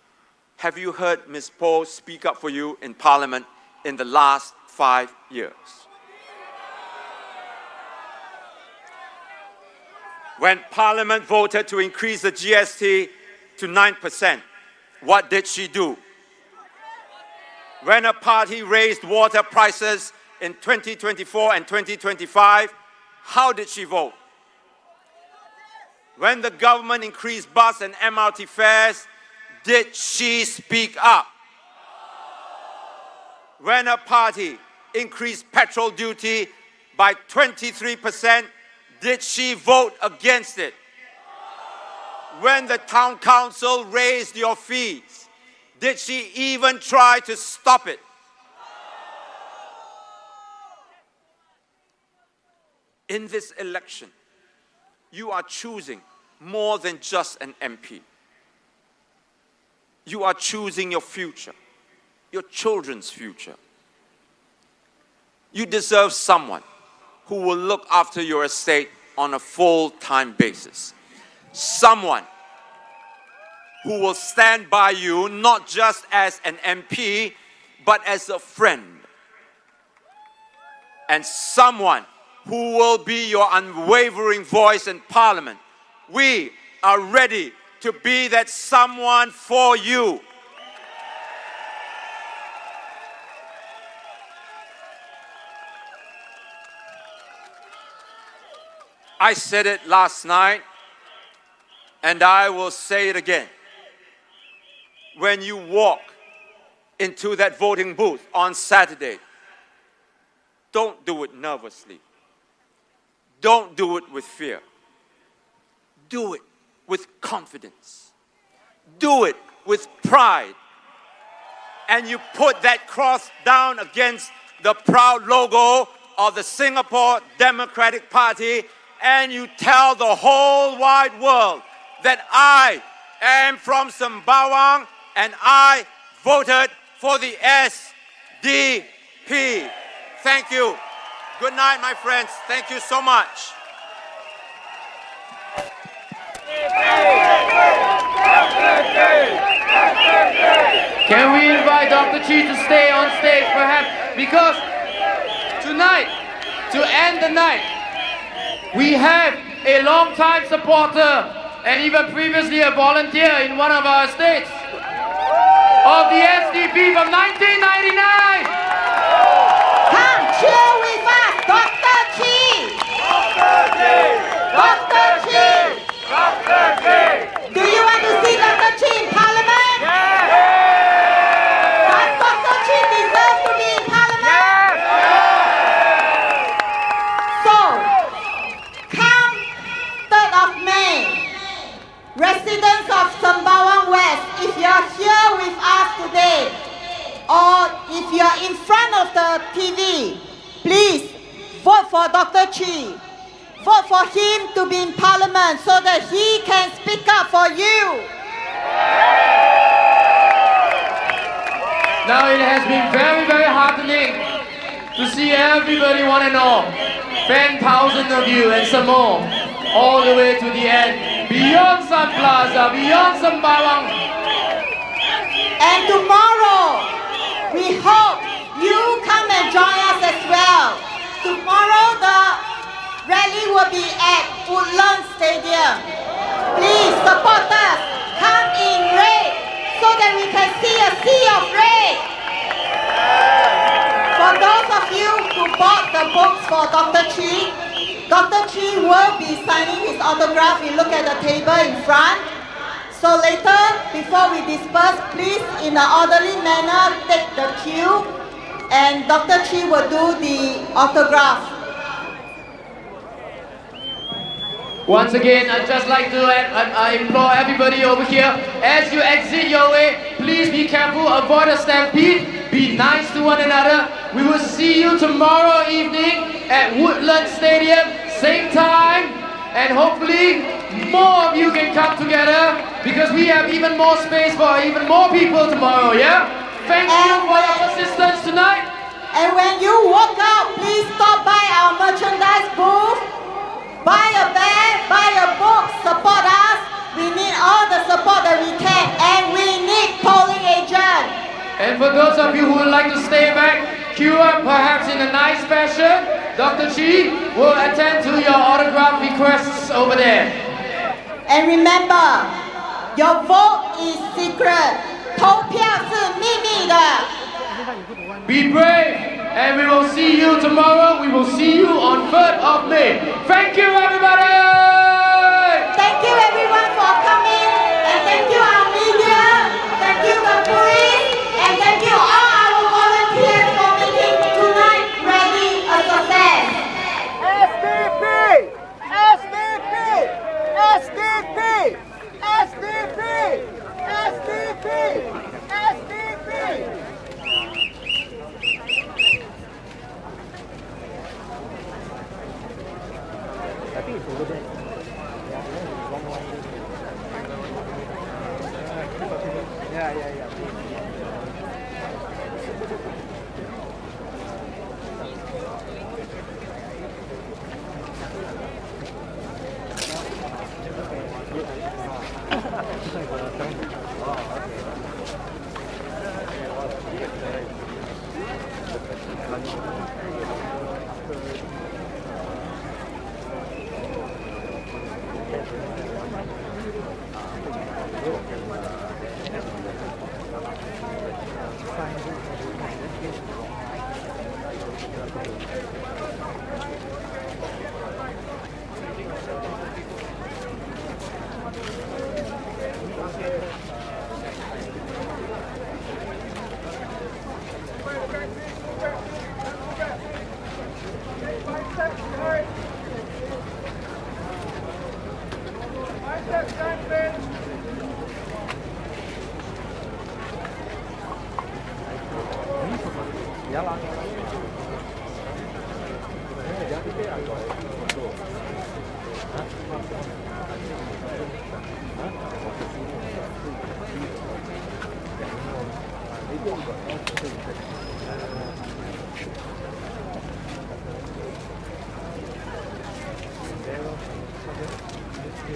have you heard Ms. Po speak up for you in Parliament in the last 5 years? When Parliament voted to increase the GST to 9%, what did she do? When a party raised water prices in 2024 and 2025, how did she vote? When the government increased bus and MRT fares, did she speak up? When a party increased petrol duty by 23%, did she vote against it? When the town council raised your fees, did she even try to stop it? In this election, you are choosing more than just an MP. You are choosing your future, your children's future. You deserve someone who will look after your estate on a full-time basis. Someone who will stand by you not just as an MP, but as a friend. And someone who will be your unwavering voice in Parliament. We are ready to be that someone for you. I said it last night, and I will say it again. When you walk into that voting booth on Saturday, don't do it nervously. Don't do it with fear. Do it with confidence. Do it with pride. And you put that cross down against the proud logo of the Singapore Democratic Party, and you tell the whole wide world that I am from Sembawang and I voted for the SDP. Thank you. Good night, my friends. Thank you so much. Can we invite Dr. Chi to stay on stage perhaps? Because tonight, to end the night, we have a long-time supporter and even previously a volunteer in one of our estates of the SDP from 1999. Come cheer with us, Dr. Chi. Dr. Chi. Dr. Chi. Do you want to see Dr. Chi in Parliament? Does Dr. Chi deserve to be in Parliament? So, come 3rd of May, residents of Sembawang West, if you're here with us today, or if you're in front of the TV, please vote for Dr. Chi. Vote for him to be in Parliament so that he can speak up for you. Now it has been very, very heartening to see everybody one and all, 10,000 of you and some more, all the way to the end, beyond Sun Plaza, beyond Sembawang. And tomorrow, we hope you come and join us as well. Tomorrow, the rally will be at Woodlands Stadium. Please support us. Come in red so that we can see a sea of red. For those of you who bought the books for Dr. Chi will be signing his autograph. You look at the table in front. So later, before we disperse, please, in an orderly manner, take the queue, and Dr. Chi will do the autograph. Once again, I'd just like to implore everybody over here, as you exit your way, please be careful, avoid a stampede, be nice to one another. We will see you tomorrow evening at Woodlands Stadium, same time, and hopefully more of you can come together because we have even more space for even more people tomorrow, yeah? Thank you for your persistence tonight. And when you walk out, please stop by our merchandise booth. Buy a bag, buy a book, support us. We need all the support that we can, and we need polling agents. And for those of you who would like to stay back, queue up perhaps in a nice fashion. Dr. Chi will attend to your autograph requests over there. And remember, your vote is secret. 投票是秘密的。 Be brave. And we will see you tomorrow. We will see you on 3rd of May. Thank you, everybody! Thank you, everyone, for coming. And thank you, our media. Thank you, the police. And thank you, all our volunteers for making tonight rally a success. SDP! SDP! SDP! SDP! SDP! SDP!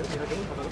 Thank you.